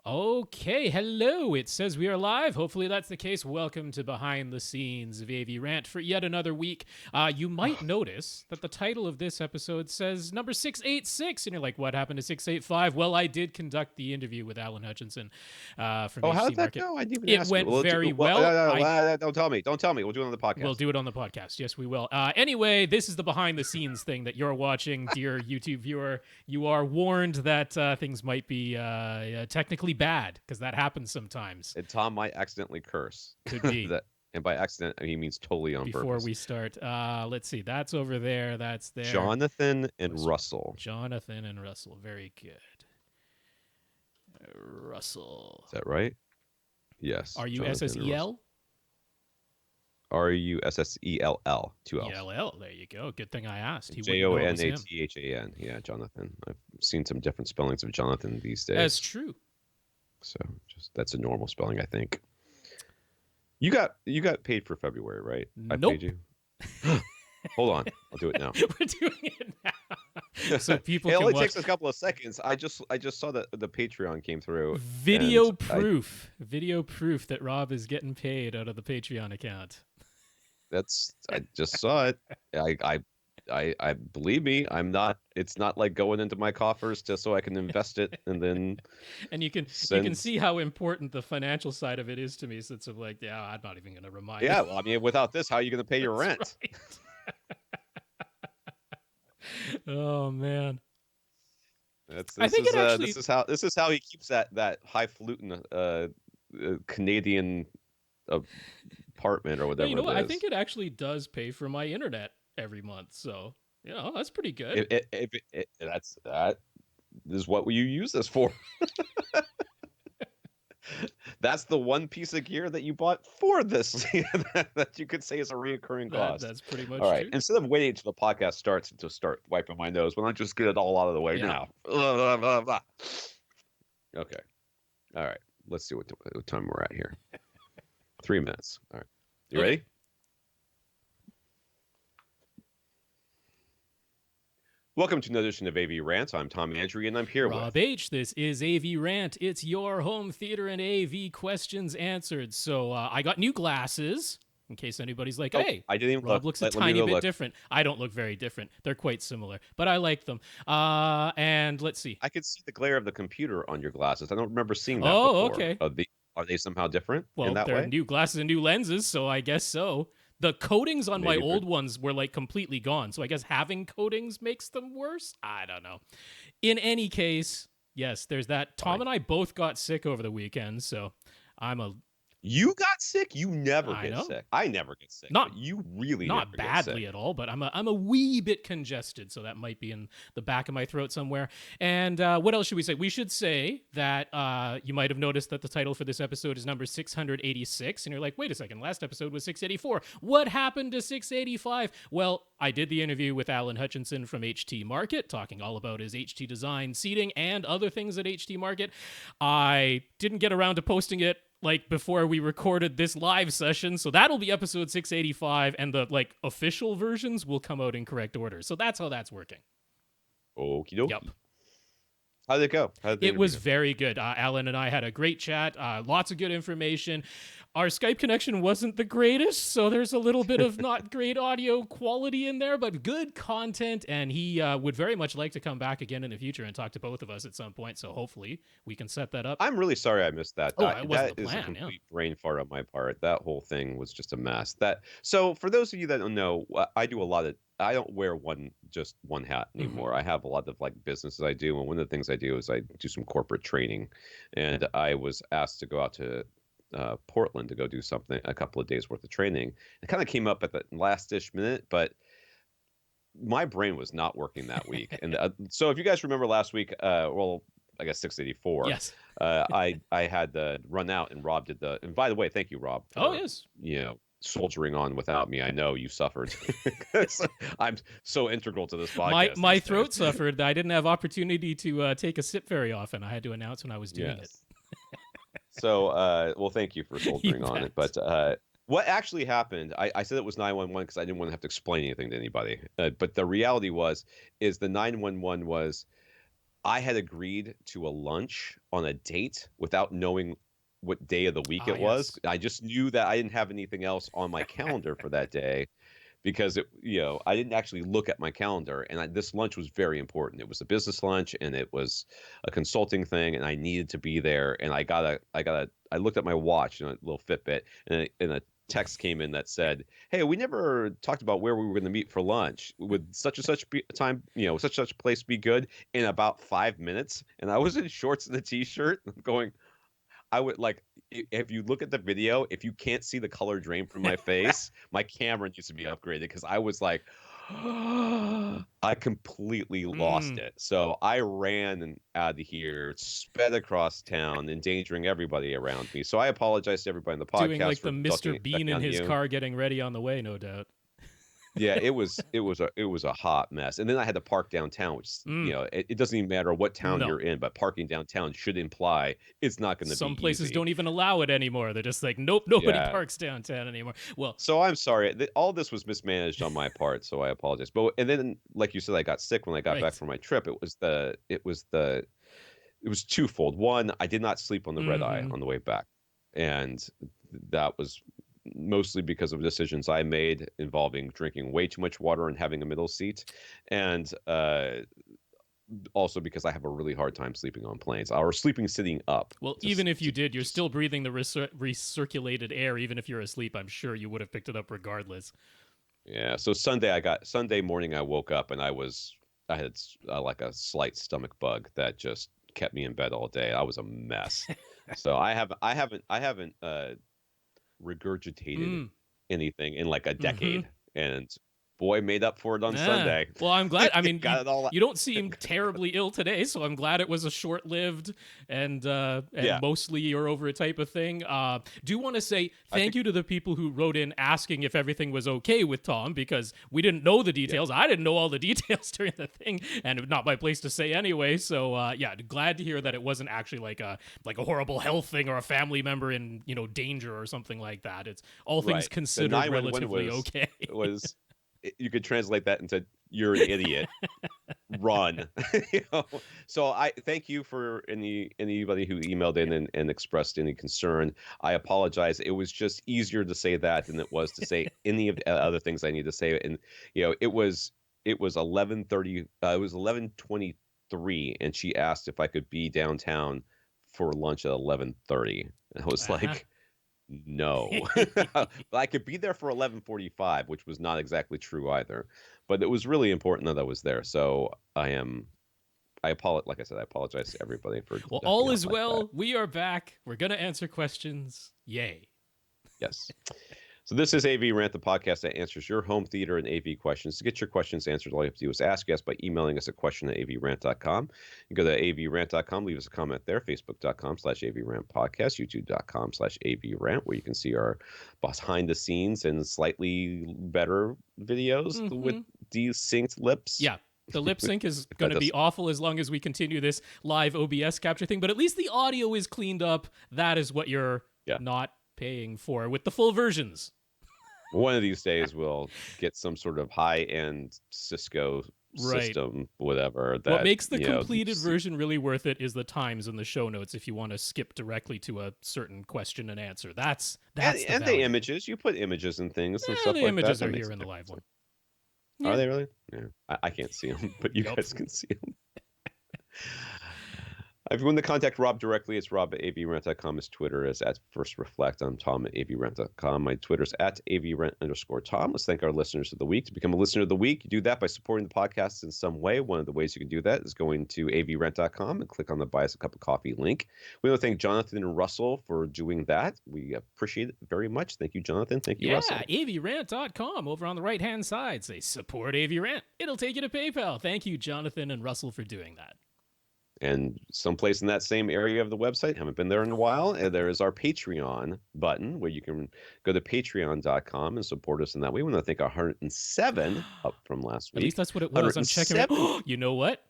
Okay, hello. It says we are live. Hopefully that's the case. Welcome to Behind the Scenes of AV Rant for yet another week. You might notice that the title of this episode says number 686, and you're like, what happened to 685? Well, I did conduct the interview with Alan Hutchinson from Oh, how HT did that Market. go? I didn't even It ask you. went very Well, well. don't tell me. Don't tell me. We'll do it on the We'll podcast. do it on the podcast. Yes, we will. Anyway, this is the behind the scenes thing that you're watching, dear YouTube viewer. You are warned that things might be technically bad because that happens sometimes. And Tom might accidentally curse. Could be. And by accident, he means totally on Before purpose. we start, let's see. That's over there. That's there. Jonathan and Russell. Jonathan and Russell. Very good. Russell. Is that right? Yes. Russell? Russell. 2 L's. ELL. There you go. Good thing I asked. Jonathan. Yeah, Jonathan. I've seen some different spellings of Jonathan these days. That's true. So that's a normal spelling, I think. You got paid for February, right? Nope. I paid you. Hold on, I'll do it now. We're doing it now, so people. It can only watch. takes a couple of seconds. I just saw that the Patreon came through. Video proof that Rob is getting paid out of the Patreon account. I just saw it. I believe me. I'm not. It's not like going into my coffers just so I can invest it and then. And you can see how important the financial side of it is to me. Since I'm like, yeah, I'm not even going to remind. Yeah, well, I mean, without this, how are you going to pay your rent? Right. Oh man. This is how he keeps that highfalutin Canadian apartment or whatever. You know what? I think it actually does pay for my internet every month, so that's pretty good. That is what you use this for. That's the one piece of gear that you bought for this that you could say is a recurring cost. That's pretty much all right. True. Instead of waiting until the podcast starts to start wiping my nose, why don't I just get it all out of the way now? Okay. All right. Let's see what time we're at here. 3 minutes. All right. You ready? Welcome to another edition of AV Rant. I'm Tom Andry, and I'm here with Rob H. This is AV Rant. It's your home theater and AV questions answered. So I got new glasses, in case anybody's like, hey, I didn't even Rob looks a tiny bit different. I don't look very different. They're quite similar, but I like them. And let's see. I could see the glare of the computer on your glasses. I don't remember seeing that before. Okay. Are they somehow different in that way? Well, they're new glasses and new lenses, so I guess so. The coatings on my old ones were like completely gone. So I guess having coatings makes them worse. I don't know. In any case, yes, there's that. Tom and I both got sick over the weekend. So You got sick? You never get sick. I never get sick. You really not badly at all, but I'm a wee bit congested, so that might be in the back of my throat somewhere. And what else should we say? We should say that you might have noticed that the title for this episode is number 686, and you're like, wait a second, last episode was 684. What happened to 685? Well, I did the interview with Alan Hutchinson from HT Market, talking all about his HT design seating and other things at HT Market. I didn't get around to posting it before we recorded this live session, so that'll be episode 685, and the official versions will come out in correct order. So that's how that's working. Okie dokie. Yep. How did it go? It was very good. Alan and I had a great chat. Lots of good information. Our Skype connection wasn't the greatest, so there's a little bit of not great audio quality in there, but good content, and he would very much like to come back again in the future and talk to both of us at some point, so hopefully we can set that up. I'm really sorry I missed that. It wasn't the plan, is a complete brain fart on my part. That whole thing was just a mess. So for those of you that don't know, I do a lot of I don't wear just one hat anymore. Mm-hmm. I have a lot of businesses I do, and one of the things I do is I do some corporate training, and I was asked to go out to Portland to go do a couple of days worth of training. It kind of came up at the last-ish minute, but my brain was not working that week. And so if you guys remember last week, I guess 684. Yes. I had the run out, and Rob did and by the way, thank you, Rob. Yes. Soldiering on without me. I know you suffered. I'm so integral to this podcast. My throat suffered. I didn't have opportunity to take a sip very often. I had to announce when I was doing it. So, well, thank you for soldiering on it. But what actually happened, I said it was 911 because I didn't want to have to explain anything to anybody. But the reality is the 911 was I had agreed to a lunch on a date without knowing what day of the week Ah, it was. yes. I just knew that I didn't have anything else on my calendar for that day because I didn't actually look at my calendar, and this lunch was very important. It was a business lunch, and it was a consulting thing, and I needed to be there. And I looked at my watch, a little Fitbit, and a text came in that said, "Hey, we never talked about where we were going to meet for lunch. Would such and such time, such and such place be good in about 5 minutes?" And I was in shorts and a t-shirt, going, I would like if you look at the video, if you can't see the color drain from my face, my camera needs to be upgraded because I was like, I completely lost Mm. it. So I ran out of here, sped across town, endangering everybody around me. So I apologize to everybody in the Doing podcast like the for Mr. Bean checking in on his you. car getting ready on the way, no doubt. Yeah, it was a hot mess. And then I had to park downtown, which Mm. it doesn't even matter what town No. you're in, but parking downtown should imply it's not going to Some be places easy. don't even allow it anymore. They're just like, nope, nobody Yeah. parks downtown anymore. Well, So I'm sorry. All this was mismanaged on my part, so I apologize. But and then, like you said, I got sick when I got back right. from my trip. It was twofold. One, I did not sleep on the red eye Mm-hmm. on the way back, and that was mostly because of decisions I made involving drinking way too much water and having a middle seat, and also because I have a really hard time sleeping on planes or sleeping sitting up. Well, Just, even if you did, you're just still breathing the recirculated air. Even if you're asleep, I'm sure you would have picked it up regardless. Yeah. So Sunday morning, I woke up and I had like a slight stomach bug that just kept me in bed all day. I was a mess. So I haven't regurgitated Mm. anything in like a Mm-hmm. decade, and boy, made up for it on Yeah. Sunday. Well, I'm glad. I mean, Got it all. you don't seem terribly ill today, so I'm glad it was a short-lived and Yeah. mostly you're over it type of thing. Do want to say I thank think. you to the people who wrote in asking if everything was okay with Tom because we didn't know the Yeah. details. I didn't know all the details during the thing, and not my place to say anyway. So yeah, glad to hear that it wasn't actually like a horrible health thing or a family member in danger or something like that. It's all things Right. The considered 911 relatively okay. was you could translate that into "you're an idiot, run." you know? So I thank you for anybody who emailed in and expressed any concern. I apologize. It was just easier to say that than it was to say any of the other things I need to say. And it was 11:30. It was 11:23, and she asked if I could be downtown for lunch at 11:30. And I was Uh-huh. like, no. But I could be there for 11:45, which was not exactly true either. But it was really important that I was there. So I apologize. Like I said, I apologize to everybody for Well, acting all out is like that. well. We are back. We're going to answer questions. Yay. Yes. So this is AV Rant, the podcast that answers your home theater and AV questions. To get your questions answered, all you have to do is ask us by emailing us at question@avrant.com. You go to avrant.com, leave us a comment there, facebook.com/avrant podcast, youtube.com/avrant, where you can see our behind the scenes and slightly better videos with Mm-hmm. desynced lips. Yeah. The lip sync is If going that to be does, awful as long as we continue this live OBS capture thing, but at least the audio is cleaned up. That is what you're yeah. not paying for with the full versions. One of these days we'll get some sort of high-end Cisco Right. system, whatever, What that, makes the completed version really worth it is the times in the show notes if you want to skip directly to a certain question and answer. That's the and the value. images, you put images and things and stuff The like that. images That are makes here a in the live difference. one. Are Yeah. they really? Yeah. I can't see them, but you Nope. guys can see them. If you want to contact Rob directly, it's rob@avrant.com. His Twitter is @firstreflect. I'm Tom @avrant.com. My Twitter's @avrant_Tom. Let's thank our listeners of the week. To become a listener of the week, you do that by supporting the podcast in some way. One of the ways you can do that is going to avrant.com and click on the Buy Us a Cup of Coffee link. We want to thank Jonathan and Russell for doing that. We appreciate it very much. Thank you, Jonathan. Thank you, Russell. AVRant.com over on the right hand side. Say support AVRant. It'll take you to PayPal. Thank you, Jonathan and Russell, for doing that. And someplace in that same area of the website, haven't been there in a while, there is our Patreon button where you can go to patreon.com and support us in that way. We want to thank 107 up from last At least week. that's what it was. I'm checking. 107. You know what?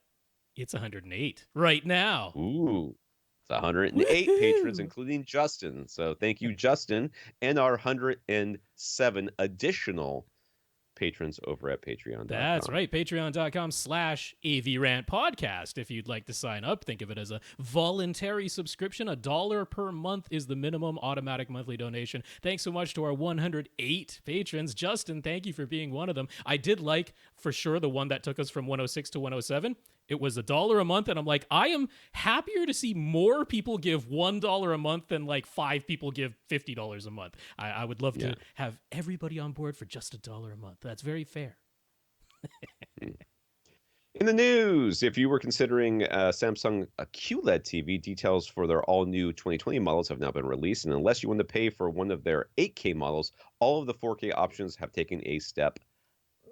It's 108 right now. Ooh, it's 108 patrons, Woo-hoo! including Justin. So thank you, Justin, and our 107 additional patrons over at patreon.com. That's right. Patreon.com/AVRant Podcast. If you'd like to sign up, think of it as a voluntary subscription. $1 per month is the minimum automatic monthly donation. Thanks so much to our 108 patrons. Justin, thank you for being one of them. I did like, for sure, the one that took us from 106 to 107. It was $1 a month, and I'm like, I am happier to see more people give $1 a month than like 5 people give $50 a month. I would love to have everybody on board for just $1 a month. That's very fair. In the news, if you were considering Samsung a QLED TV, details for their all-new 2020 models have now been released, and unless you want to pay for one of their 8K models, all of the 4K options have taken a step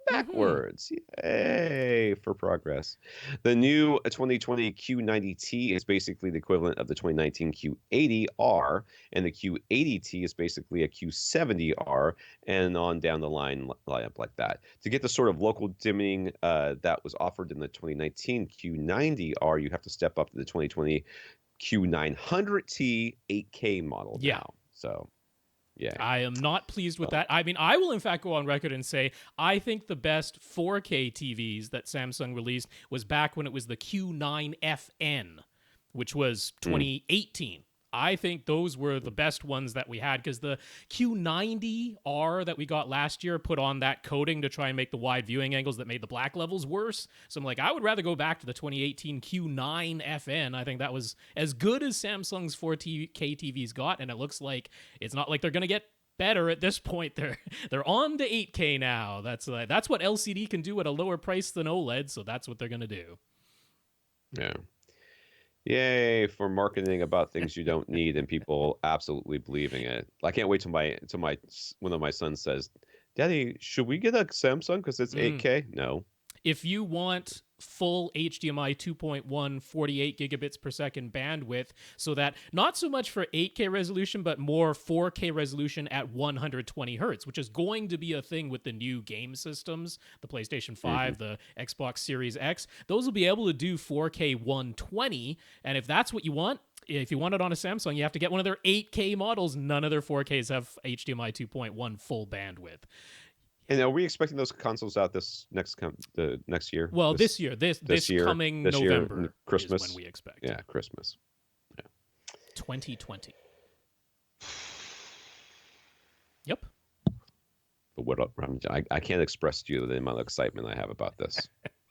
backwards. Yay for progress. The new 2020 Q90T is basically the equivalent of the 2019 Q80R, and the Q80T is basically a Q70R, and on down the line up like that. To get the sort of local dimming that was offered in the 2019 Q90R, you have to step up to the 2020 Q900T 8K model now. So yeah. I am not pleased with that. I mean, I will in fact go on record and say I think the best 4K TVs that Samsung released was back when it was the Q9FN, which was 2018. I think those were the best ones that we had because the Q90R that we got last year put on that coating to try and make the wide viewing angles that made the black levels worse. So I'm like, I would rather go back to the 2018 Q9FN. I think that was as good as Samsung's 4K TVs got, and it looks like it's not like they're going to get better at this point. They're on to 8K now. That's what LCD can do at a lower price than OLED, so that's what they're going to do. Yeah. Yay for marketing about things you don't need and people absolutely believing it. I can't wait till one of my sons says, "Daddy, should we get a Samsung because it's 8K?" No. If you want full HDMI 2.1 48 gigabits per second bandwidth, so that not so much for 8K resolution, but more 4K resolution at 120 hertz, which is going to be a thing with the new game systems, the PlayStation 5, the Xbox Series X. Those will be able to do 4K 120, and if that's what you want, if you want it on a Samsung, you have to get one of their 8K models. None of their 4Ks have HDMI 2.1 full bandwidth. And are we expecting those consoles out this next year? Well, this year, this year, coming November, year, Christmas, is when we expect. Yeah, Christmas. Yeah. 2020. Yep. But what I can't express to you the amount of excitement I have about this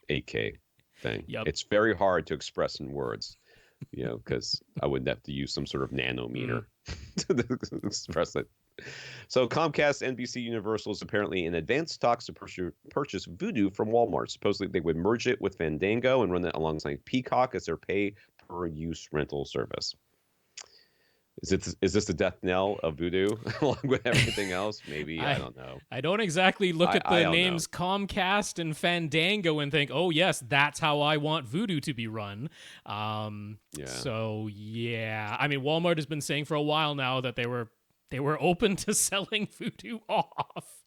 8K thing. Yep. It's very hard to express in words, because I would have to use some sort of nanometer to express it. So Comcast, NBC Universal is apparently in advanced talks to purchase Vudu from Walmart. Supposedly they would merge it with Fandango and run it alongside Peacock as their pay-per-use rental service. Is this the death knell of Vudu along with everything else? Maybe. I don't know. I don't exactly look at the names Comcast and Fandango and think, oh, yes, that's how I want Vudu to be run. So, yeah. I mean, Walmart has been saying for a while now that they were open to selling Vudu off.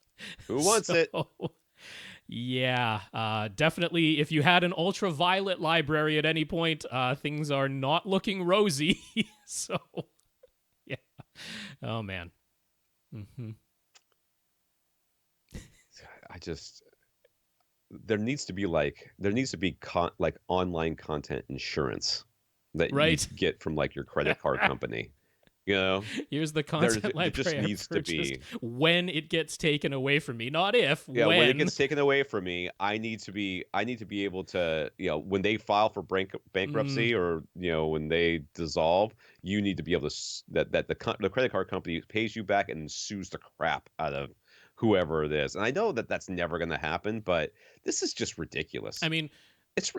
Who wants it? Yeah, definitely. If you had an ultraviolet library at any point, things are not looking rosy. So, yeah. Oh, man. There needs to be online content insurance that you get from like your credit card company. Here's the content library just needs to be when it gets taken away from me, not if. When it gets taken away from me, I need to be able to, when they file for bankruptcy or when they dissolve, you need to be able to that the credit card company pays you back and sues the crap out of whoever it is. And I know that that's never going to happen, but this is just ridiculous. I mean, it's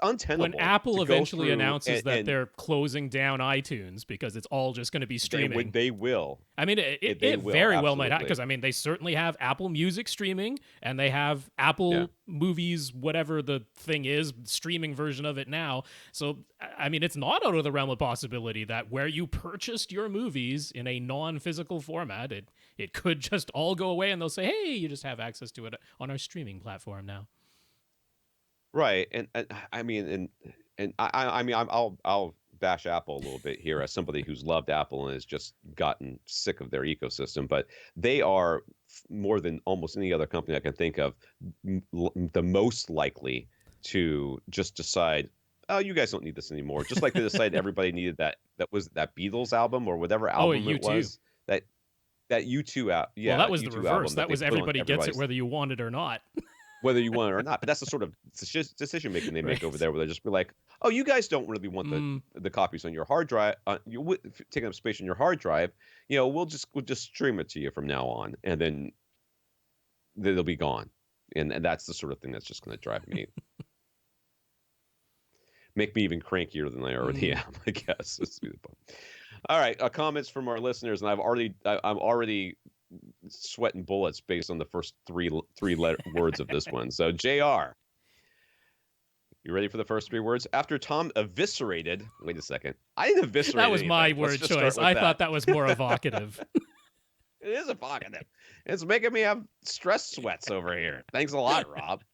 untenable. When Apple eventually announces that they're closing down iTunes because it's all just going to be streaming, they will. I mean, it very well might happen because they certainly have Apple Music streaming and they have Apple Movies, whatever the thing is, streaming version of it now. So, I mean, it's not out of the realm of possibility that where you purchased your movies in a non-physical format, it could just all go away and they'll say, hey, you just have access to it on our streaming platform now. I'll bash Apple a little bit here as somebody who's loved Apple and has just gotten sick of their ecosystem, but they are more than almost any other company I can think of the most likely to just decide, oh, you guys don't need this anymore. Just like they decided everybody needed that Beatles album or whatever album it was. That U2 out. Yeah, well, that was the U2 reverse. album That was everybody gets it whether you want it or not. Whether you want it or not. But that's the sort of decision making they make over there, where they just be like, "Oh, you guys don't really want the copies on your hard drive. You're taking up space on your hard drive. You know, we'll just stream it to you from now on, and then they'll be gone." And that's the sort of thing that's just going to drive me, make me even crankier than I already am, I guess. All right, comments from our listeners, and I'm already sweating bullets based on the first three words of this one. So, JR, you ready for the first 3 words? After Tom eviscerated, wait a second, I didn't eviscerate. That was anything. my word choice. I thought that was more evocative. It is evocative. It's making me have stress sweats over here. Thanks a lot, Rob.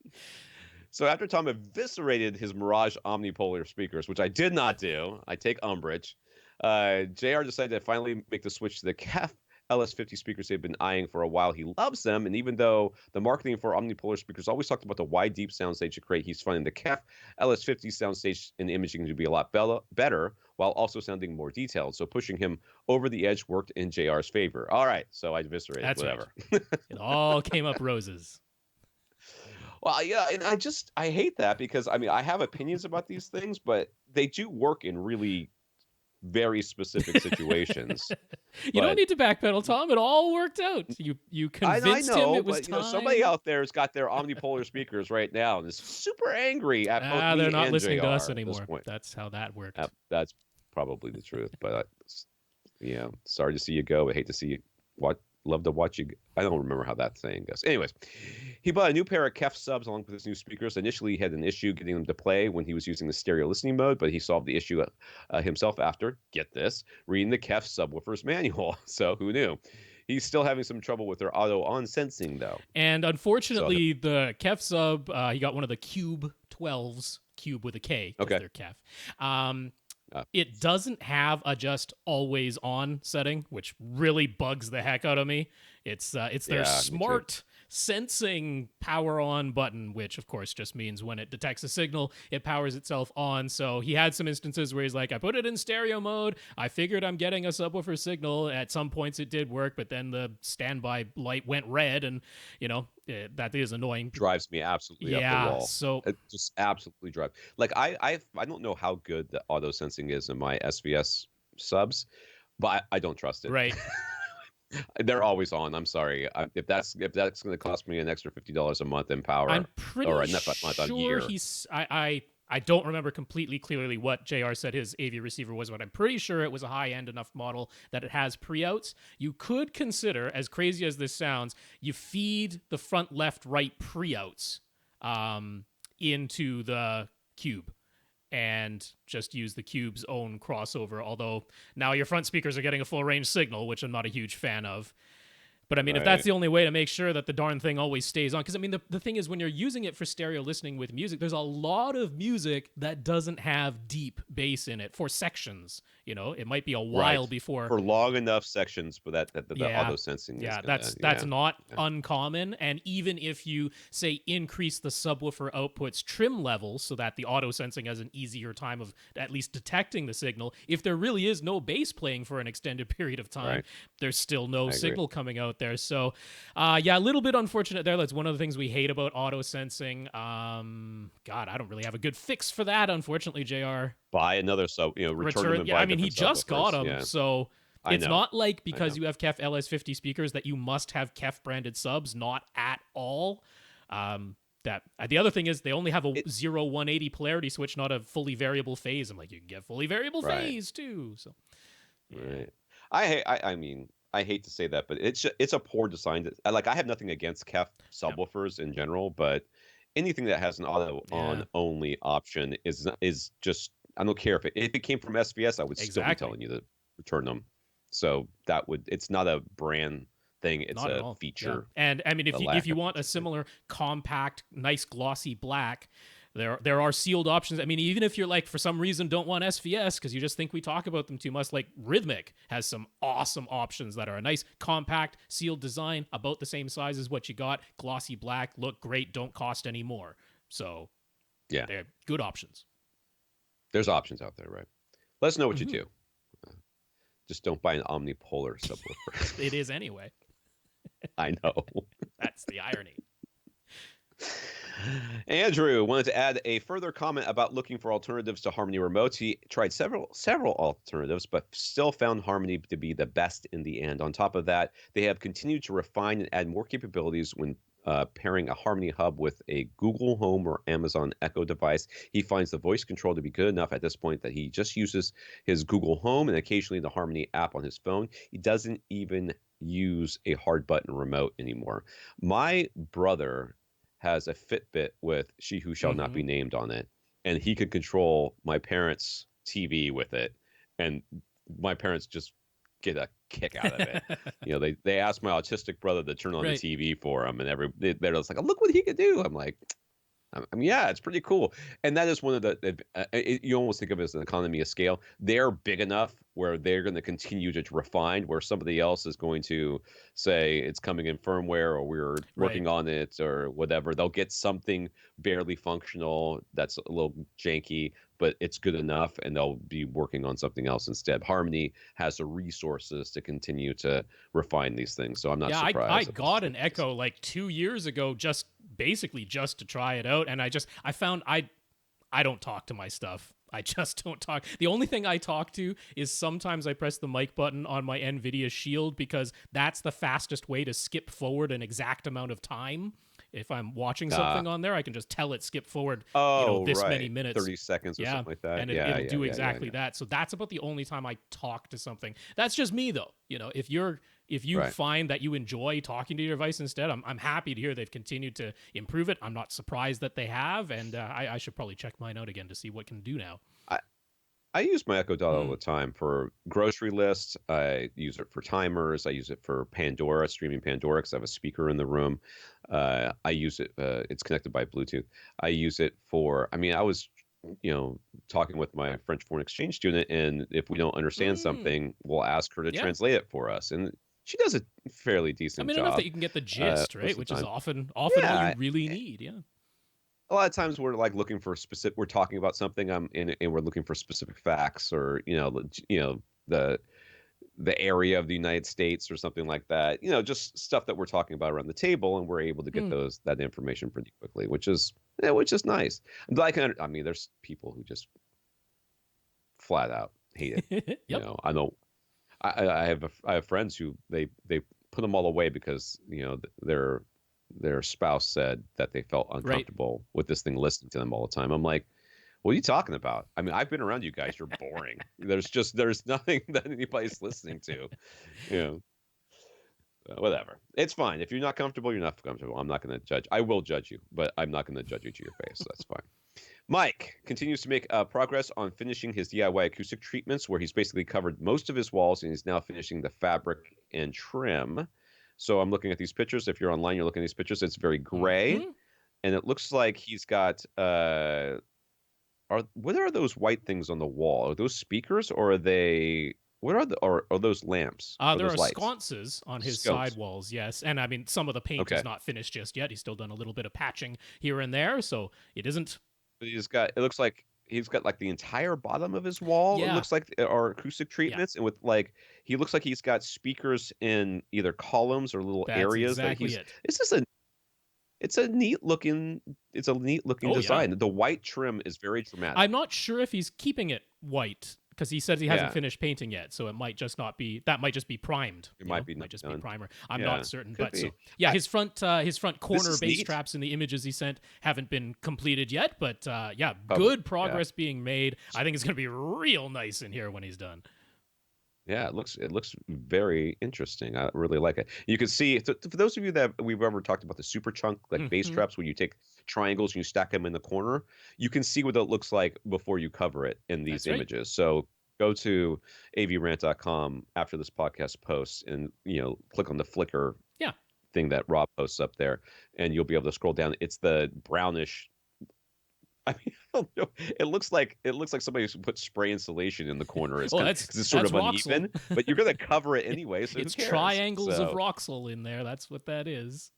So after Tom eviscerated his Mirage omnipolar speakers, which I did not do, I take umbrage. JR decided to finally make the switch to the KEF LS50 speakers they've been eyeing for a while. He loves them, and even though the marketing for omnipolar speakers always talked about the wide, deep soundstage to create, he's finding the KEF LS50 soundstage and imaging to be a lot better, while also sounding more detailed. So pushing him over the edge worked in JR's favor. All right, so I eviscerated. That's whatever. Right. It all came up roses. Well, yeah, and I hate that because, I mean, I have opinions about these things, but they do work in really very specific situations. You don't need to backpedal, Tom. It all worked out. You convinced him it was time. Somebody out there has got their omnipolar speakers right now and is super angry at both me they're not and listening JR to us anymore. That's how that worked. That's probably the truth, but sorry to see you go. I hate to see you. Love to watch you. I don't remember how that saying goes. Anyways, he bought a new pair of KEF subs along with his new speakers. Initially, he had an issue getting them to play when he was using the stereo listening mode, but he solved the issue himself after, get this, reading the KEF subwoofer's manual. So who knew? He's still having some trouble with their auto on sensing, though. And unfortunately, the KEF sub, he got one of the Cube 12s, Cube with a K, because they're KEF. It doesn't have a just always on setting, which really bugs the heck out of me. It's their smart sensing power on button, which of course just means when it detects a signal, it powers itself on. So he had some instances where he's like, I put it in stereo mode. I figured I'm getting a subwoofer signal. At some points it did work, but then the standby light went red, and that is annoying. Drives me absolutely up the wall. So it just absolutely drives. Like I don't know how good the auto sensing is in my SVS subs, but I don't trust it. Right. They're always on. I'm sorry. If that's going to cost me an extra $50 a month in power, I'm pretty sure he's. I don't remember completely clearly what JR said his AV receiver was, but I'm pretty sure it was a high-end enough model that it has pre-outs. You could consider, as crazy as this sounds, you feed the front, left, right pre-outs into the Cube and just use the Cube's own crossover, although now your front speakers are getting a full-range signal, which I'm not a huge fan of. But I mean, if that's the only way to make sure that the darn thing always stays on, because I mean, the thing is, when you're using it for stereo listening with music, there's a lot of music that doesn't have deep bass in it for sections. It might be a while before for long enough sections, but the auto sensing. Yeah, that's not uncommon. And even if you say increase the subwoofer output's trim level so that the auto sensing has an easier time of at least detecting the signal, if there really is no bass playing for an extended period of time, there's still no signal coming out there. So a little bit unfortunate there. That's one of the things we hate about auto sensing. God, I don't really have a good fix for that, unfortunately. JR, buy another sub, return them. I mean, he just got them, so it's not like because you have KEF LS50 speakers that you must have KEF branded subs. Not at all. The other thing is they only have a 0-180 polarity switch, not a fully variable phase. I'm like, you can get fully variable phase too. So I mean, I hate to say that, but it's a poor design. I have nothing against KEF subwoofers in general, but anything that has an auto on only option is just, I don't care if it came from SVS, I would still be telling you to return them. So it's not a brand thing, it's a feature. And I mean, if you want a similar compact, nice glossy black, There are sealed options. I mean, even if you're like, for some reason, don't want SVS because you just think we talk about them too much, like Rhythmic has some awesome options that are a nice, compact, sealed design, about the same size as what you got, glossy black, look great, don't cost any more. So, yeah, they're good options. There's options out there, right? Let us know what you do. Just don't buy an omnipolar subwoofer. It is anyway. I know. That's the irony. Andrew wanted to add a further comment about looking for alternatives to Harmony remotes. He tried several alternatives, but still found Harmony to be the best in the end. On top of that, they have continued to refine and add more capabilities when pairing a Harmony hub with a Google Home or Amazon Echo device. He finds the voice control to be good enough at this point that he just uses his Google Home and occasionally the Harmony app on his phone. He doesn't even use a hard button remote anymore. My brother has a Fitbit with She Who Shall Not Be Named on it, and he could control my parents' TV with it, and my parents just get a kick out of it. They asked my autistic brother to turn on the TV for him, and they're just like, look what he could do. I'm like, yeah, it's pretty cool. And that is one of you almost think of it as an economy of scale. They're big enough where they're going to continue to refine, where somebody else is going to say it's coming in firmware or we're working on it or whatever. They'll get something barely functional that's a little janky, but it's good enough, and they'll be working on something else instead. Harmony has the resources to continue to refine these things, so I'm not surprised. I got an Echo like 2 years ago, basically just to try it out, and I found I don't talk to my stuff. I just don't talk. The only thing I talk to is sometimes I press the mic button on my NVIDIA Shield because that's the fastest way to skip forward an exact amount of time. If I'm watching something on there, I can just tell it skip forward this many minutes. 30 seconds or something like that. And it'll do exactly that. So that's about the only time I talk to something. That's just me, though. If you find that you enjoy talking to your device instead, I'm happy to hear they've continued to improve it. I'm not surprised that they have, and I should probably check mine out again to see what can do now. I use my Echo Dot all the time for grocery lists. I use it for timers. I use it for Pandora, streaming Pandora, because I have a speaker in the room. I use it. It's connected by Bluetooth. I use it for. I was, talking with my French foreign exchange student, and if we don't understand something, we'll ask her to translate it for us, and she does a fairly decent job. Enough that you can get the gist, right? Which is often all you really need. Yeah. A lot of times we're like looking for we're talking about something and we're looking for specific facts or the area of the United States or something like that, just stuff that we're talking about around the table, and we're able to get that information pretty quickly, which is nice. There's people who just flat out hate it. Yep. I have friends who they put them all away because their spouse said that they felt uncomfortable with this thing listening to them all the time. I'm like, what are you talking about? I've been around you guys. You're boring. There's nothing that anybody's listening to. Whatever. It's fine. If you're not comfortable, you're not comfortable. I'm not going to judge. I will judge you, but I'm not going to judge you to your face. So that's fine. Mike continues to make progress on finishing his DIY acoustic treatments, where he's basically covered most of his walls, and he's now finishing the fabric and trim. So I'm looking at these pictures. If you're online, you're looking at these pictures. It's very gray, and it looks like he's got. What are those white things on the wall? Are those speakers, or are they? What are those lamps? There are sconces on his side walls, yes. And some of the paint is not finished just yet. He's still done a little bit of patching here and there, so it isn't. It looks like he's got like the entire bottom of his wall. Yeah. It looks like are acoustic treatments, and with he looks like he's got speakers in either columns or little areas. Exactly it. It's a neat looking design. Yeah. The white trim is very dramatic. I'm not sure if he's keeping it white, because he says he hasn't finished painting yet, so it might just not be. That might just be primed. It might be primer. I'm not certain, his front corner bass traps in the images he sent haven't been completed yet, but good progress being made. I think it's going to be real nice in here when he's done. Yeah, it looks very interesting. I really like it. You can see, for those of you that we've ever talked about the super chunk bass traps, when you take triangles and you stack them in the corner, you can see what it looks like before you cover it in these images. So go to avrant.com after this podcast posts and click on the Flickr thing that Rob posts up there, and you'll be able to scroll down. It's the brownish. I mean, I don't know. It looks like somebody put spray insulation in the corner. It's Oh, because that's it's sort that's of Roxel. uneven, but you're gonna cover it anyway, so who It's cares? triangles of So Roxel in there. That's what that is.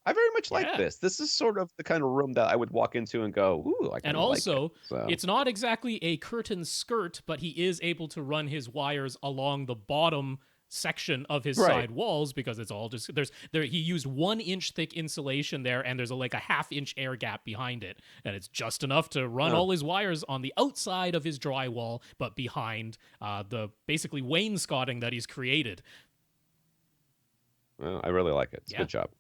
I very much like Yeah. this. This is sort of the kind of room that I would walk into and go, "Ooh, I And kind of like it." also, So it's not exactly a curtain skirt, but he is able to run his wires along the bottom section of his right. side walls because it's all just he used 1 inch thick insulation there, and there's like a ½ inch air gap behind it, and it's just enough to run Oh, all his wires on the outside of his drywall but behind the basically wainscoting that he's created. well, I really like it. It's a Yeah. good job.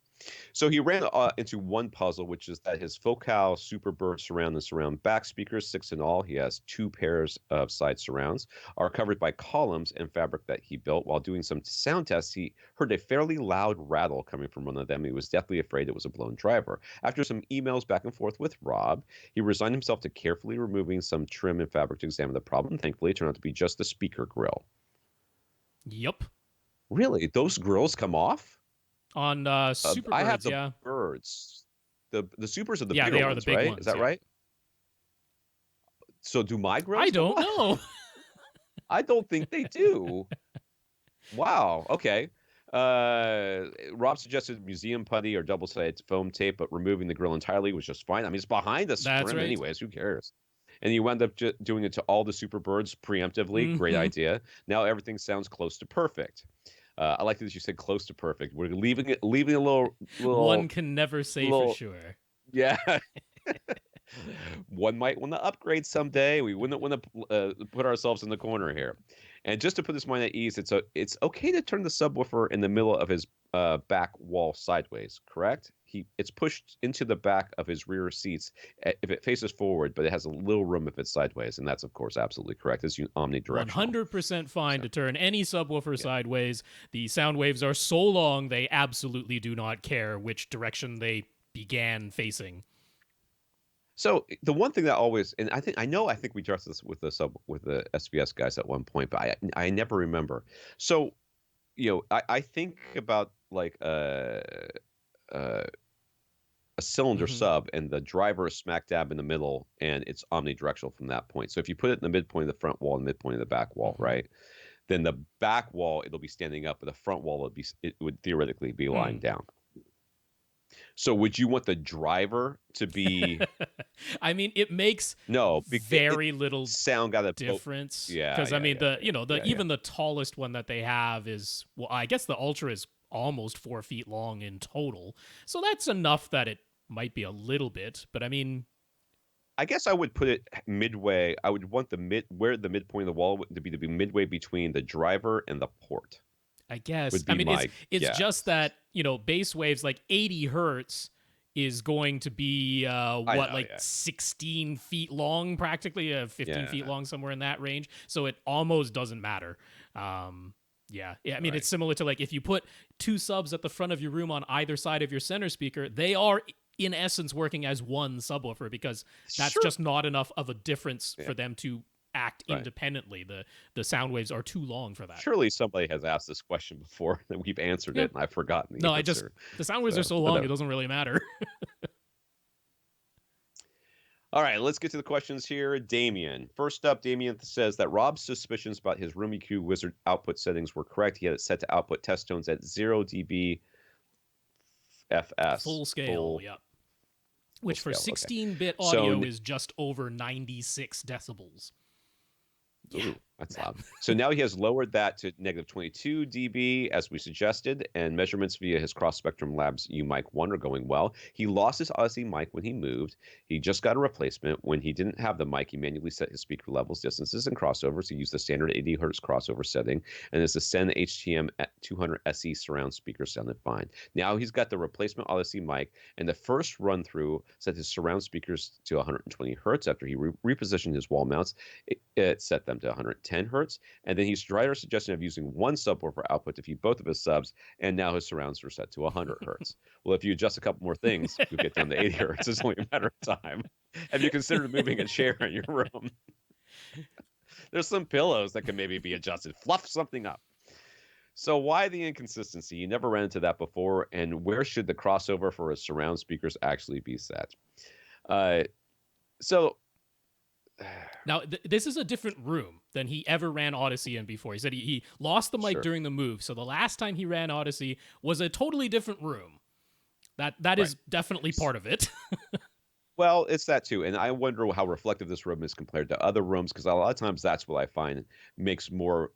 So he ran into one puzzle, which is that his Focal Superbird surround and surround back speakers, 6 in all, he has 2 pairs of side surrounds, are covered by columns and fabric that he built. While doing some sound tests, he heard a fairly loud rattle coming from one of them. He was deathly afraid it was a blown driver. After some emails back and forth with Rob, he resigned himself to carefully removing some trim and fabric to examine the problem. Thankfully, it turned out to be just the speaker grill. Yep. Really? Those grills come off? On I have Superbirds, the yeah. birds. The supers are the Yeah, bigger they are the ones, big right? Is ones, that yeah. right? So do my I grills come don't off? know. I don't think they do. Wow. Okay. Rob suggested museum putty or double-sided foam tape, but removing the grill entirely was just fine. I mean, it's behind us That's trim right. anyways. Who cares? And you wound up doing it to all the Superbirds preemptively. Great Hmm. idea. Now everything sounds close to perfect. I like that you said close to perfect. We're leaving a One can never say for little, sure. yeah. One might want to upgrade someday. We wouldn't want to put ourselves in the corner here. And just to put his mind at ease, it's okay to turn the subwoofer in the middle of his back wall sideways. Correct? It's pushed into the back of his rear seats if it faces forward, but it has a little room if it's sideways, and that's of course absolutely correct. It's omnidirectional. 100% fine So to turn any subwoofer yeah. sideways. The sound waves are so long, they absolutely do not care which direction they began facing. So the one thing that always, and I think we addressed this with the SBS guys at one point, but I never remember. So I think about like uh, a cylinder Hmm. sub, and the driver is smack dab in the middle, and it's omnidirectional from that point. So if you put it in the midpoint of the front wall and midpoint of the back wall, Hmm. right? Then the back wall it'll be standing up, but the front wall it would theoretically be lying Hmm. down. So would you want the driver to be I mean, it makes no? very little Sound got to difference yeah, because I yeah, mean yeah, the yeah, yeah, yeah. even the tallest one that they have is, well, I guess the Ultra is almost 4 feet long in total, so that's enough that it might be a little bit, but I mean, I guess I would put it midway. I would want where the midpoint of the wall to be midway between the driver and the port. I guess. Would I be mean, my it's just guess. that, bass waves like 80 hertz is going to be I what, know, like yeah, 16 feet long, practically 15 feet yeah, long, somewhere in that range. So it almost doesn't matter. Yeah. I mean, right. it's similar to like if you put 2 subs at the front of your room on either side of your center speaker, they are in essence working as one subwoofer because that's Sure. just not enough of a difference Yeah, for them to act right. independently. The sound waves are too long for that. Surely somebody has asked this question before and we've answered Yeah. it, and I've forgotten the No, answer. the sound waves are So so long, it whatever. doesn't really matter. All right, let's get to the questions here. Damien. First up, Damien says that Rob's suspicions about his Room EQ Wizard output settings were correct. He had it set to output test tones at 0 dB FS. Full scale, yeah. Full Which for scale. Okay. 16-bit So audio is just over 96 decibels. Yeah. ooh, that's loud. So now he has lowered that to negative 22 dB, as we suggested, and measurements via his Cross Spectrum Labs UMic 1 are going well. He lost his Odyssey mic when he moved. He just got a replacement. When he didn't have the mic, he manually set his speaker levels, distances, and crossovers. He used the standard 80 hertz crossover setting, and his Ascend HTM at 200 SE surround speaker sounded fine. Now he's got the replacement Odyssey mic, and the first run through set his surround speakers to 120 hertz. After he repositioned his wall mounts, it set them to 110 hertz, and then he's tried our suggestion of using one subwoofer output to feed both of his subs, and now his surrounds are set to 100 hertz. Well, if you adjust a couple more things, you'll get down to 80 hertz. It's only a matter of time. Have you considered moving a chair in your room? There's some pillows that can maybe be adjusted. Fluff something up. So why the inconsistency? You never ran into that before, and where should the crossover for his surround speakers actually be set? Uh, So Now, this is a different room than he ever ran Odyssey in before. He said he lost the mic sure. during the move. So the last time he ran Odyssey was a totally different room. That Right. is definitely part of it. Well, it's that too, and I wonder how reflective this room is compared to other rooms, because a lot of times that's what I find makes more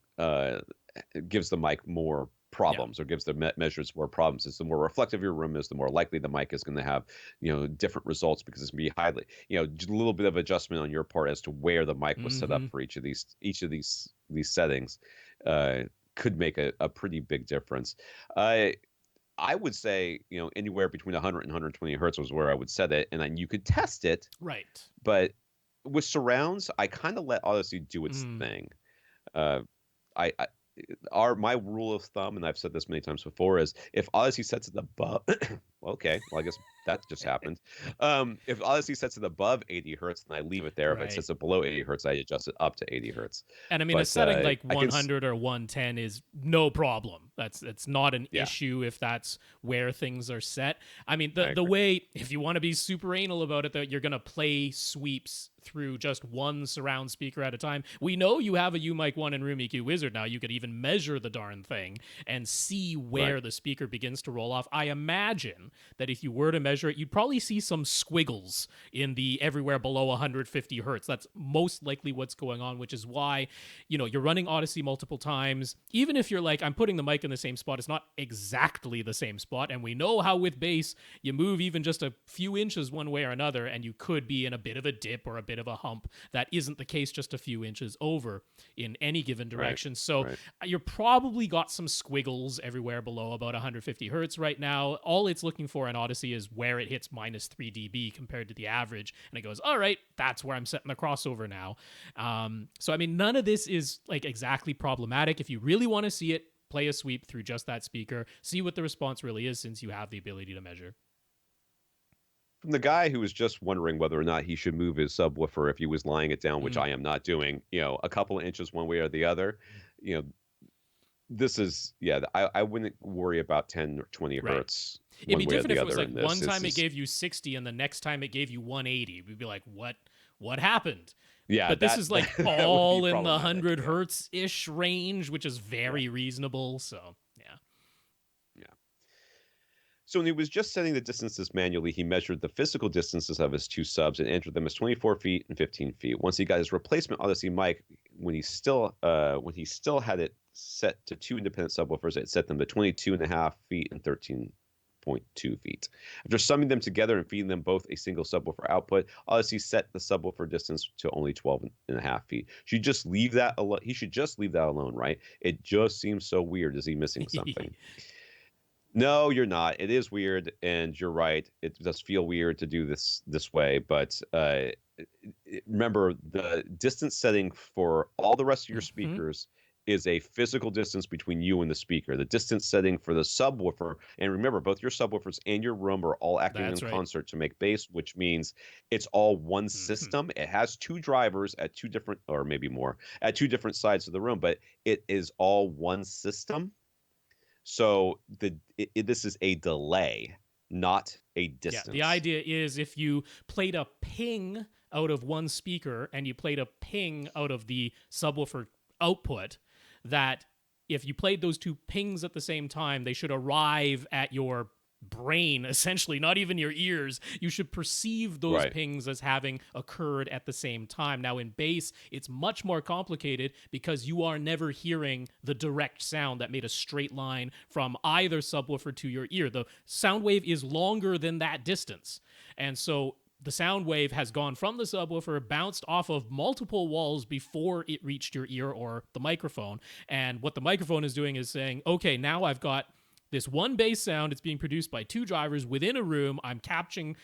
gives the mic more Yeah. problems, or gives the measures more problems. Is the more reflective your room is, the more likely the mic is going to have, different results, because it's going to be highly, just a little bit of adjustment on your part as to where the mic was set up Mm-hmm. for each of these settings could make a pretty big difference. I would say, anywhere between 100 and 120 hertz was where I would set it, and then you could test it. Right. But with surrounds, I kind of let Odyssey do its Mm. thing. Uh, I my rule of thumb, and I've said this many times before, is if Odyssey sets it above, okay, well, I guess that just happened. If Odyssey sets it above 80 hertz, then I leave it there. If it Right. sets it below 80 hertz, I adjust it up to 80 hertz. And I mean, a But setting like I can, 100 or 110 is no problem. It's not an yeah, issue if that's where things are set. I mean, I the agree. way, if you want to be super anal about it, that you're going to play sweeps through just one surround speaker at a time. We know you have a UMic 1 and Room EQ Wizard now. You could even measure the darn thing and see Right. where the speaker begins to roll off. I imagine that if you were to measure it, you'd probably see some squiggles in the everywhere below 150 hertz. That's most likely what's going on, which is why, you're running Odyssey multiple times. Even if you're like, I'm putting the mic in the same spot, it's not exactly the same spot. And we know how with bass, you move even just a few inches one way or another, and you could be in a bit of a dip or a bit of a hump. That isn't the case just a few inches over in any given direction. Right. So Right. you're probably got some squiggles everywhere below about 150 hertz right now. All it's looking for in Odyssey is where it hits minus 3 dB compared to the average. And it goes, all right, that's where I'm setting the crossover now. So, I mean, none of this is like exactly problematic. If you really want to see it, play a sweep through just that speaker, see what the response really is, since you have the ability to measure. From the guy who was just wondering whether or not he should move his subwoofer if he was lying it down, which Mm. I am not doing, a couple of inches one way or the other, you know, this is, yeah, I wouldn't worry about 10 or 20 Right. hertz It'd one be way or different the if it was other like in this. one This time it is, gave you 60 and the next time it gave you 180. We'd be like, what happened? yeah, But this is like that would be all in the problematic. 100 Yeah. hertz ish range, which is very Yeah. reasonable. So, yeah. Yeah. So when he was just setting the distances manually, he measured the physical distances of his two subs and entered them as 24 feet and 15 feet. Once he got his replacement Odyssey mic, when he still had it set to two independent subwoofers, it set them to 22.5 feet and 13.2 feet. After summing them together and feeding them both a single subwoofer output, Odyssey set the subwoofer distance to only 12.5 feet. Should just leave that alone. He should just leave that alone, right? It just seems so weird. Is he missing something? No, you're not. It is weird, and you're right. It does feel weird to do this way, but remember, the distance setting for all the rest of your Mm-hmm. speakers is a physical distance between you and the speaker. The distance setting for the subwoofer, and remember, both your subwoofers and your room are all acting in That's right. concert to make bass, which means it's all one Mm-hmm. system. It has two drivers at two different, or maybe more, at two different sides of the room, but it is all one system. So this is a delay, not a Yeah, the distance. idea is if you played a ping out of one speaker and you played a ping out of the subwoofer output, that if you played those two pings at the same time, they should arrive at your brain, essentially, not even your ears. You should perceive those Right. pings as having occurred at the same time. Now, in bass, it's much more complicated because you are never hearing the direct sound that made a straight line from either subwoofer to your ear. The sound wave is longer than that distance. And so the sound wave has gone from the subwoofer, bounced off of multiple walls before it reached your ear or the microphone. And what the microphone is doing is saying, okay, now I've got this one bass sound. It's being produced by two drivers within a room. I'm capturing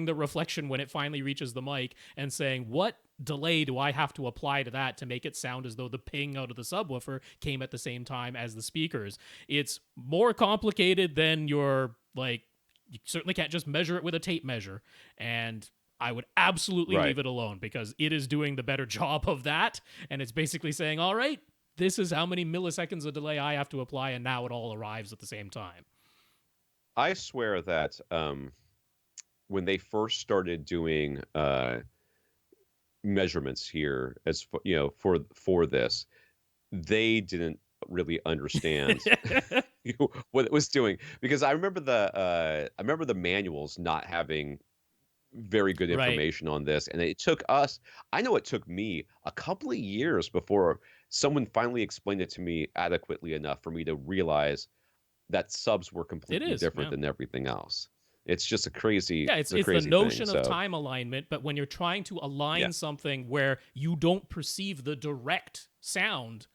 the reflection when it finally reaches the mic and saying, what delay do I have to apply to that to make it sound as though the ping out of the subwoofer came at the same time as the speakers? It's more complicated than your, like, you certainly can't just measure it with a tape measure. And I would absolutely Right. leave it alone because it is doing the better job of that. And it's basically saying, all right, this is how many milliseconds of delay I have to apply, and now it all arrives at the same time. I swear that when they first started doing measurements here for this. They didn't really understand what it was doing, because I remember the manuals not having very good Right. information on this, and it took us, I know it took me a couple of years before someone finally explained it to me adequately enough for me to realize that subs were It completely is, different yeah. than everything else. It's just a crazy, Yeah, it's a it's the crazy thing. notion of So time alignment, but when you're trying to yeah, align something where you don't perceive the direct sound,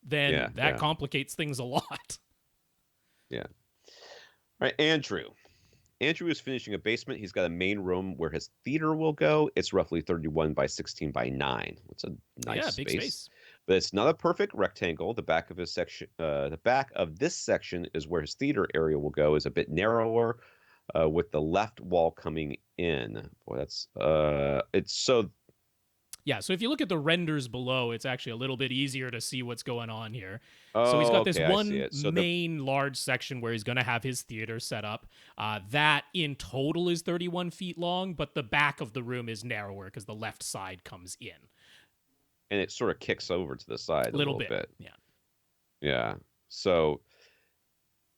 yeah, then that yeah, complicates things a lot. yeah. All right, Andrew. Andrew is finishing a basement. He's got a main room where his theater will go. It's roughly 31 by 16 by 9. It's a nice Yeah, big space, space. but it's not a perfect rectangle. The back of this section is where his theater area will go. Is a bit narrower, with the left wall coming in. Boy, that's it's so. Yeah, so if you look at the renders below, it's actually a little bit easier to see what's going on here. So he's Oh, got this okay, I see one it. So the main large section where he's going to have his theater set up. That in total is 31 feet long, but the back of the room is narrower because the left side comes in. and it sort of kicks over to the side A a little little bit, bit. yeah. Yeah. So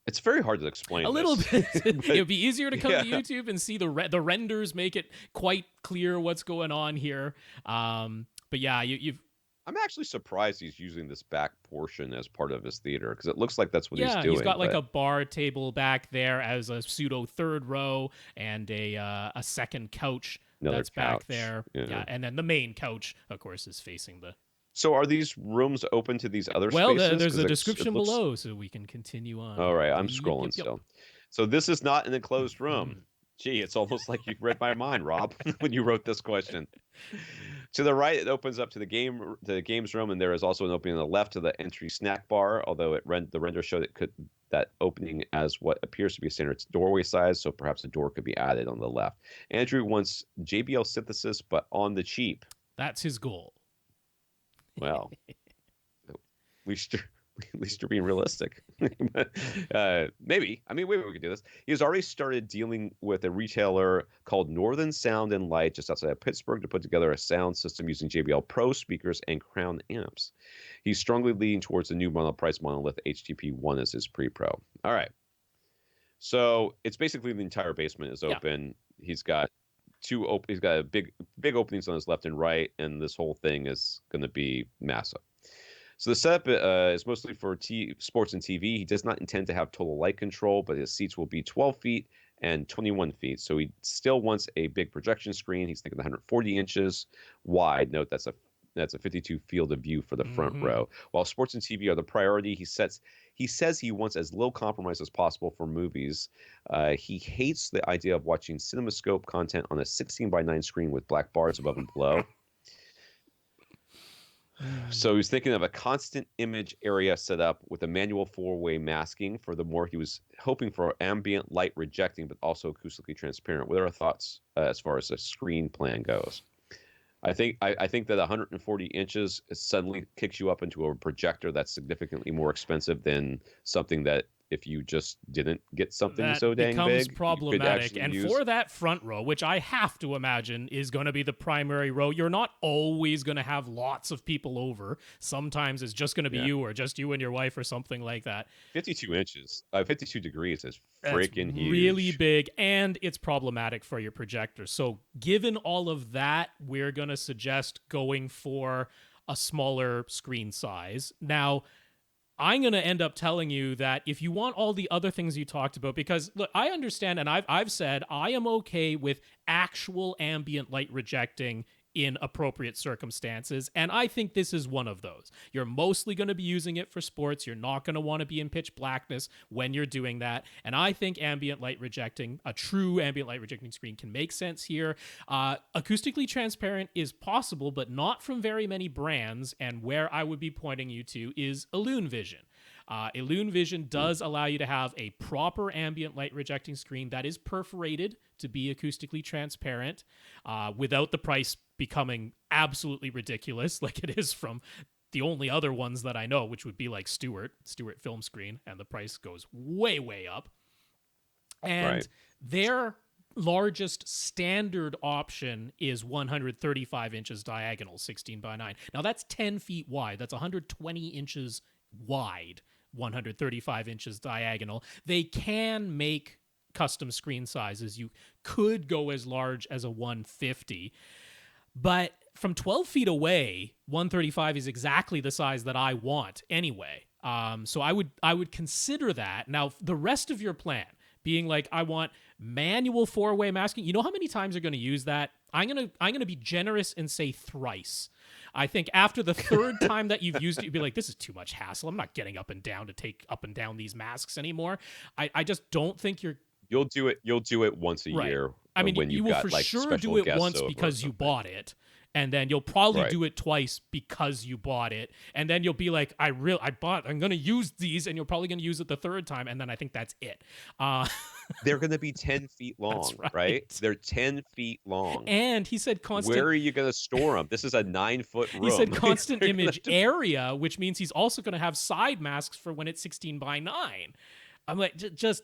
it's very hard to A explain little this, bit. It but would be easier to come to yeah. YouTube and see the renders make it quite clear what's going on here. But yeah, you've I'm actually surprised he's using this back portion as part of his theater, because it looks like that's what he's yeah, he's doing. got like But a bar table back there as a pseudo third row and a second couch another that's back couch. there. Yeah. Yeah, and then the main couch, of course, is facing the. So are these rooms open to these other Well, spaces? there's Because a it description looks. below, so we can continue on All right, here. I'm Yep, scrolling yep, yep. still. So this is not an enclosed room. Gee, it's almost like you read my mind, Rob, when you wrote this question. To the right, it opens up to the games room, and there is also an opening on the left to the entry snack bar. Although the render showed that opening as what appears to be a standard doorway size, so perhaps a door could be added on the left. Andrew wants JBL synthesis, but on the cheap. That's his goal. Well, at least you're, at least you're being realistic. Maybe. I mean, maybe we could do this. He has already started dealing with a retailer called Northern Sound and Light just outside of Pittsburgh to put together a sound system using JBL Pro speakers and Crown amps. He's strongly leaning towards the new price monolith HTP-1 as his pre-pro. All right. So it's basically the entire basement is Yeah. open. He's got he's got a big openings on his left and right, and this whole thing is going to be massive. So the setup is mostly for sports and TV. He does not intend to have total light control, but his seats will be 12 feet and 21 feet. So he still wants a big projection screen. He's thinking 140 inches wide. Note that's a 52 field of view for the front row. While sports and TV are the priority, he says he wants as little compromise as possible for movies. He hates the idea of watching CinemaScope content on a 16 by 9 screen with black bars above and below. So he's thinking of a constant image area set up with a manual four-way masking. Furthermore, he was hoping for ambient light rejecting, but also acoustically transparent. What are our thoughts as far as the screen plan goes? I think that 140 inches suddenly kicks you up into a projector that's significantly more expensive than something that, if you just didn't get something That so dang becomes big, you could problematic. actually And use. for that front row, which I have to imagine is going to be the primary row, you're not always going to have lots of people over. Sometimes it's just going to be Yeah. you or just you and your wife or something like that. 52 inches, 52 degrees is That's freaking huge. really big, and it's problematic for your projector. So given all of that, we're going to suggest going for a smaller screen size. Now, I'm going to end up telling you that if you want all the other things you talked about, because look, I understand, and I've said I am okay with actual ambient light rejecting in appropriate circumstances, and I think this is one of those. You're mostly going to be using it for sports. You're not going to want to be in pitch blackness when you're doing that, and I think ambient light rejecting, a true ambient light rejecting screen, can make sense here. Acoustically transparent is possible, but not from very many brands, and where I would be pointing you to is IlluneVision. IlluneVision does allow you to have a proper ambient light rejecting screen that is perforated to be acoustically transparent, without the price becoming absolutely ridiculous like it is from the only other ones that I know, which would be like Stewart Film Screen, and the price goes way, way up. And Right. their largest standard option is 135 inches diagonal, 16 by 9. Now that's 10 feet wide. That's 120 inches wide, 135 inches diagonal. They can make custom screen sizes. You could go as large as a 150, but from 12 feet away, 135 is exactly the size that I want anyway. So I would consider that. Now, the rest of your plan being like, I want manual four-way masking. You know how many times you're going to use that? I'm gonna be generous and say thrice. I think after the third time that you've used it, you'd be like, this is too much hassle. I'm not getting up and down to take up and down these masks anymore. I just don't think you're... You'll do it once a year. I mean, when you you've will got, for like, sure special do it guests once over or because you something. bought it. And then you'll probably Right. do it twice because you bought it. And then you'll be like, I'm going to use these. And you're probably going to use it the third time. And then I think that's it. They're going to be 10 feet long, That's right. right? They're 10 feet long. And he said constant... Where are you going to store them? This is a 9-foot room. He said constant They're gonna image have to- area, which means he's also going to have side masks for when it's 16 by 9. I'm like, just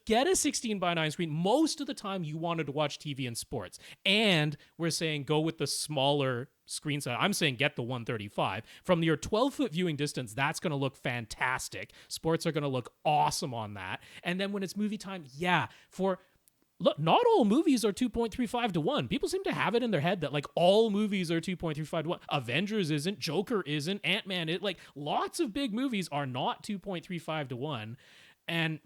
get a 16 by 9 screen. Most of the time you wanted to watch TV and sports. And we're saying go with the smaller screen size. I'm saying get the 135. From your 12-foot viewing distance, that's going to look fantastic. Sports are going to look awesome on that. And then when it's movie time, look, not all movies are 2.35 to 1. People seem to have it in their head that like all movies are 2.35 to 1. Avengers isn't, Joker isn't, Ant-Man is. Like lots of big movies are not 2.35 to 1. And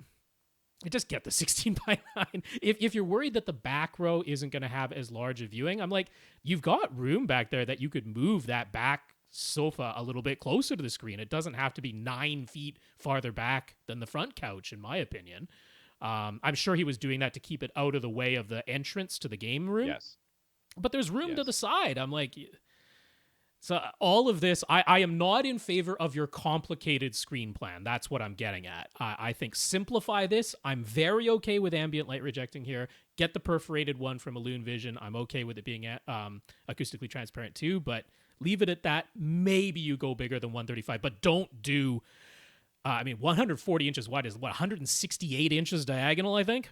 just get the 16 by 9. If you're worried that the back row isn't going to have as large a viewing, I'm like, you've got room back there that you could move that back sofa a little bit closer to the screen. It doesn't have to be 9 feet farther back than the front couch, in my opinion. I'm sure he was doing that to keep it out of the way of the entrance to the game room. Yes. But there's room to Yes. the side. I'm like... So all of this, I am not in favor of your complicated screen plan. That's what I'm getting at. I think simplify this. I'm very okay with ambient light rejecting here. Get the perforated one from Illusion Vision. I'm okay with it being acoustically transparent too, but leave it at that. Maybe you go bigger than 135, but don't do... 140 inches wide is what, 168 inches diagonal, I think?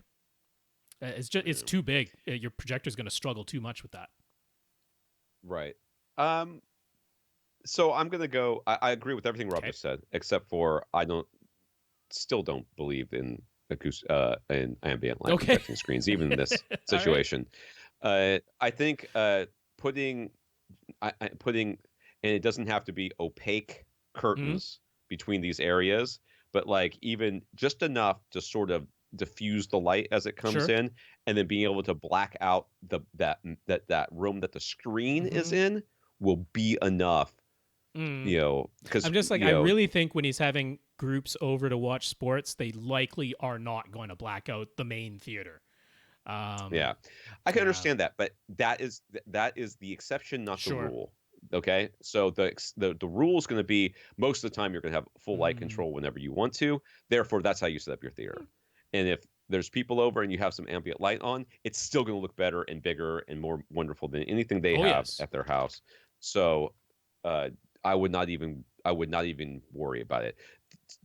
It's too big. Your projector's going to struggle too much with that. Right. So I'm gonna go. I agree with everything Rob just said, except for I still don't believe in in ambient light projecting screens, even in this situation. I think putting, and it doesn't have to be opaque curtains between these areas, but like even just enough to sort of diffuse the light as it comes in, and then being able to black out that room that the screen is in will be enough. You know, because I'm just like, I really think when he's having groups over to watch sports, they likely are not going to black out the main theater. I can understand that, but that is the exception, not the rule. Okay, so the rule is going to be most of the time you're going to have full light control whenever you want to. Therefore, that's how you set up your theater. And if there's people over and you have some ambient light on, it's still going to look better and bigger and more wonderful than anything they have at their house. So I would not even worry about it.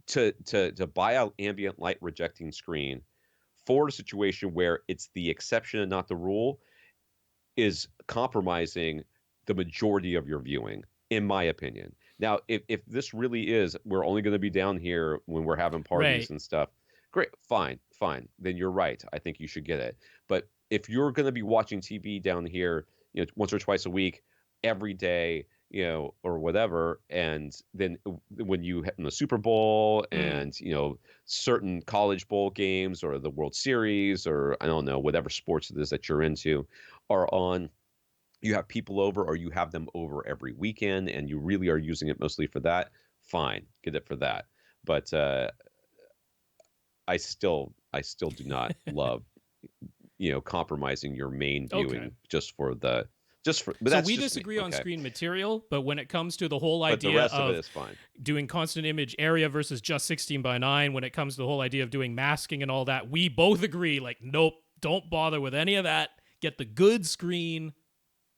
To buy an ambient light rejecting screen for a situation where it's the exception and not the rule is compromising the majority of your viewing, in my opinion. Now, if this really is, we're only going to be down here when we're having parties and stuff, great, fine. Then you're right. I think you should get it. But if you're going to be watching TV down here, once or twice a week, every day, or whatever, and then when you in the Super Bowl and certain college bowl games or the World Series or I don't know, whatever sports it is that you're into are on, you have people over or you have them over every weekend and you really are using it mostly for that, fine, get it for that. But I still do not love compromising your main viewing just for the... But so we disagree on screen material, but when it comes to the whole idea of doing constant image area versus just 16 by 9, when it comes to the whole idea of doing masking and all that, we both agree, like, nope, don't bother with any of that. Get the good screen,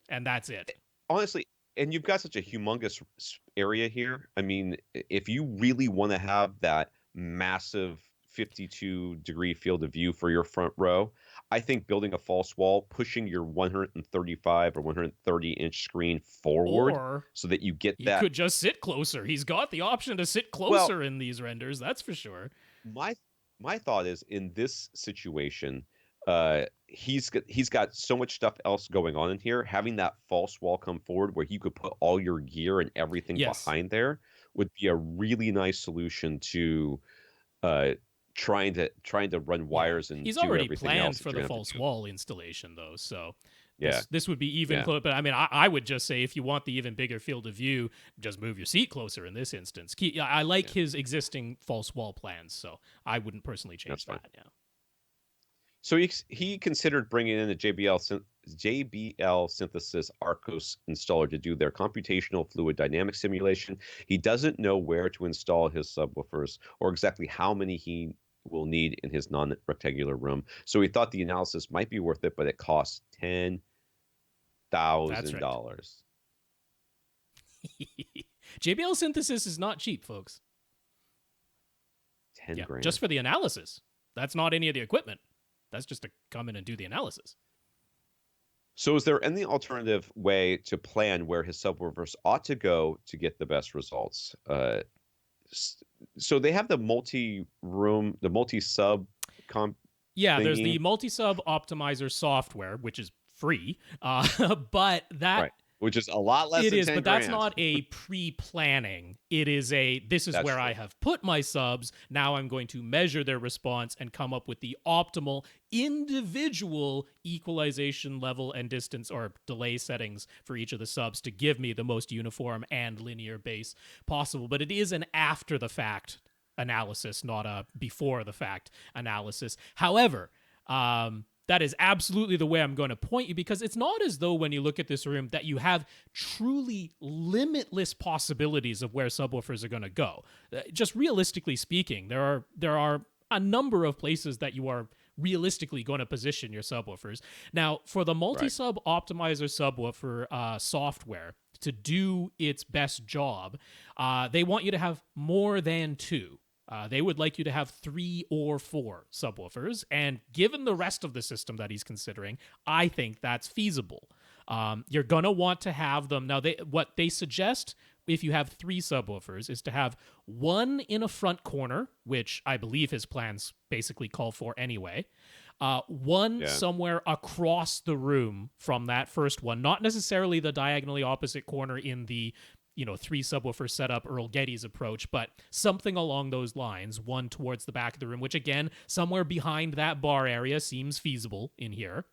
and that's it. Honestly, and you've got such a humongous area here. I mean, if you really want to have that massive 52-degree field of view for your front row, I think building a false wall, pushing your 135 or 130-inch screen forward Or so that you get he that. could just sit closer. He's got the option to sit Well, closer in these renders, that's for sure. my thought is in this situation, he's got so much stuff else going on in here. Having that false wall come forward where you could put all your gear and everything Yes. behind there would be a really nice solution to uh, trying to run wires and He's do already everything planned else that for you're the gonna have false to do. wall installation, though, so Yeah, this would be even yeah, close. But I mean, I would just say if you want the even bigger field of view, just move your seat closer in this instance. I like yeah. his existing false wall plans, so I wouldn't personally That's change fine. that. Yeah. So he considered bringing in a JBL Synthesis Arcos installer to do their computational fluid dynamic simulation. He doesn't know where to install his subwoofers or exactly how many he will need in his non-rectangular room. So he thought the analysis might be worth it, but it costs That's right. $10,000. JBL synthesis is not cheap, folks. 10 Yeah, grand. just for the analysis. That's not any of the equipment. That's just to come in and do the analysis. So is there any alternative way to plan where his subwoofers ought to go to get the best results? So they have the multi-sub comp Yeah, there's thingy. the multi-sub optimizer software, which is free, but that Right, which is a lot less it than is, 10 but grand. that's not a pre-planning. It is this is That's where true. I have put my subs. Now I'm going to measure their response and come up with the optimal individual equalization level and distance or delay settings for each of the subs to give me the most uniform and linear base possible. But it is an after the fact analysis, not a before the fact analysis. However, that is absolutely the way I'm going to point you, because it's not as though when you look at this room that you have truly limitless possibilities of where subwoofers are going to go. Just realistically speaking, there are a number of places that you are realistically going to position your subwoofers. Now, for the multi-sub optimizer subwoofer software to do its best job, they want you to have more than two. They would like you to have 3 or 4 subwoofers, and given the rest of the system that he's considering, I think that's feasible. You're going to want to have them. Now, what they suggest if you have 3 subwoofers is to have one in a front corner, which I believe his plans basically call for anyway. One somewhere across the room from that first one, not necessarily the diagonally opposite corner in the 3 subwoofer setup Earl Getty's approach, but something along those lines, one towards the back of the room, which again, somewhere behind that bar area seems feasible in here.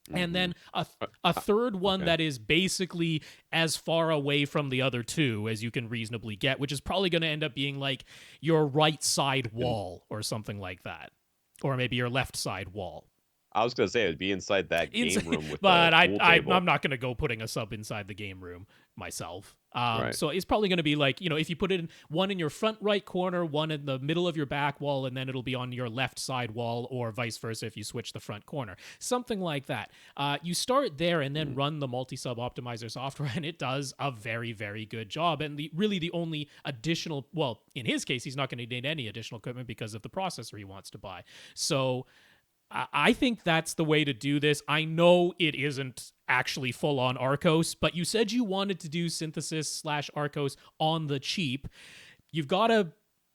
Mm-hmm. And then a third one that is basically as far away from the other 2 as you can reasonably get, which is probably going to end up being like your right side wall or something like that. Or maybe your left side wall. I was going to say it would be inside that game room with but the pool table. I'm not going to go putting a sub inside the game room myself. Right. So it's probably going to be like, if you put it in one in your front right corner, one in the middle of your back wall, and then it'll be on your left side wall, or vice versa if you switch the front corner. Something like that. You start there and then run the multi-sub optimizer software, and it does a very, very good job. And the only additional, well, in his case, he's not going to need any additional equipment because of the processor he wants to buy. So I think that's the way to do this. I know it isn't actually full-on Arcos, but you said you wanted to do synthesis / Arcos on the cheap. You've got to...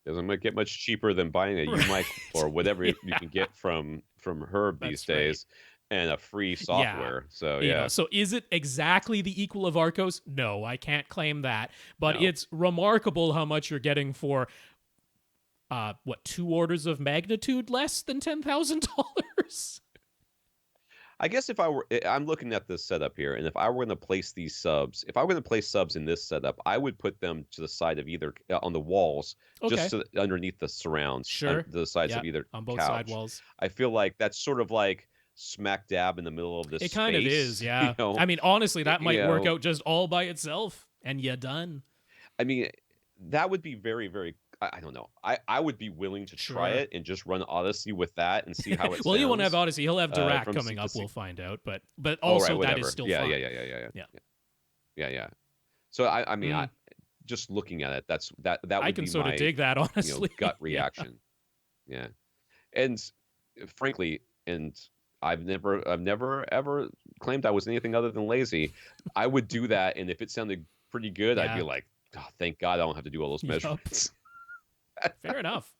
Doesn't get much cheaper than buying a U-mic or whatever you can get from Herb these days, and a free software. So, So is it exactly the equal of Arcos? No, I can't claim that. But it's remarkable how much you're getting for... 2 orders of magnitude less than $10,000? I guess I'm looking at this setup here, and if I were going to place these subs, if I were going to place subs in this setup, I would put them to the side of either on the walls, just underneath the surrounds, to the sides of either on both couch. side walls. I feel like that's sort of like smack dab in the middle of this. It kind of is, yeah. I mean, honestly, that might work out just all by itself, and you're done. I mean, that would be very, very. I don't know. I would be willing to try it and just run Odyssey with that and see how it sounds. Well, he won't have Odyssey. He'll have Dirac coming up. We'll find out. But also that is still fun. Yeah. So I mean, just looking at it, that would I can be sort my, of dig that, honestly. gut reaction. Yeah. And frankly, and I've never ever claimed I was anything other than lazy. I would do that, and if it sounded pretty good, I'd be Yeah. like, oh, thank God I don't have to do all those Yup. measurements. Fair enough.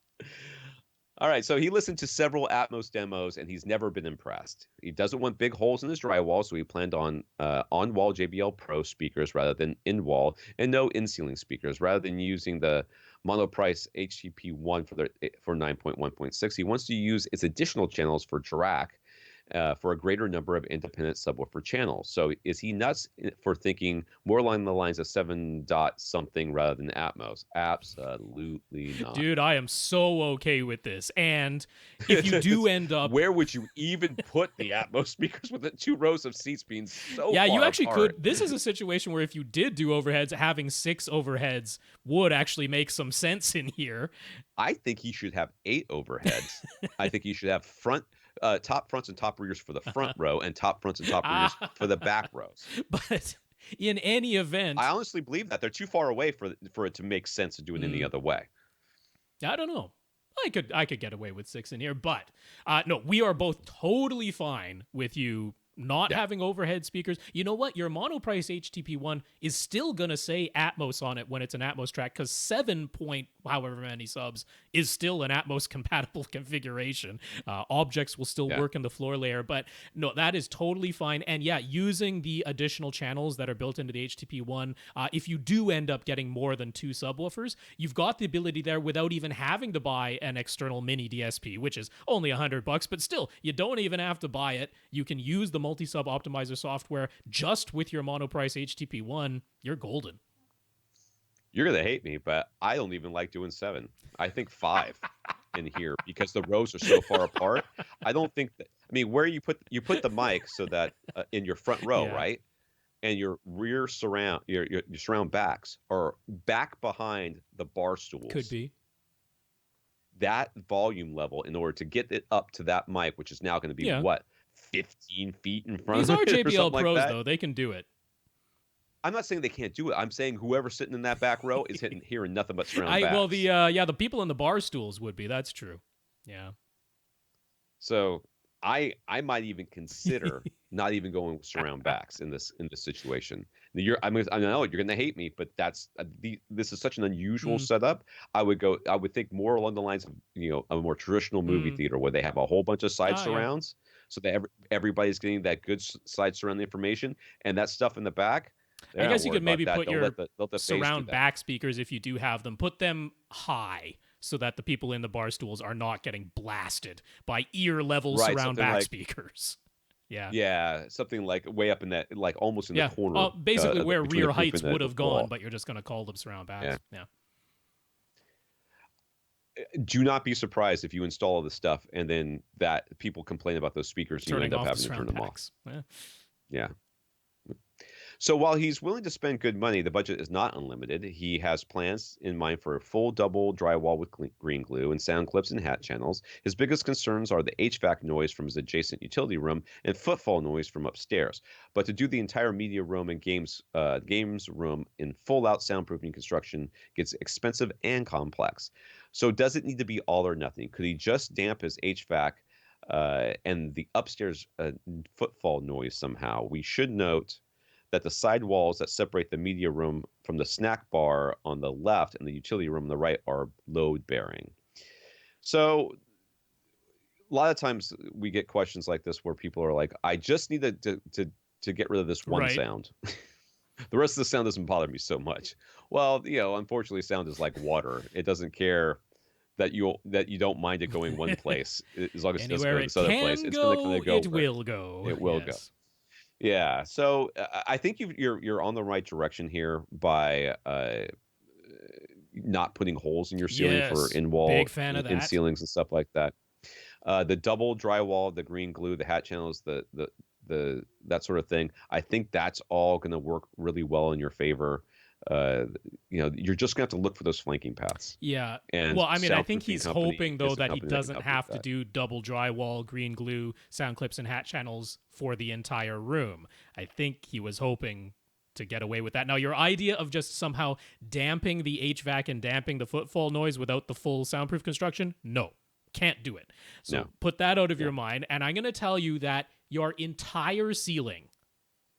All right, so he listened to several Atmos demos and he's never been impressed. He doesn't want big holes in his drywall, so he planned on-wall JBL Pro speakers rather than in-wall, and no in-ceiling speakers. Rather than using the monoprice HTP1 for 9.1.6, he wants to use its additional channels for DRAC. For a greater number of independent subwoofer channels. So is he nuts for thinking more along the lines of 7 dot something rather than Atmos? Absolutely not. Dude, I am so okay with this. And if you do end up... Where would you even put the Atmos speakers with the 2 rows of seats being so Yeah, far you actually apart? could. This is a situation where if you did do overheads, having 6 overheads would actually make some sense in here. I think he should have 8 overheads. I think he should have top fronts and top rears for the front row and top fronts and top rears for the back rows. But in any event, I honestly believe that they're too far away for it to make sense to do it any other way. I don't know. I could get away with 6 in here, but no, we are both totally fine with you not having overhead speakers. You know what? Your monoprice HTP1 is still going to say Atmos on it when it's an Atmos track, because 7 point however many subs is still an Atmos compatible configuration. Objects will still work in the floor layer, but no, that is totally fine. And yeah, using the additional channels that are built into the HTP1, if you do end up getting more than 2 subwoofers, you've got the ability there without even having to buy an external mini DSP, which is only $100, but still, you don't even have to buy it. You can use the multi-sub optimizer software just with your monoprice HTP1. You're golden. You're gonna hate me, but I don't even like doing 7. I think 5 in here because the rows are so far apart. I don't think that. I mean, where you put the mic so that in your front row, right, and your rear surround your surround backs are back behind the bar stools. Could be. That volume level in order to get it up to that mic, which is now going to be what, 15 feet in front These of are it JBL like Pros, that? though. They can do it. I'm not saying they can't do it. I'm saying whoever's sitting in that back row is hearing nothing but surround backs. Well, the people in the bar stools would be. That's true. Yeah. So I might even consider not even going with surround backs in this situation. I know you're going to hate me, but this is such an unusual setup. I would think more along the lines of a more traditional movie theater where they have a whole bunch of side surrounds, so that everybody's getting that good side surround information, and that stuff in the back. I guess you could maybe put your the surround back speakers, if you do have them, put them high so that the people in the bar stools are not getting blasted by ear level surround back speakers. Yeah, something like way up in that, like almost in the corner. Basically where rear heights would have gone, but you're just going to call them surround backs. Yeah. Do not be surprised if you install all this stuff and then that people complain about those speakers and you end up having to turn them off. Yeah. So while he's willing to spend good money, the budget is not unlimited. He has plans in mind for a full double drywall with green glue and sound clips and hat channels. His biggest concerns are the HVAC noise from his adjacent utility room and footfall noise from upstairs. But to do the entire media room and games room in full-out soundproofing construction gets expensive and complex. So does it need to be all or nothing? Could he just damp his HVAC and the upstairs footfall noise somehow? We should note that the side walls that separate the media room from the snack bar on the left and the utility room on the right are load bearing. So a lot of times we get questions like this where people are like, I just need to get rid of this one sound. The rest of the sound doesn't bother me so much. Well, unfortunately sound is like water. It doesn't care that you don't mind it going one place as long as it doesn't go to this other place. It's going to go. It will go. It will go. Yeah, so I think you're on the right direction here by not putting holes in your ceiling for in-wall, big fan of that. In ceilings and stuff like that. The double drywall, the green glue, the hat channels, the that sort of thing. I think that's all going to work really well in your favor. You're just gonna have to look for those flanking paths. Yeah. Well, I mean, I think he's hoping though that he doesn't have to do double drywall, green glue, sound clips, and hat channels for the entire room. I think he was hoping to get away with that. Now, your idea of just somehow damping the HVAC and damping the footfall noise without the full soundproof construction, no. Can't do it. So No. put that out of your mind. And I'm going to tell you that your entire ceiling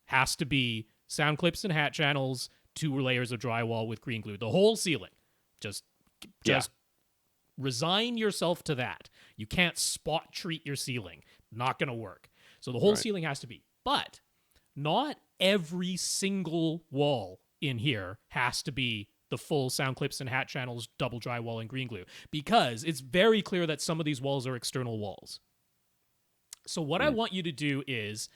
has to be sound clips and hat channels, 2 layers of drywall with green glue. The whole ceiling. Just resign yourself to that. You can't spot treat your ceiling. Not going to work. So the whole ceiling has to be. But not every single wall in here has to be the full sound clips and hat channels, double drywall, and green glue, because it's very clear that some of these walls are external walls. So what I want you to do is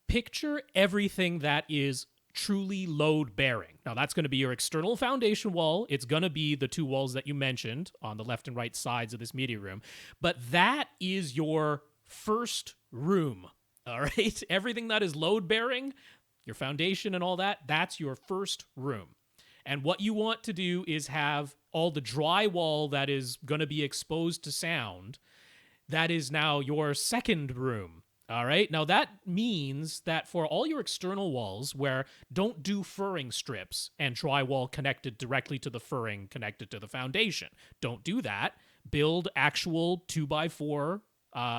picture everything that is truly load bearing. Now that's going to be your external foundation wall. It's going to be the 2 walls that you mentioned on the left and right sides of this media room. But that is your first room. All right. Everything that is load bearing, your foundation and all that, that's your first room. And what you want to do is have all the drywall that is going to be exposed to sound. That is now your second room. All right. Now that means that for all your external walls, where don't do furring strips and drywall connected directly to the furring connected to the foundation. Don't do that. Build actual 2x4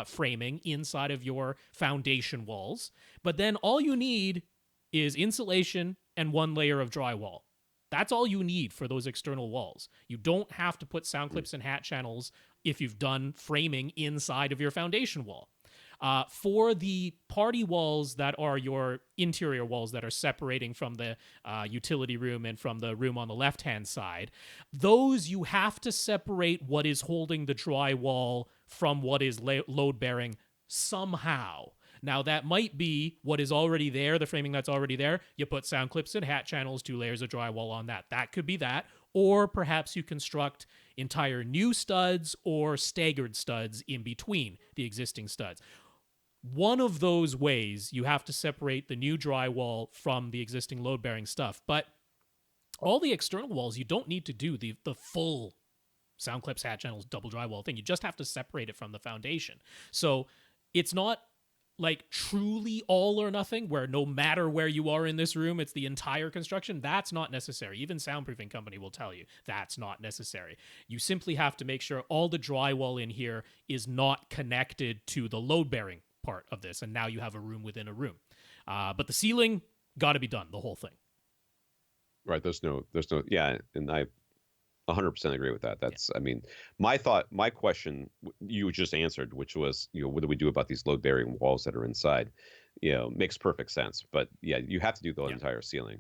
framing inside of your foundation walls. But then all you need is insulation and 1 layer of drywall. That's all you need for those external walls. You don't have to put sound clips and hat channels if you've done framing inside of your foundation wall. For the party walls that are your interior walls that are separating from the utility room and from the room on the left-hand side, those you have to separate what is holding the drywall from what is load-bearing somehow. Now, that might be what is already there, the framing that's already there. You put sound clips and hat channels, 2 layers of drywall on that. That could be that. Or perhaps you construct entire new studs or staggered studs in between the existing studs. One of those ways, you have to separate the new drywall from the existing load-bearing stuff. But all the external walls, you don't need to do the full sound clips, hat channels, double drywall thing. You just have to separate it from the foundation. So it's not like truly all or nothing, where no matter where you are in this room, it's the entire construction. That's not necessary. Even Soundproofing Company will tell you that's not necessary. You simply have to make sure all the drywall in here is not connected to the load-bearing part of this, and now you have a room within a room. But the ceiling, got to be done, the whole thing. Right. There's no, yeah. And I 100% agree with that. That's, I mean, my question you just answered, which was, what do we do about these load bearing walls that are inside? Makes perfect sense. But yeah, you have to do the entire ceiling.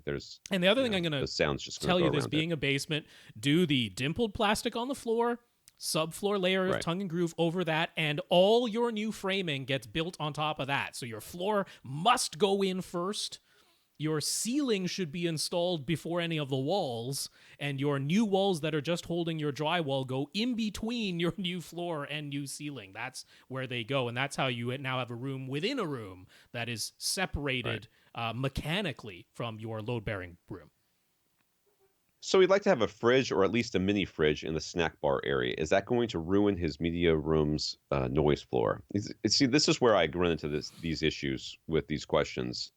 And the other thing I'm going to sound's just tell you, this being a basement, do the dimpled plastic on the floor, subfloor layer of tongue and groove over that, and all your new framing gets built on top of that. So your floor must go in first. Your ceiling should be installed before any of the walls, and your new walls that are just holding your drywall go in between your new floor and new ceiling. That's where they go, and that's how you now have a room within a room that is separated mechanically from your load-bearing room. So we'd like to have a fridge, or at least a mini fridge, in the snack bar area. Is that going to ruin his media room's noise floor? See, this is where I run into these issues with these questions.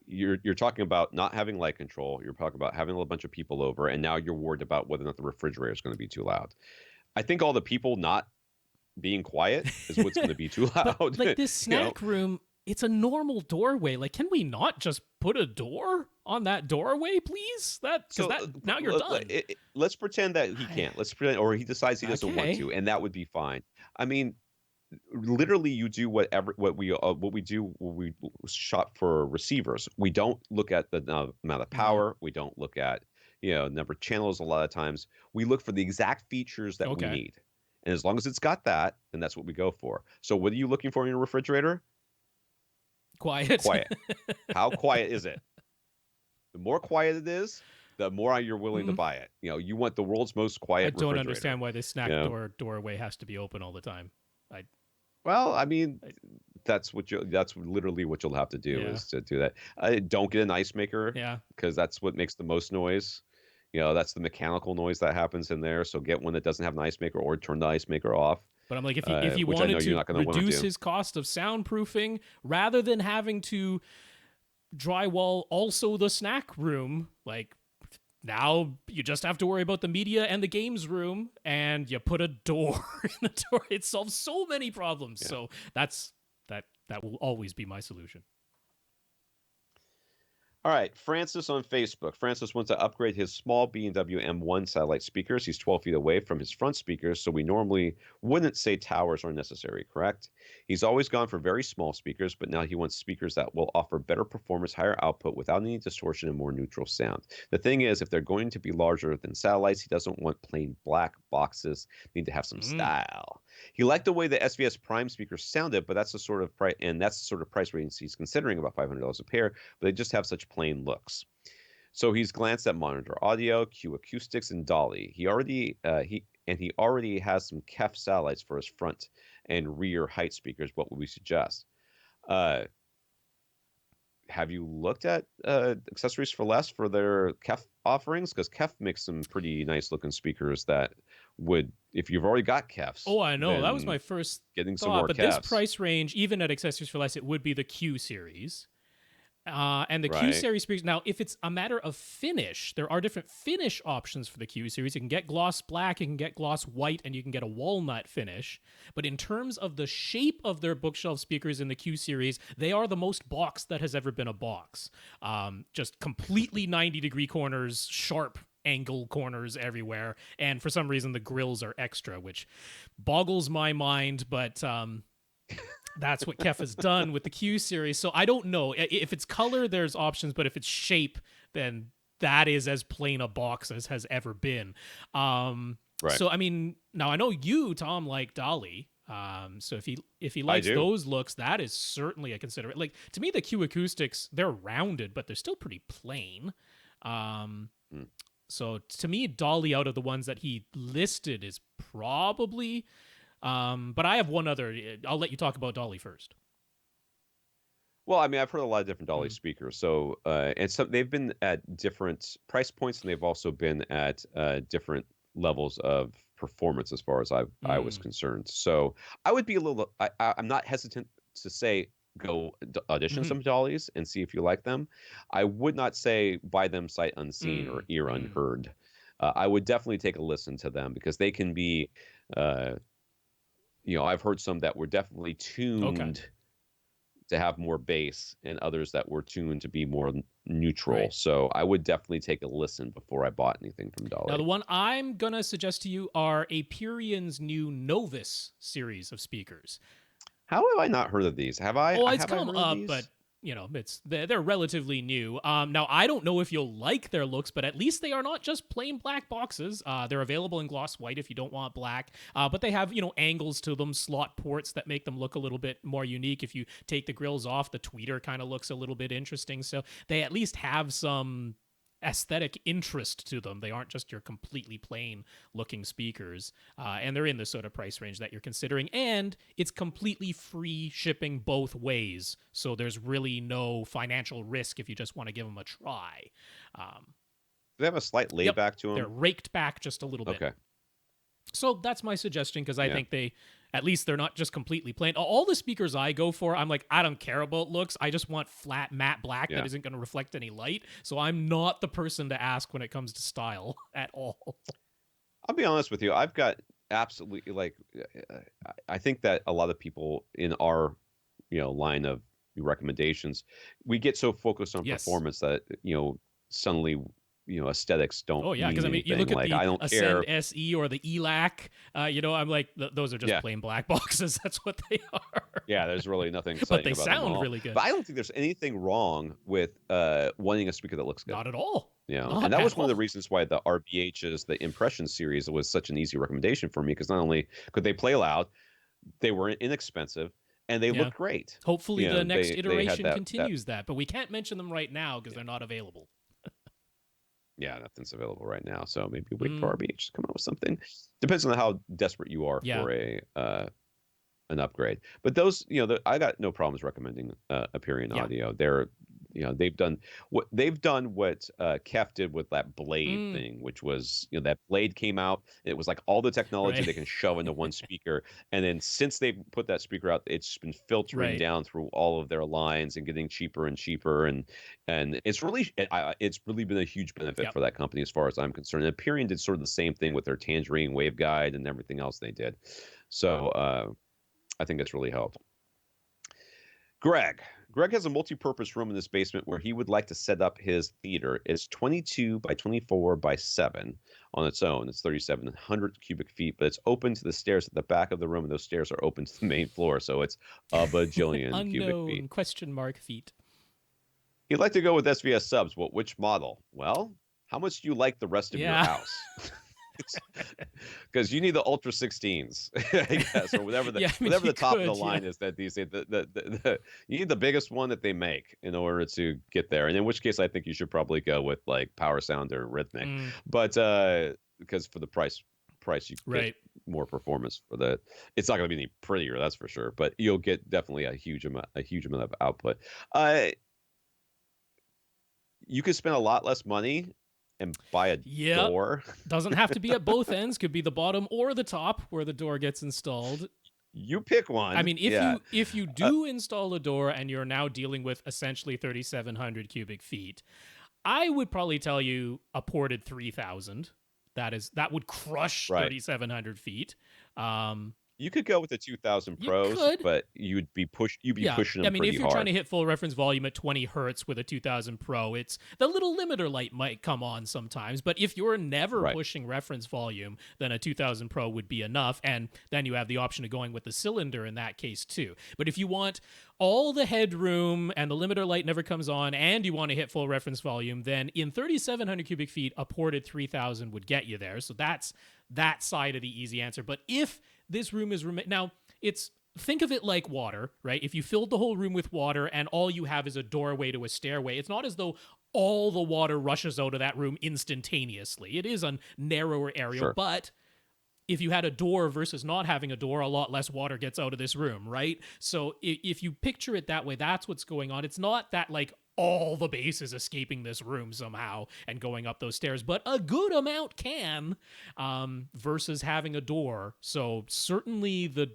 You're talking about not having light control. You're talking about having a bunch of people over, and now you're worried about whether or not the refrigerator is going to be too loud. I think all the people not being quiet is what's going to be too loud. But, like, this snack room, it's a normal doorway. Like, can we not just put a door on that doorway, please? Now you're done. Let's pretend that he can't. Let's pretend, or he decides he doesn't want to, and that would be fine. I mean, literally, you do what we do when we shop for receivers. We don't look at the amount of power. We don't look at number of channels. A lot of times, we look for the exact features that we need, and as long as it's got that, then that's what we go for. So, what are you looking for in your refrigerator? Quiet. How quiet is it? The more quiet it is, the more you're willing to buy it. You want the world's most quiet refrigerator. I don't understand why this snack doorway has to be open all the time. Well, I mean, that's literally what you'll have to do is to do that. Don't get an ice maker. Yeah. Because that's what makes the most noise. That's the mechanical noise that happens in there. So get one that doesn't have an ice maker, or turn the ice maker off. But I'm like, if he wanted to reduce his cost of soundproofing, rather than having to drywall also the snack room, like, Now you just have to worry about the media and the games room, and you put a door in the door. It solves so many problems. Yeah. So that will always be my solution. All right, Francis on Facebook. Francis wants to upgrade his small B&W M1 satellite speakers. He's 12 feet away from his front speakers, so we normally wouldn't say towers are necessary, correct? He's always gone for very small speakers, but now he wants speakers that will offer better performance, higher output without any distortion and more neutral sound. The thing is, if they're going to be larger than satellites, he doesn't want plain black boxes. They need to have some style. He liked the way the SVS Prime speakers sounded, but that's the sort of price, and that's the sort of price range he's considering, about $500 a pair. But they just have such plain looks. So he's glanced at Monitor Audio, Q Acoustics, and Dolly. He already has some KEF satellites for his front and rear height speakers. What would we suggest? Have you looked at Accessories for Less for their KEF offerings? Because KEF makes some pretty nice looking speakers that would, if you've already got KEFs. Oh, I know. That was my first getting thought. some more but KEFs. This price range, even at Accessories for Less, it would be the Q series. And the Q series speakers. Now, if it's a matter of finish, there are different finish options for the Q series. You can get gloss black, you can get gloss white, and you can get a walnut finish. But in terms of the shape of their bookshelf speakers in the Q series, they are the most boxed that has ever been a box. Just completely 90-degree corners, sharp angle corners everywhere. And for some reason, the grills are extra, which boggles my mind, but that's what KEF has done with the Q series. So I don't know. If it's color, there's options, but if it's shape, then that is as plain a box as has ever been. So, I mean, now I know you, Tom, like Dolly. So if he likes those looks, that is certainly a consideration. Like, to me, the Q Acoustics, they're rounded, but they're still pretty plain. So to me, Dolly, out of the ones that he listed, is probably... but I have one other. I'll let you talk about Dolly first. Well, I mean, I've heard a lot of different Dolly speakers. So, and so they've been at different price points, and they've also been at different levels of performance as far as I was concerned. So I would be a little, I'm not hesitant to say, go audition some Dollys and see if you like them. I would not say buy them sight unseen or ear unheard. I would definitely take a listen to them, because they can be, I've heard some that were definitely tuned to have more bass, and others that were tuned to be more neutral. Right. So I would definitely take a listen before I bought anything from Dolly. Now, the one I'm going to suggest to you are Aperian's new Novus series of speakers. How have I not heard of these? Have I? Oh, it's come up, but they're relatively new. Now, I don't know if you'll like their looks, but at least they are not just plain black boxes. They're available in gloss white if you don't want black, but they have, angles to them, slot ports that make them look a little bit more unique. If you take the grills off, the tweeter kind of looks a little bit interesting. So they at least have some aesthetic interest to them. They aren't just your completely plain looking speakers, and they're in the sort of price range that you're considering, and it's completely free shipping both ways, so there's really no financial risk if you just want to give them a try. Do they have a slight layback to them? They're raked back just a little bit. Okay. So that's my suggestion, because I think at least they're not just completely plain. All the speakers I go for, I'm like, I don't care about looks. I just want flat matte black that isn't going to reflect any light. So I'm not the person to ask when it comes to style at all. I'll be honest with you. I've got absolutely, I think that a lot of people in our, line of recommendations, we get so focused on performance that, suddenly aesthetics don't. Oh yeah, because I mean, you look at the I don't Ascend care. SE or the ELAC. I'm like, those are just plain black boxes. That's what they are. Yeah, there's really nothing exciting but they about sound them all. really good. But I don't think there's anything wrong with wanting a speaker that looks good. Not at all. And that was one of the reasons why the RBH's, the Impression series, was such an easy recommendation for me, because not only could they play loud, they were inexpensive, and they looked great. Hopefully the next iteration continues that, but we can't mention them right now because they're not available. Yeah, nothing's available right now, so maybe wait for RBH to come out with something. Depends on how desperate you are for an upgrade. But those, I got no problems recommending Aperian Audio. they've done what Kef did with that Blade Mm, thing, which was that Blade came out. It was like all the technology right. they can shove into one speaker, and then since they put that speaker out, it's been filtering Right. down through all of their lines and getting cheaper and cheaper, and it's really been a huge benefit Yep. for that company as far as I'm concerned. And Empyrean did sort of the same thing with their Tangerine waveguide and everything else they did. So I think it's really helped. Greg has a multi-purpose room in this basement where he would like to set up his theater. It's 22 by 24 by 7 on its own. It's 3,700 cubic feet, but it's open to the stairs at the back of the room, and those stairs are open to the main floor, so it's a bajillion cubic feet. Unknown question mark feet. He'd like to go with SVS subs. Well, which model? Well, how much do you like the rest of your Yeah. house? Because you need the Ultra 16s, I guess, or whatever the Yeah, I mean, whatever you the top of could, the line yeah. is that these you need the biggest one that they make in order to get there. And in which case, I think you should probably go with like Power Sound or Rhythmic, Mm, but because for the price you get right. more performance for that. It's not going to be any prettier, that's for sure, but you'll get definitely a huge amount of output. You could spend a lot less money and buy a Yep. door. Doesn't have to be at both ends. Could be the bottom or the top where the door gets installed. You pick one. I mean, Yeah. if you do install a door and you're now dealing with essentially 3,700 cubic feet, I would probably tell you a ported 3,000. That would crush Right. 3,700 feet. You could go with the 2000 You Pros, could. but you'd be pushing them I mean, pretty if you're hard. trying to hit full reference volume at 20 hertz with a 2000 Pro, it's the little limiter light might come on sometimes. But if you're never Right. pushing reference volume, then a 2000 Pro would be enough. And then you have the option of going with the cylinder in that case too. But if you want all the headroom and the limiter light never comes on and you want to hit full reference volume, then in 3,700 cubic feet, a ported 3000 would get you there. So that's that side of the easy answer. But if this room is now, think of it like water, right? If you filled the whole room with water and all you have is a doorway to a stairway, it's not as though all the water rushes out of that room instantaneously. It is a narrower area, Sure. but if you had a door versus not having a door, a lot less water gets out of this room, right? So if you picture it that way, that's what's going on. It's not that like all the base is escaping this room somehow and going up those stairs, but a good amount can, versus having a door. So certainly the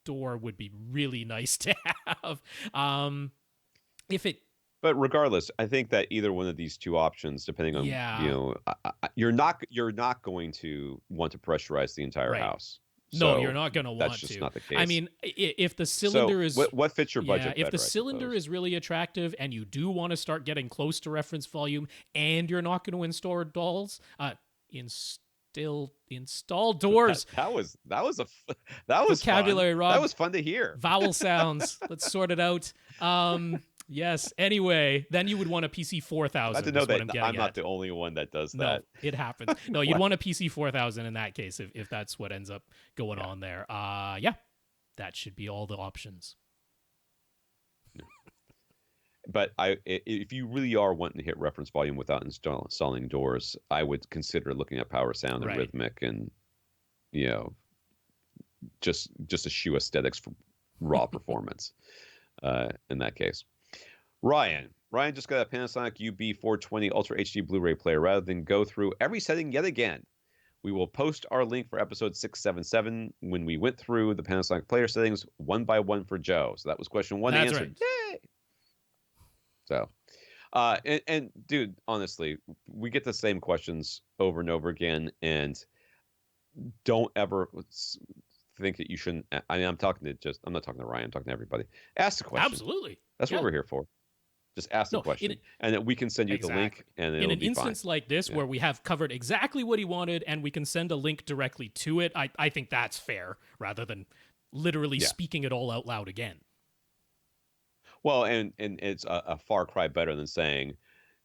door would be really nice to have. If it But regardless, I think that either one of these two options, depending on you're not going to want to pressurize the entire Right. house. No, So you're not going to want that's just to. not the case. I mean, if the cylinder is what fits your budget if better, the I cylinder suppose? is really attractive and you do want to start getting close to reference volume and you're not going to install doors, That was vocabulary, fun. Rob. That was fun to hear. Vowel sounds. Let's sort it out. Yes. Anyway, then you would want a PC 4000. Glad to know that I'm not the only one that does No, that. it happens. No, you'd want a PC 4000 in that case if that's what ends up going on there. Yeah, that should be all the options. But if you really are wanting to hit reference volume without installing doors, I would consider looking at Power Sound and Right. Rhythmic, and just eschew aesthetics for raw performance. In that case, Ryan just got a Panasonic UB420 Ultra HD Blu-ray player. Rather than go through every setting yet again, we will post our link for episode 677 when we went through the Panasonic player settings one by one for Joe. So that was question one That's answered. right. Yay! So, and dude, honestly, we get the same questions over and over again, and don't ever think that you shouldn't. I mean, I'm not talking to Ryan. I'm talking to everybody. Ask the question. Absolutely. That's what we're here for. Just ask the question, and then we can send you the link. And in an instance like this, where we have covered exactly what he wanted, and we can send a link directly to it, I think that's fair, rather than literally speaking it all out loud again. Well, and it's a far cry better than saying,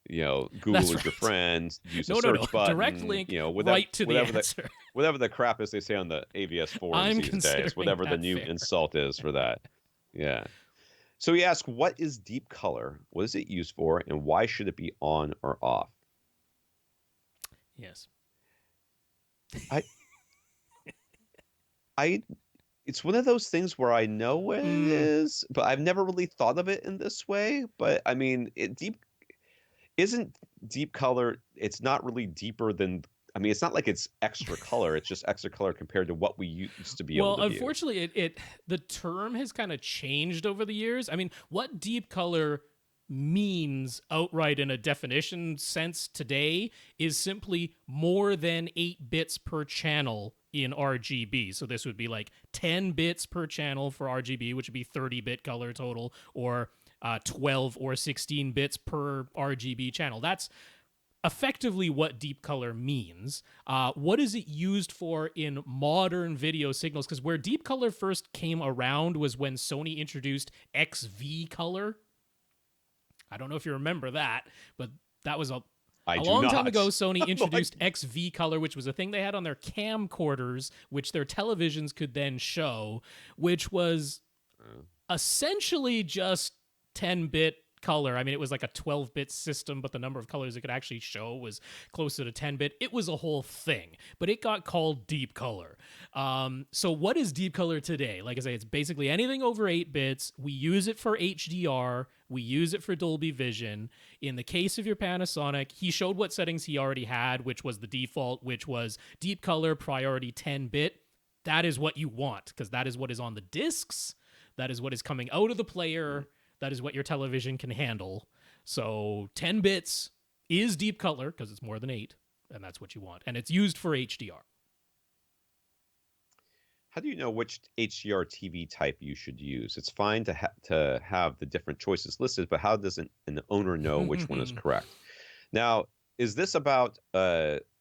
Google is your friend. Use the search button. Direct link, whatever, right to the answer. Whatever the crap is they say on the AVS forums these days. Whatever the new insult is for that. Yeah. So he asked, what is deep color? What is it used for? And why should it be on or off? Yes. I it's one of those things where I know what it Mm, is, but I've never really thought of it in this way. But I mean, isn't deep color. It's not really deeper than. I mean, it's not like it's extra color. It's just extra color compared to what we used to be able well, to view. unfortunately, it the term has kind of changed over the years. I mean, what deep color means outright in a definition sense today is simply more than 8 bits per channel in RGB. So this would be like 10 bits per channel for RGB, which would be 30-bit color total, or 12 or 16 bits per RGB channel. That's effectively what deep color means. What is it used for in modern video signals? Because where deep color first came around was when Sony introduced XV color. I don't know if you remember that, but that was I a do long time not. ago. Sony Like, introduced XV color, which was a thing they had on their camcorders, which their televisions could then show, which was essentially just 10-bit color. I mean, it was like a 12-bit system, but the number of colors it could actually show was closer to 10-bit. It was a whole thing, but it got called deep color. So what is deep color today? Like I say, it's basically anything over 8 bits. We use it for HDR. We use it for Dolby Vision. In the case of your Panasonic, he showed what settings he already had, which was the default, which was deep color, priority 10-bit. That is what you want, because that is what is on the discs. That is what is coming out of the player. That is what your television can handle. So 10 bits is deep color because it's more than 8, and that's what you want. And it's used for HDR. how do you know which HDR TV type you should use? It's fine to have the different choices listed, but how does an owner know which one is correct? Now, is this about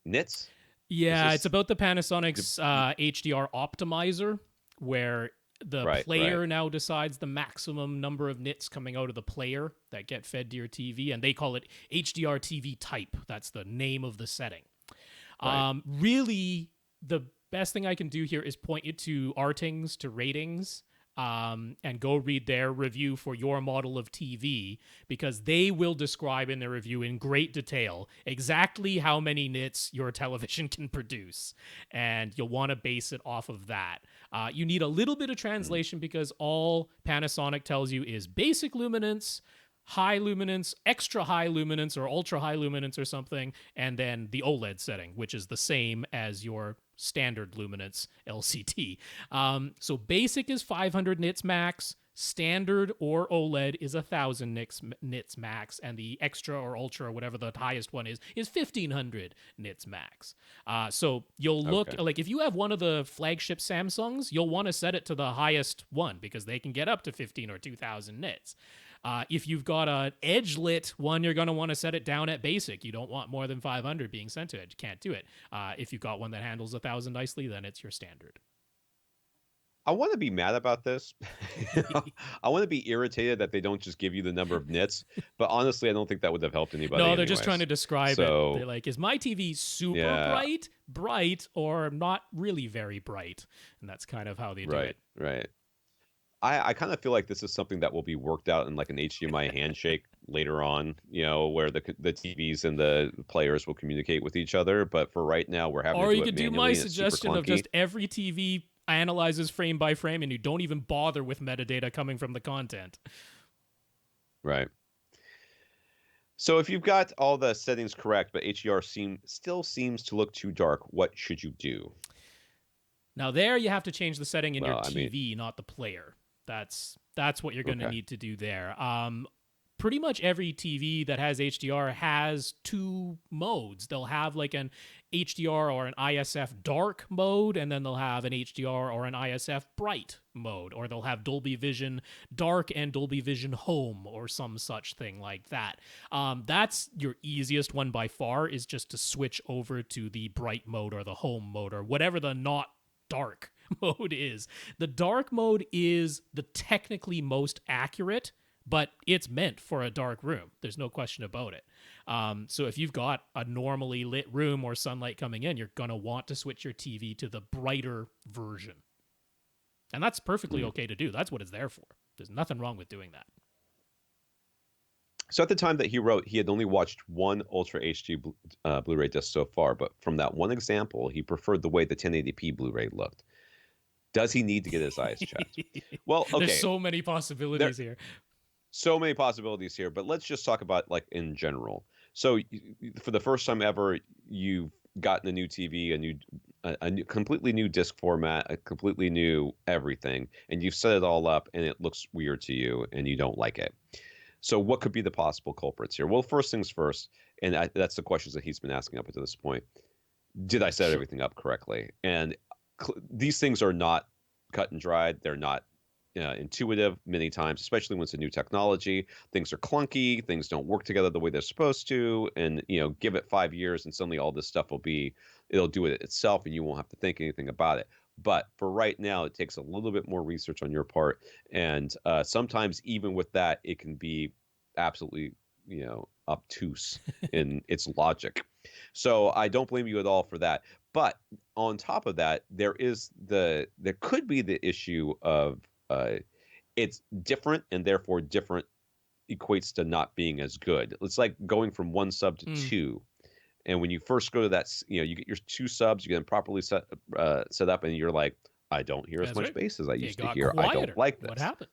nits? Yeah, it's This about the Panasonic's HDR Optimizer, where the right, player right, now decides the maximum number of nits coming out of the player that get fed to your TV, and they call it HDR TV type. That's the name of the setting. right. Really, the best thing I can do here is point you to Artings, to Ratings, and go read their review for your model of TV, because they will describe in their review in great detail exactly how many nits your television can produce. And you'll want to base it off of that. You need a little bit of translation because all Panasonic tells you is basic luminance, high luminance, extra high luminance, or ultra high luminance or something, and then the OLED setting, which is the same as your standard luminance LCD. So basic is 500 nits max, standard or OLED is 1,000 nits max, and the extra or ultra or whatever the highest one is 1,500 nits max. So you'll look Okay. like if you have one of the flagship Samsungs, you'll want to set it to the highest one because they can get up to 15 or 2,000 nits. If you've got an edge lit one, you're going to want to set it down at basic. You don't want more than 500 being sent to it. You can't do it. If you've got one that handles 1,000 nicely, then it's your standard. I want to be mad about this. I want to be irritated that they don't just give you the number of nits, but honestly, I don't think that would have helped anybody No, they're just trying anyways. to describe it. So, They're like, is my TV super yeah, bright, or not really very bright? And that's kind of how they do right, it. right. I kind of feel like this is something that will be worked out in like an HDMI handshake later on, where the TVs and the players will communicate with each other. But for right now, we're having to Or you do it could do my manually, and it's super suggestion of clunky. just every TV analyzes frame by frame and you don't even bother with metadata coming from the content. Right. So if you've got all the settings correct, but HDR still seems to look too dark, what should you do? Now there you have to change the setting in your Well, I mean, TV, not the player. That's what you're going to okay. need to do there. Pretty much every TV that has HDR has 2 modes. They'll have like an HDR or an ISF dark mode, and then they'll have an HDR or an ISF bright mode, or they'll have Dolby Vision dark and Dolby Vision home, or some such thing like that. That's your easiest one by far, is just to switch over to the bright mode or the home mode or whatever the not dark mode is. The dark mode is the technically most accurate, but it's meant for a dark room. There's no question about it. So if you've got a normally lit room or sunlight coming in, you're going to want to switch your TV to the brighter version. And that's perfectly okay to do. That's what it's there for. There's nothing wrong with doing that. So at the time that he wrote, he had only watched one Ultra HD Blu-ray disc so far, but from that one example, he preferred the way the 1080p Blu-ray looked. Does he need to get his eyes checked? Well, okay. There's so many possibilities here. So many possibilities here, but let's just talk about like in general. So for the first time ever, you've gotten a new TV, a new, completely new disc format, a completely new everything, and you've set it all up, and it looks weird to you, and you don't like it. So what could be the possible culprits here? Well, first things first, and that's the questions that he's been asking up until this point. Did I set everything up correctly? And these things are not cut and dried. They're not intuitive many times, especially when it's a new technology. Things are clunky. Things don't work together the way they're supposed to. And, give it 5 years and suddenly all this stuff it'll do it itself and you won't have to think anything about it. But for right now, it takes a little bit more research on your part. And sometimes even with that, it can be absolutely, obtuse in its logic. So I don't blame you at all for that. But on top of that, there could be the issue of it's different, and therefore different equates to not being as good. It's like going from 1 sub to 2. And when you first go to that, you get your 2 subs, you get them properly set up, and you're like, I don't hear as much bass as I used to hear. Quieter. I don't like this. What happened?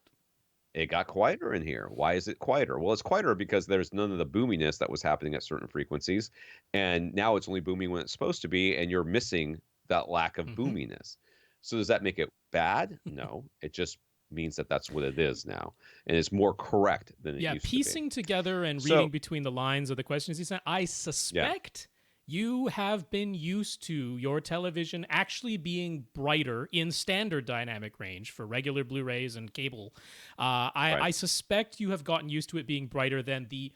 It got quieter in here. Why is it quieter? Well, it's quieter because there's none of the boominess that was happening at certain frequencies. And now it's only booming when it's supposed to be, and you're missing that lack of boominess. So does that make it bad? No. It just means that that's what it is now. And it's more correct than it used to be. Piecing together and reading between the lines of the questions he sent, I suspect you have been used to your television actually being brighter in standard dynamic range for regular Blu-rays and cable. I suspect you have gotten used to it being brighter than the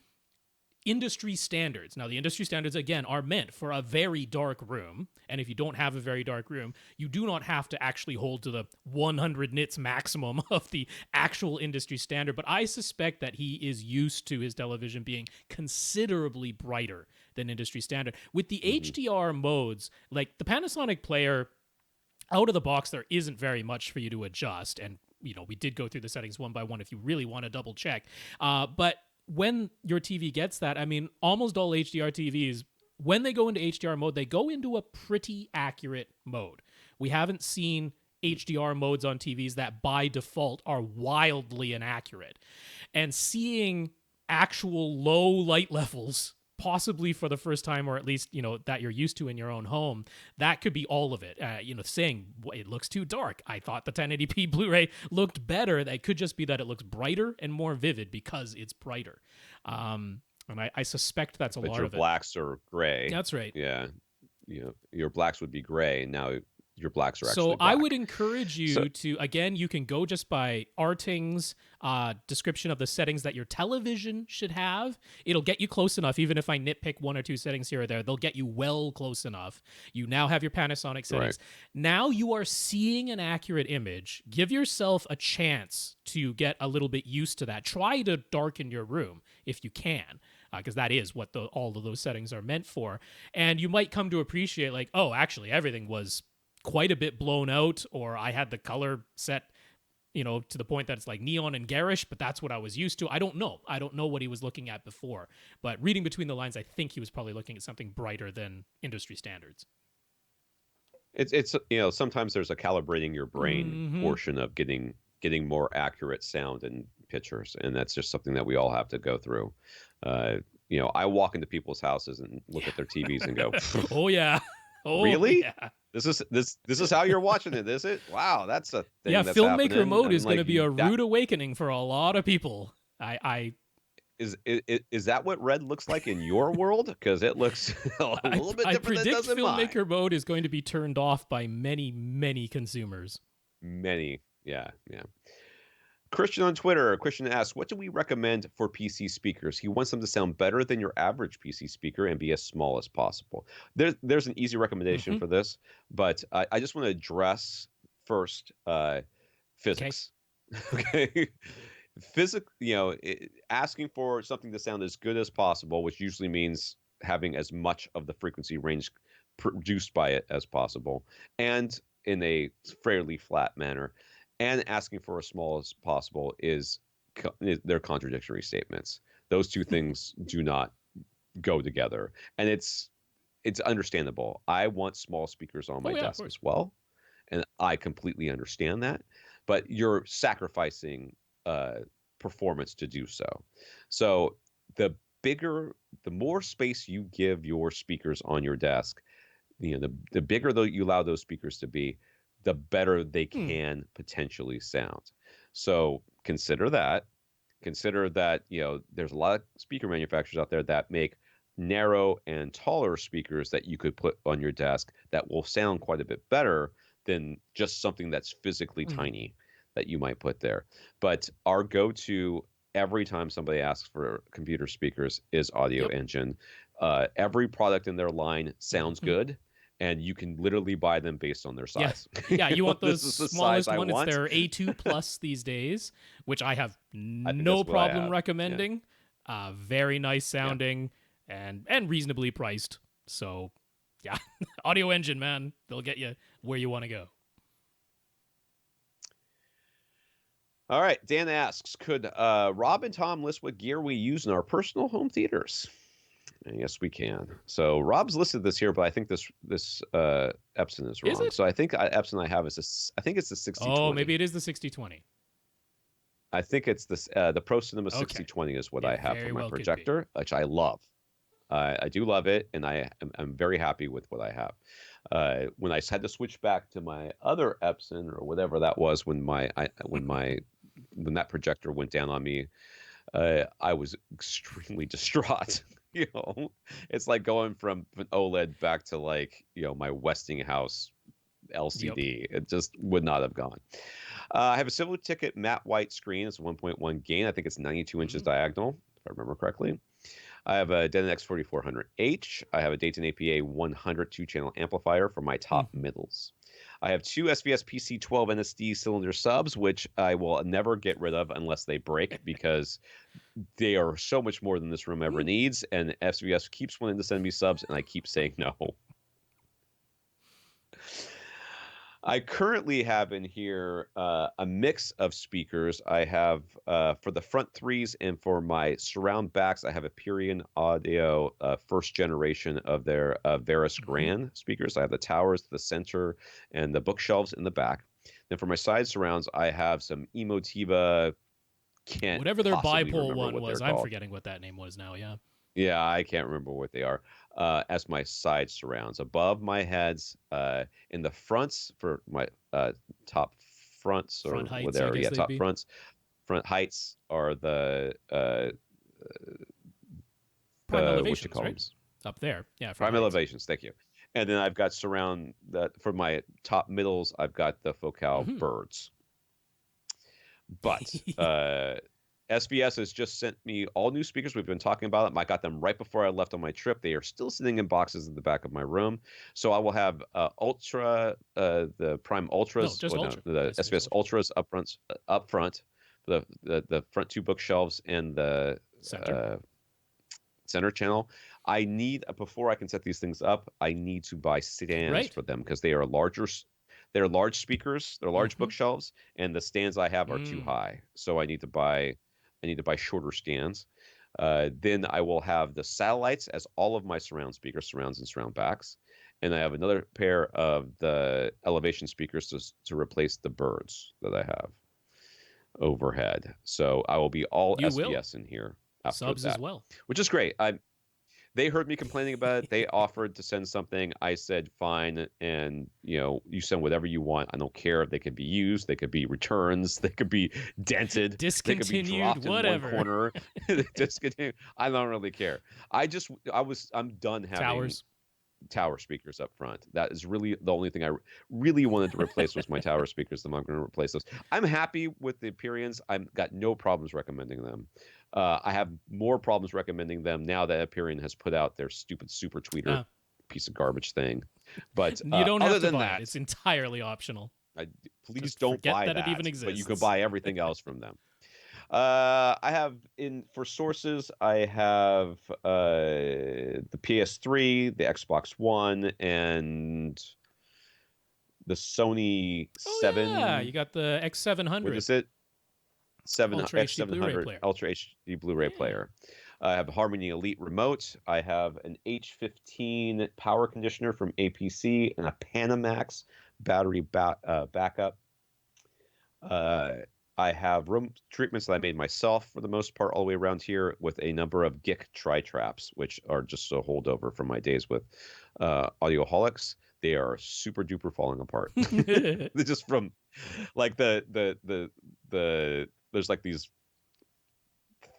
industry standards. Now, the industry standards, again, are meant for a very dark room. And if you don't have a very dark room, you do not have to actually hold to the 100 nits maximum of the actual industry standard. But I suspect that he is used to his television being considerably brighter than industry standard. With the HDR modes, like the Panasonic player, out of the box, there isn't very much for you to adjust. And, we did go through the settings one by one if you really want to double check. But when your TV gets that, I mean, almost all HDR TVs, when they go into HDR mode, they go into a pretty accurate mode. We haven't seen HDR modes on TVs that by default are wildly inaccurate. And seeing actual low light levels, possibly for the first time, or at least, that you're used to in your own home, that could be all of it. Saying it looks too dark. I thought the 1080p Blu-ray looked better. That could just be that it looks brighter and more vivid because it's brighter. And I suspect that's a lot of it. But your blacks are gray. That's right. Yeah. Your blacks would be gray. Now your blacks are actually So black. I would encourage you to, again, you can go just by Arting's description of the settings that your television should have. It'll get you close enough, even if I nitpick 1 or 2 settings here or there, they'll get you well close enough. You now have your Panasonic settings. Right. Now you are seeing an accurate image. Give yourself a chance to get a little bit used to that. Try to darken your room if you can, because that is what all of those settings are meant for. And you might come to appreciate, like, oh, actually, everything was quite a bit blown out, or I had the color set, to the point that it's like neon and garish, but that's what I was used to. I don't know what he was looking at before, but reading between the lines, I think he was probably looking at something brighter than industry standards. It's sometimes there's a calibrating your brain portion of getting more accurate sound and pictures, and that's just something that we all have to go through. I walk into people's houses and look at their TVs and go, oh yeah. Oh, really? Yeah. This is how you're watching it, is it? Wow, that's a thing. Yeah, that's filmmaker happening. mode is going to be a rude awakening for a lot of people. Is that what red looks like in your world? Because it looks a little bit different. I predict than filmmaker mode is going to be turned off by many, many consumers. Many, yeah. Christian on Twitter. Christian asks, what do we recommend for PC speakers? He wants them to sound better than your average PC speaker and be as small as possible. There's an easy recommendation for this, but I just want to address first physics. Okay. Physics, asking for something to sound as good as possible, which usually means having as much of the frequency range produced by it as possible, and in a fairly flat manner. And asking for as small as possible they're contradictory statements. Those two things do not go together, and it's understandable. I want small speakers on my desk as well, and I completely understand that. But you're sacrificing performance to do so. So the the more space you give your speakers on your desk, the bigger you allow those speakers to be, the better they can potentially sound. So consider that. Consider that there's a lot of speaker manufacturers out there that make narrow and taller speakers that you could put on your desk that will sound quite a bit better than just something that's physically tiny that you might put there. But our go-to every time somebody asks for computer speakers is Audio Engine. Every product in their line sounds good, and you can literally buy them based on their size. Yeah, you want those this is the smallest size one. I want. It's their A2 Plus these days, which I have I think no that's what I problem have. recommending. Very nice sounding and reasonably priced. So, yeah, Audio Engine, man, they'll get you where you want to go. All right, Dan asks, could Rob and Tom list what gear we use in our personal home theaters? And yes, we can. So Rob's listed this here, but I think this Epson is wrong. Is it? So I think Epson I have is this. I think it's the 6020. Oh, maybe it is the 6020. I think it's this. The Pro Cinema 6020 is what I have for my projector, which I love. I do love it, and I'm very happy with what I have. When I had to switch back to my other Epson or whatever that was when when that projector went down on me, I was extremely distraught. It's like going from an OLED back to my Westinghouse LCD. Yep. It just would not have gone. I have a Silver Ticket matte white screen. It's a 1.1 gain. I think it's 92 inches diagonal, if I remember correctly. I have a Denon X4400H. I have a Dayton APA 100 2-channel amplifier for my top middles. I have two SVS PC12 NSD cylinder subs, which I will never get rid of unless they break, because they are so much more than this room ever needs. And SVS keeps wanting to send me subs, and I keep saying no. I currently have in here a mix of speakers. I have for the front threes and for my surround backs, I have a Purion Audio first generation of their Veris Grand speakers. I have the towers, the center, and the bookshelves in the back. Then for my side surrounds, I have some Emotiva. Whatever their bipole one was, I'm forgetting what that name was now. Yeah. Yeah, I can't remember what they are. As my side surrounds above my heads, in the fronts for my top fronts or front heights, whatever. Yeah, top fronts. Front heights are the prime elevations, right? Up there, yeah. Prime elevations. Thank you. And then I've got surround that for my top middles. I've got the Focal birds. But SVS has just sent me all new speakers. We've been talking about them. I got them right before I left on my trip. They are still sitting in boxes in the back of my room. So I will have Ultra, the Prime Ultras, the SVS Ultras up front, the front two bookshelves and the center channel. I need, before I can set these things up, I need to buy stands for them because they are larger. They're large speakers. They're large bookshelves, and the stands I have are too high. So I need to buy shorter stands. Then I will have the satellites as all of my surround speakers, surrounds and surround backs. And I have another pair of the elevation speakers to replace the birds that I have overhead. So I will be all SVS in here after subs that, as well, which is great. They heard me complaining about it. They offered to send something. I said, fine. And, you send whatever you want. I don't care. They could be used. They could be returns. They could be dented. Discontinued, they could be dropped whatever. in one corner. Discontinued. I don't really care. I'm done having tower speakers up front. That is really the only thing I really wanted to replace was my tower speakers. I'm not going to replace those. I'm happy with the Purions. I've got no problems recommending them. I have more problems recommending them now that Epirion has put out their stupid super tweeter piece of garbage thing. But you don't other have to than buy that, it. It's entirely optional. Please just don't buy that it even exists. But you can buy everything else from them. I have for sources, I have the PS3, the Xbox One, and the Sony 7. Yeah, you got the X700. What is it? Ultra HD Blu-ray player. Ultra HD Blu-ray player. I have a Harmony Elite remote. I have an H15 power conditioner from APC and a Panamax battery backup. Uh, I have room treatments that I made myself for the most part all the way around here with a number of GIC tri-traps, which are just a holdover from my days with Audioholics. They are super duper falling apart. They're just from like the there's like these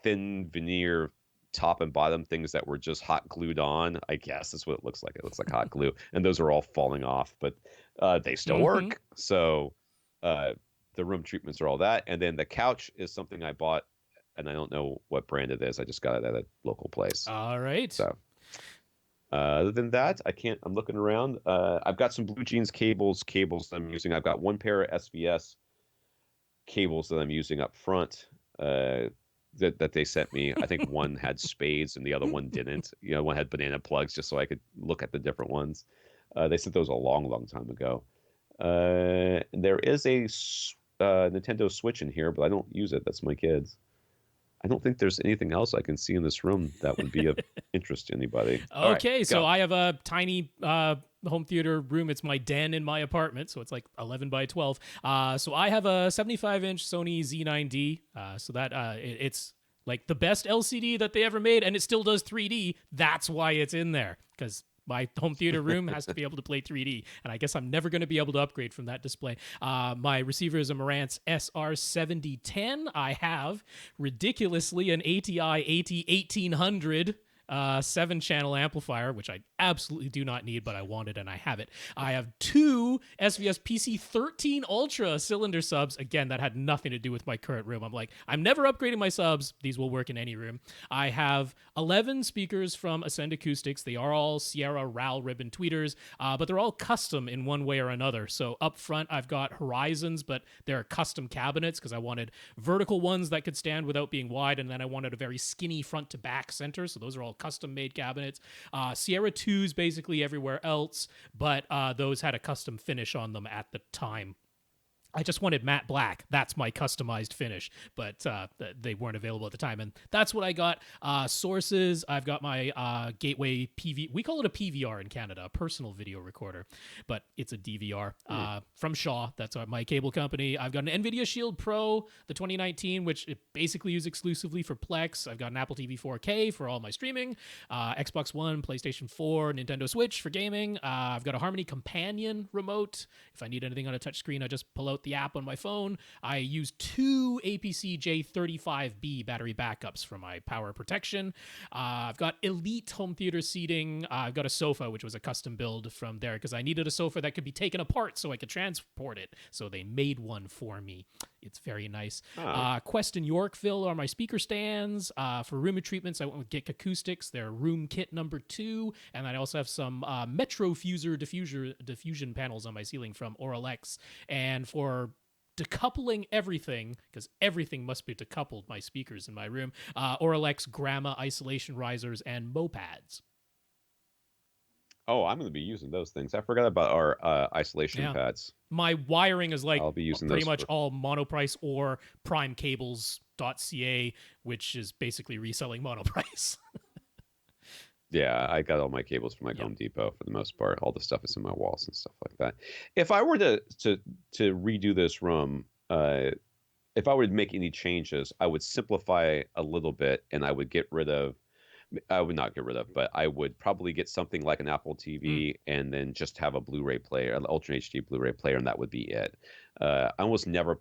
thin veneer top and bottom things that were just hot glued on. I guess that's what it looks like. It looks like hot glue, and those are all falling off, but they still work. So the room treatments are all that, and then the couch is something I bought, and I don't know what brand it is. I just got it at a local place. All right. So other than that, I can't. I'm looking around. I've got some Blue Jeans cables that I'm using. I've got one pair of SVS cables that I'm using up front. That they sent me. I think one had spades and the other one didn't. One had banana plugs just so I could look at the different ones. They sent those a long time ago. There is a Nintendo Switch in here, but I don't use it. That's my kids. I don't think there's anything else I can see in this room that would be of interest to anybody. Okay, right, so go. I have a tiny home theater room. It's my den in my apartment, so it's like 11 by 12. So I have a 75-inch Sony Z9D. So that it's like the best LCD that they ever made, and it still does 3D. That's why it's in there, because my home theater room has to be able to play 3D, and I guess I'm never going to be able to upgrade from that display. My receiver is a Marantz SR7010. I have, ridiculously, an ATI AT1800 7-channel amplifier, which I absolutely do not need, but I want it and I have it. I have two SVS PC13 Ultra cylinder subs. Again, that had nothing to do with my current room. I'm like, I'm never upgrading my subs. These will work in any room. I have 11 speakers from Ascend Acoustics. They are all Sierra RAL ribbon tweeters, but they're all custom in one way or another. So up front, I've got Horizons, but they're custom cabinets because I wanted vertical ones that could stand without being wide, and then I wanted a very skinny front to back center. So those are all custom made cabinets. Sierra 2s basically everywhere else, but those had a custom finish on them at the time. I just wanted matte black. That's my customized finish, but they weren't available at the time, and that's what I got. Sources, I've got my Gateway PV. We call it a PVR in Canada, a personal video recorder, but it's a DVR from Shaw. That's my cable company. I've got an NVIDIA Shield Pro, the 2019, which it basically used exclusively for Plex. I've got an Apple TV 4K for all my streaming, Xbox One, PlayStation 4, Nintendo Switch for gaming. I've got a Harmony Companion remote. If I need anything on a touchscreen, I just pull out the app on my phone. I use two APC J35B battery backups for my power protection. I've got elite home theater seating. I've got a sofa, which was a custom build from there because I needed a sofa that could be taken apart so I could transport it. So they made one for me. It's very nice. Quest and Yorkville are my speaker stands. For room treatments, I went with GIC Acoustics. They're room kit number 2. And I also have some Metro Fuser diffusion panels on my ceiling from Oralex. And for decoupling everything, because everything must be decoupled, my speakers in my room, Oralex Gramma isolation risers and mopads. Oh, I'm going to be using those things. I forgot about our isolation pads. My wiring is like I'll be using pretty much all Monoprice or primecables.ca, which is basically reselling Monoprice. Yeah, I got all my cables from Home Depot for the most part. All the stuff is in my walls and stuff like that. If I were to redo this room, if I would make any changes, I would simplify a little bit, and I would get rid of. I would not get rid of, but I would probably get something like an Apple TV and then just have a Blu-ray player, an Ultra HD Blu-ray player, and that would be it. Almost never.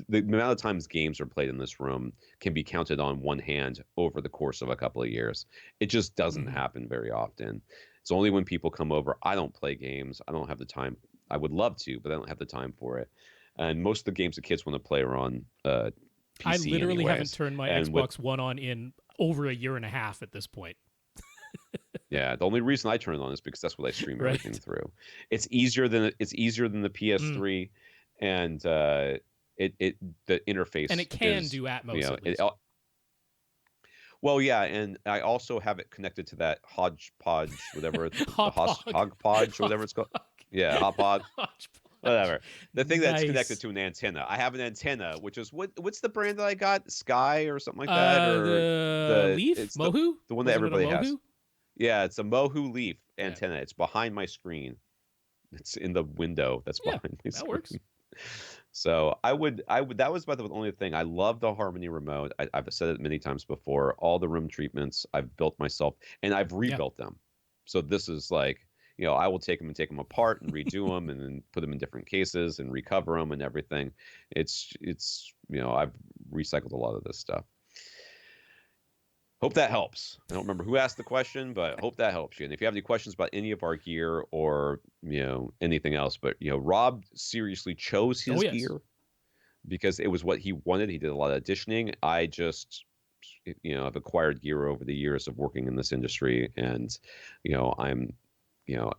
The amount of times games are played in this room can be counted on one hand over the course of a couple of years. It just doesn't happen very often. It's only when people come over. I don't play games. I don't have the time. I would love to, but I don't have the time for it. And most of the games the kids want to play are on PC. I literally anyways. haven't turned my Xbox One on in over a year and a half at this point. Yeah, the only reason I turn it on is because that's what I stream everything through. It's easier than the PS3, and the interface, and it can do Atmos. Well, yeah, and I also have it connected to that hodgepodge, whatever, Hogpodge, or whatever it's called. Yeah, Hogpodge. Whatever. The thing that's connected to an antenna. I have an antenna, which is what's the brand that I got? Sky or something like that? Or the Leaf? Mohu? The one that everybody has. Yeah, it's a Mohu Leaf antenna. It's behind my screen. It's in the window that's Yeah, behind my that works. screen. So I would that was about the only thing. I love the Harmony remote. I've said it many times before. All the room treatments I've built myself, and I've Yeah. rebuilt them. So this is like, I will take them apart and redo them, and then put them in different cases and recover them and everything. It's I've recycled a lot of this stuff. Hope that helps. I don't remember who asked the question, but hope that helps you. And if you have any questions about any of our gear or anything else, but Rob seriously chose his gear because it was what he wanted. He did a lot of auditioning. I just I've acquired gear over the years of working in this industry, and I'm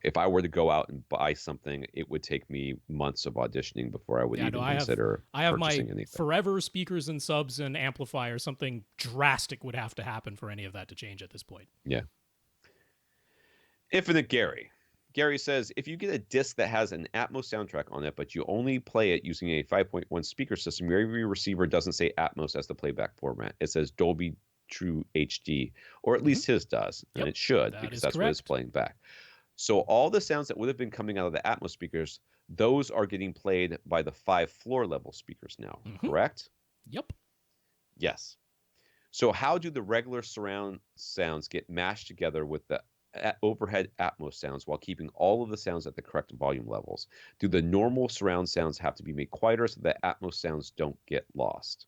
if I were to go out and buy something, it would take me months of auditioning before I would even consider I have my anything. forever speakers and subs and amplifiers. Something drastic would have to happen for any of that to change at this point. Yeah. Infinite Gary. Gary says, if you get a disc that has an Atmos soundtrack on it, but you only play it using a 5.1 speaker system, your AV receiver doesn't say Atmos as the playback format. It says Dolby True HD, or at least his does, and it should, because that's what it's playing back. So all the sounds that would have been coming out of the Atmos speakers, those are getting played by the 5 floor level speakers now, correct? Yep. Yes. So how do the regular surround sounds get mashed together with the overhead Atmos sounds while keeping all of the sounds at the correct volume levels? Do the normal surround sounds have to be made quieter so that Atmos sounds don't get lost?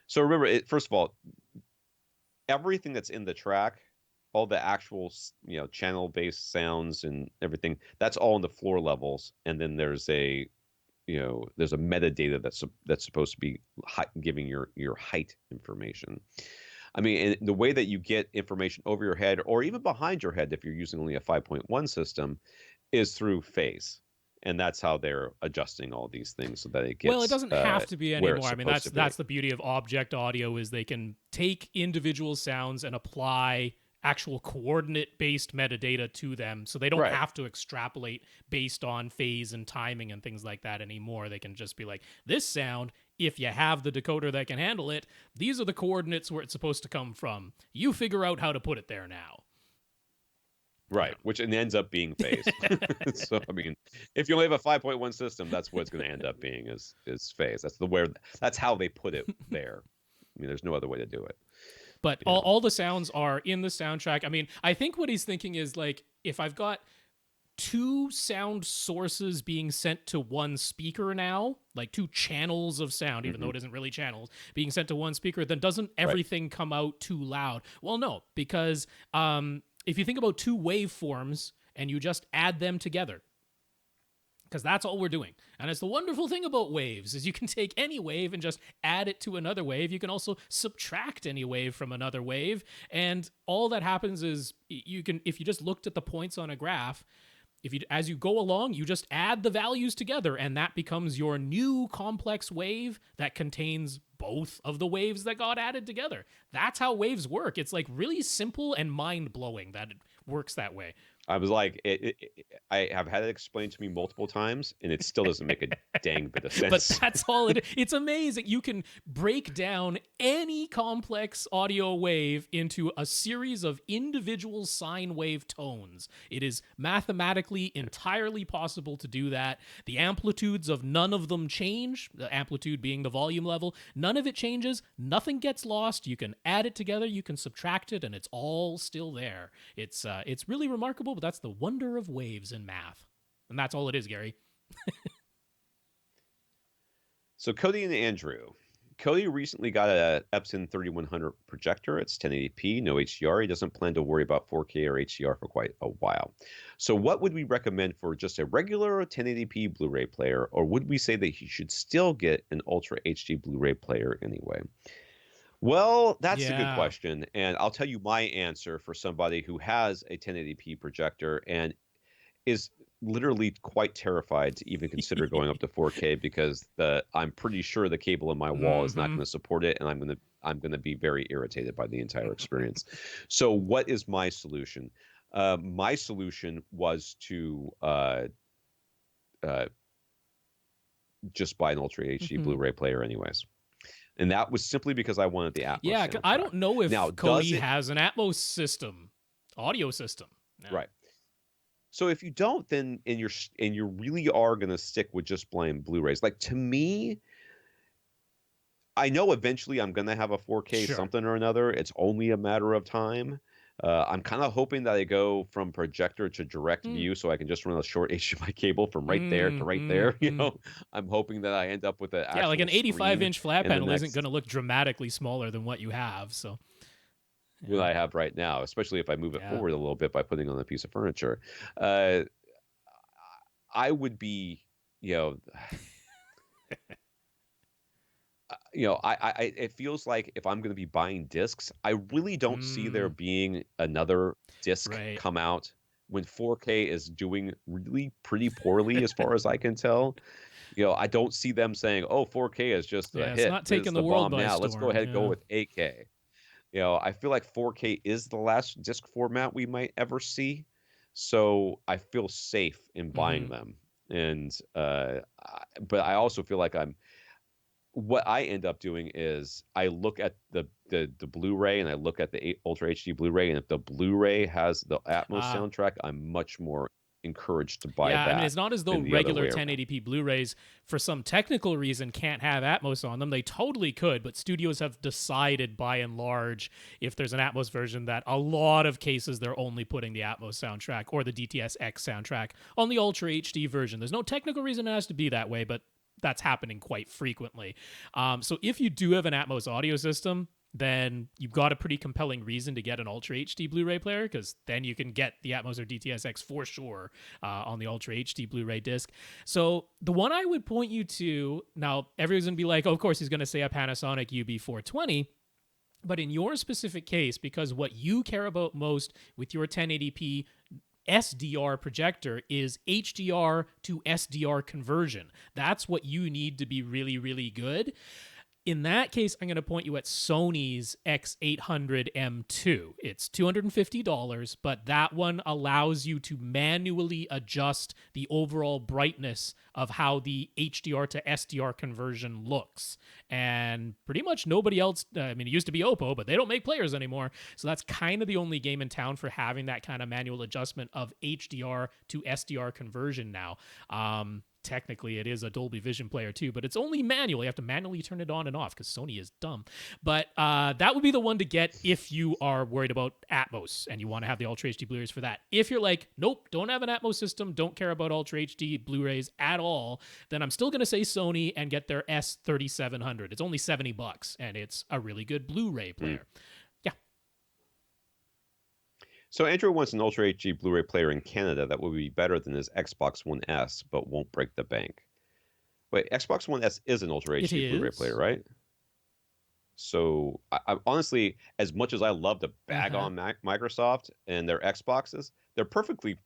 So remember, first of all, everything that's in the track, all the actual channel-based sounds and everything, that's all in the floor levels, and then there's a metadata that's supposed to be giving your height information. I mean, and the way that you get information over your head or even behind your head if you're using only a 5.1 system is through phase. And that's how they're adjusting all these things so that it gets. Well, it doesn't have to be anymore. I mean, that's the beauty of object audio is they can take individual sounds and apply actual coordinate-based metadata to them, so they don't have to extrapolate based on phase and timing and things like that anymore. They can just be like, this sound, if you have the decoder that can handle it, these are the coordinates where it's supposed to come from. You figure out how to put it there now. Right, which ends up being phase. So, I mean, if you only have a 5.1 system, that's what it's going to end up being is phase. That's how they put it there. I mean, there's no other way to do it. But all the sounds are in the soundtrack. I mean, I think what he's thinking is like, if I've got 2 sound sources being sent to one speaker now, like 2 channels of sound, even though it isn't really channels, being sent to one speaker, then doesn't everything come out too loud? Well, no, because if you think about 2 waveforms and you just add them together, because that's all we're doing. And it's the wonderful thing about waves is you can take any wave and just add it to another wave. You can also subtract any wave from another wave. And all that happens is if you just looked at the points on a graph, as you go along, you just add the values together and that becomes your new complex wave that contains both of the waves that got added together. That's how waves work. It's like really simple and mind-blowing that it works that way. I was like, I have had it explained to me multiple times, and it still doesn't make a dang bit of sense. But that's all it is. It's amazing. You can break down any complex audio wave into a series of individual sine wave tones. It is mathematically entirely possible to do that. The amplitudes of none of them change, the amplitude being the volume level. None of it changes. Nothing gets lost. You can add it together. You can subtract it, and it's all still there. It's really remarkable. But that's the wonder of waves in math. And that's all it is, Gary. So Cody and Andrew. Cody recently got a Epson 3100 projector. It's 1080p, no HDR. He doesn't plan to worry about 4K or HDR for quite a while. So what would we recommend for just a regular 1080p Blu-ray player? Or would we say that he should still get an Ultra HD Blu-ray player anyway? Well, that's a good question, and I'll tell you my answer for somebody who has a 1080p projector and is literally quite terrified to even consider going up to 4K because I'm pretty sure the cable in my wall is not going to support it, and I'm going to be very irritated by the entire experience. So, what is my solution? My solution was to just buy an Ultra HD Blu-ray player, anyways. And that was simply because I wanted the Atmos. Yeah, soundtrack. I don't know if Cody has an Atmos system, audio system. No. Right. So if you don't, then and you really are going to stick with just plain Blu-rays. Like to me, I know eventually I'm going to have a 4K Sure. something or another. It's only a matter of time. I'm kind of hoping that I go from projector to direct Mm, view so I can just run a short HDMI cable from right there to mm, right mm, there. mm. I'm hoping that I end up with an Yeah, like actual an 85 screen inch flat in the panel isn't going next to look dramatically smaller than what you have. So, what yeah. I have right now, especially if I move it Yeah. forward a little bit by putting on a piece of furniture. Uh, I would be, you know, it feels like if I'm going to be buying discs, I really don't see there Mm, being another disc right. come out when 4K is doing really pretty poorly as far as I can tell. I don't see them saying, "Oh, 4K is just a Yeah, it's hit. not This is taking the the world bomb by now. Let's go storm. ahead and go Yeah. with 8K." I feel like 4K is the last disc format we might ever see. So I feel safe in buying Mm-hmm. them. And but I also feel like what I end up doing is I look at the Blu-ray and I look at the Ultra HD Blu-ray, and if the Blu-ray has the Atmos Ah, soundtrack, I'm much more encouraged to buy yeah, I mean, that it's not as though than the other regular way around. 1080p Blu-rays, for some technical reason, can't have Atmos on them. They totally could, but studios have decided, by and large, if there's an Atmos version, that a lot of cases they're only putting the Atmos soundtrack or the DTS-X soundtrack on the Ultra HD version. There's no technical reason it has to be that way, but that's happening quite frequently. So if you do have an Atmos audio system, then you've got a pretty compelling reason to get an Ultra HD Blu-ray player, because then you can get the Atmos or DTS-X for sure on the Ultra HD Blu-ray disc. So the one I would point you to, now everyone's going to be like, oh, of course he's going to say a Panasonic UB420, but in your specific case, because what you care about most with your 1080p SDR projector is HDR to SDR conversion. That's what you need to be really, really good. In that case, I'm going to point you at Sony's X800M2. It's $250, but that one allows you to manually adjust the overall brightness of how the HDR to SDR conversion looks. And pretty much nobody else, I mean, it used to be Oppo, but they don't make players anymore. So that's kind of the only game in town for having that kind of manual adjustment of HDR to SDR conversion now. Technically, it is a Dolby Vision player too, but it's only manual. You have to manually turn it on and off because Sony is dumb. But that would be the one to get if you are worried about Atmos and you want to have the Ultra HD Blu-rays for that. If you're like, nope, don't have an Atmos system, don't care about Ultra HD Blu-rays at all, then I'm still going to say Sony and get their S3700. It's only $70 and it's a really good Blu-ray player. Yeah. So Andrew wants an Ultra HD Blu-ray player in Canada that will be better than his Xbox One S, but won't break the bank. Wait, Xbox One S is an Ultra It HD Blu-ray player, is. right? So I honestly, as much as I love to bag Uh-huh. on Microsoft and their Xboxes, they're perfectly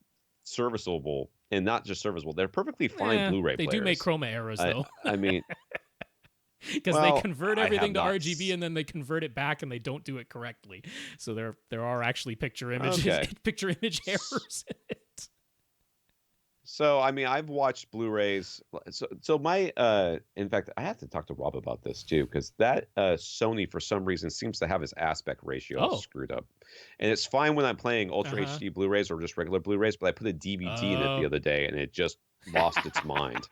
serviceable, and not just serviceable. They're perfectly fine Blu-ray They do make players. chroma errors I though. I mean, Because they well, convert I have everything to not. RGB and then they convert it back and they don't do it correctly. So there are actually picture images Okay. picture image errors in it. So I mean, I've watched Blu-rays. So my in fact, I have to talk to Rob about this too, because that Sony for some reason seems to have his aspect ratio all Oh. screwed up, and it's fine when I'm playing Ultra Uh-huh. HD Blu-rays or just regular Blu-rays, but I put a DVD in it the Oh. other day and it just lost its mind.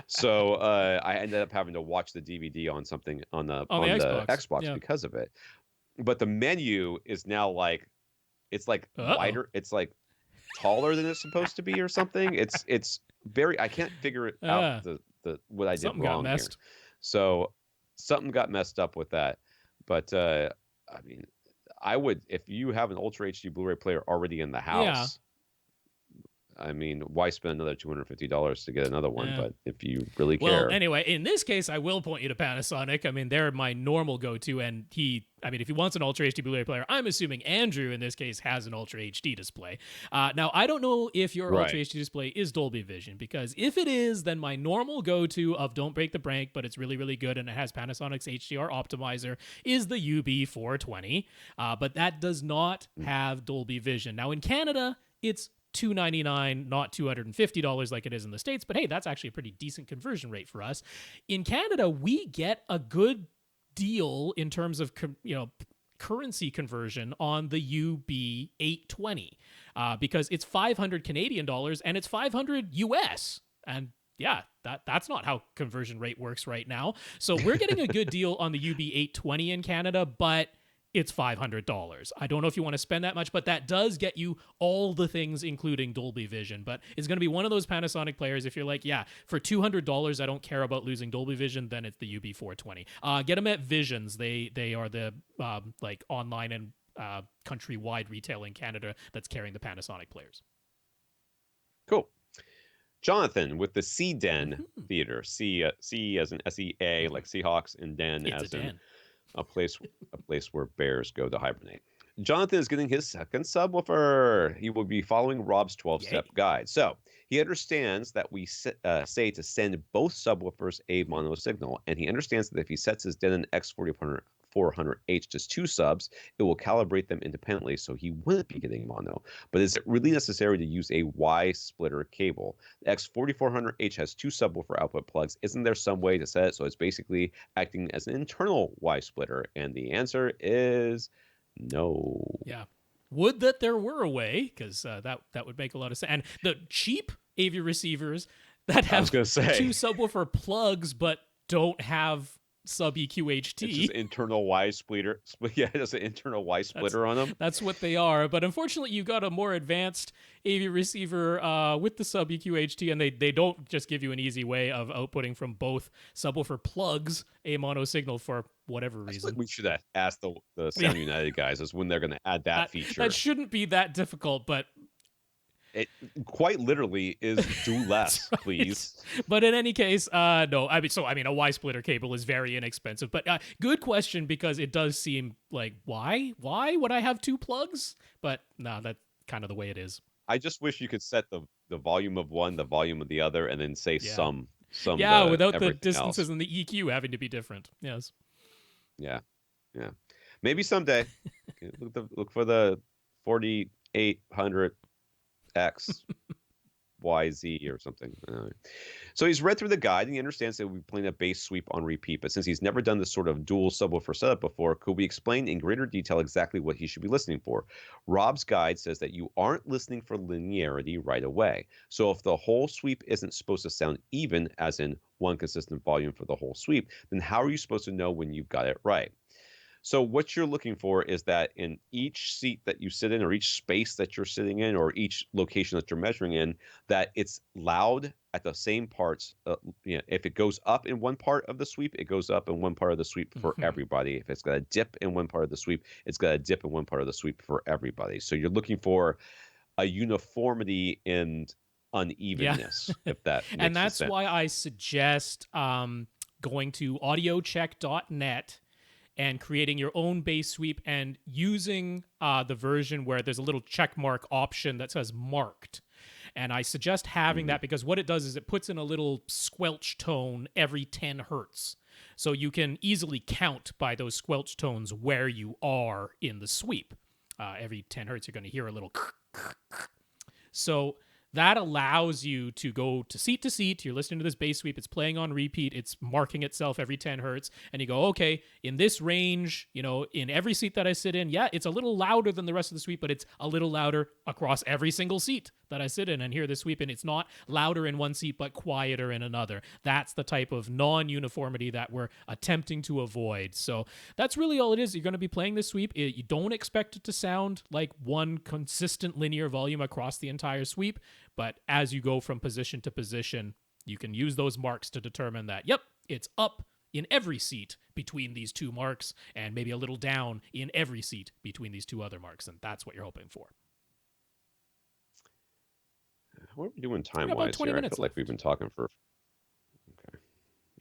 So I ended up having to watch the DVD on something On the on the Xbox. Xbox Yeah. because of it. But the menu is now like it's like Uh-oh. wider. It's like taller than it's supposed to be or something. It's very I can't figure it out the what I did Something got wrong here. messed. So something got messed up with that. But I mean, I would if you have an Ultra HD Blu-ray player already in the Yeah. house. I mean, why spend another $250 to get another one? Yeah. But if you really Well, care, anyway, in this case, I will point you to Panasonic. I mean, they're my normal go-to, and if he wants an Ultra HD Blu-ray player, I'm assuming Andrew, in this case, has an Ultra HD display. Now, I don't know if your right. Ultra HD display is Dolby Vision, because if it is, then my normal go-to of don't break the bank, but it's really, really good, and it has Panasonic's HDR Optimizer, is the UB420, but that does not have Dolby Vision. Now, in Canada, it's $299, not $250 like it is in the States, but hey, that's actually a pretty decent conversion rate for us. In Canada, we get a good deal in terms of currency conversion on the UB820. because it's 500 Canadian dollars and it's 500 US. And yeah, that's not how conversion rate works right now. So we're getting a good deal on the UB820 in Canada, but it's $500. I don't know if you want to spend that much, but that does get you all the things, including Dolby Vision. But it's going to be one of those Panasonic players. If you're like, yeah, for $200, I don't care about losing Dolby Vision, then it's the UB420. Get them at Visions. They are the like online and countrywide retail in Canada that's carrying the Panasonic players. Cool. Jonathan with the Sea Den Theater. C as in SEA, like Seahawks, and Den It's as a in den. a place where bears go to hibernate. Jonathan is getting his second subwoofer. He will be following Rob's 12-step guide. So he understands that we say to send both subwoofers a mono signal, and he understands that if he sets his Denon X400H just 2 subs, it will calibrate them independently, so he wouldn't be getting mono. But is it really necessary to use a Y splitter cable? The X4400H has 2 subwoofer output plugs. Isn't there some way to set it so it's basically acting as an internal Y splitter? And the answer is no. Yeah. Would that there were a way, because that would make a lot of sense. And the cheap AV receivers that have 2 subwoofer plugs but don't have sub EQHT. It's just internal Y splitter. Yeah, it has an internal Y splitter on them. That's what they are. But unfortunately, you got a more advanced AV receiver with the sub EQHT, and they don't just give you an easy way of outputting from both subwoofer plugs a mono signal for whatever reason. We should ask the Sound United guys is when they're going to add that feature. That shouldn't be that difficult, but it quite literally is do less, right. Please. But in any case, no. I mean, a Y splitter cable is very inexpensive. But good question, because it does seem like why would I have 2 plugs? But no, that's kind of the way it is. I just wish you could set the volume of one, the volume of the other, and then say some. Yeah, without the distances and the EQ having to be different. Yes. Yeah. Maybe someday. Look for the 4800. X, Y, Z, or something. So he's read through the guide and he understands that we'll be playing a bass sweep on repeat. But since he's never done this sort of dual subwoofer setup before, could we explain in greater detail exactly what he should be listening for? Rob's guide says that you aren't listening for linearity right away. So if the whole sweep isn't supposed to sound even, as in one consistent volume for the whole sweep, then how are you supposed to know when you've got it right? So what you're looking for is that in each seat that you sit in, or each space that you're sitting in, or each location that you're measuring in, that it's loud at the same parts. If it goes up in one part of the sweep, it goes up in one part of the sweep for everybody. If it's got a dip in one part of the sweep, it's got a dip in one part of the sweep for everybody. So you're looking for a uniformity in unevenness, if that makes And that's sense. why I suggest going to audiocheck.net and creating your own bass sweep and using the version where there's a little check mark option that says marked. And I suggest having that, because what it does is it puts in a little squelch tone every 10 hertz. So you can easily count by those squelch tones where you are in the sweep. Every 10 hertz, you're going to hear a little. So that allows you to go to seat. You're listening to this bass sweep. It's playing on repeat. It's marking itself every 10 hertz. And you go, okay, in this range, in every seat that I sit in, yeah, it's a little louder than the rest of the sweep, but it's a little louder across every single seat that I sit in and hear the sweep. And it's not louder in one seat, but quieter in another. That's the type of non-uniformity that we're attempting to avoid. So that's really all it is. You're going to be playing this sweep. You don't expect it to sound like one consistent linear volume across the entire sweep. But as you go from position to position, you can use those marks to determine that, yep, it's up in every seat between these 2 marks, and maybe a little down in every seat between these 2 other marks. And that's what you're hoping for. What are we doing time-wise here? I feel like we've been talking for... Okay.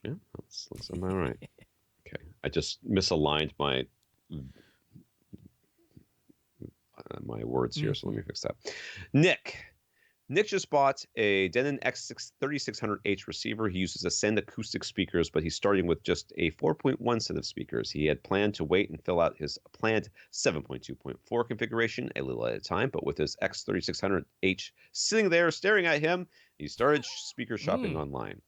Yeah, that's am I right? Okay. I just misaligned my words here, so let me fix that. Nick just bought a Denon X3600H receiver. He uses Ascend acoustic speakers, but he's starting with just a 4.1 set of speakers. He had planned to wait and fill out his planned 7.2.4 configuration a little at a time, but with his X3600H sitting there staring at him, he started speaker shopping online.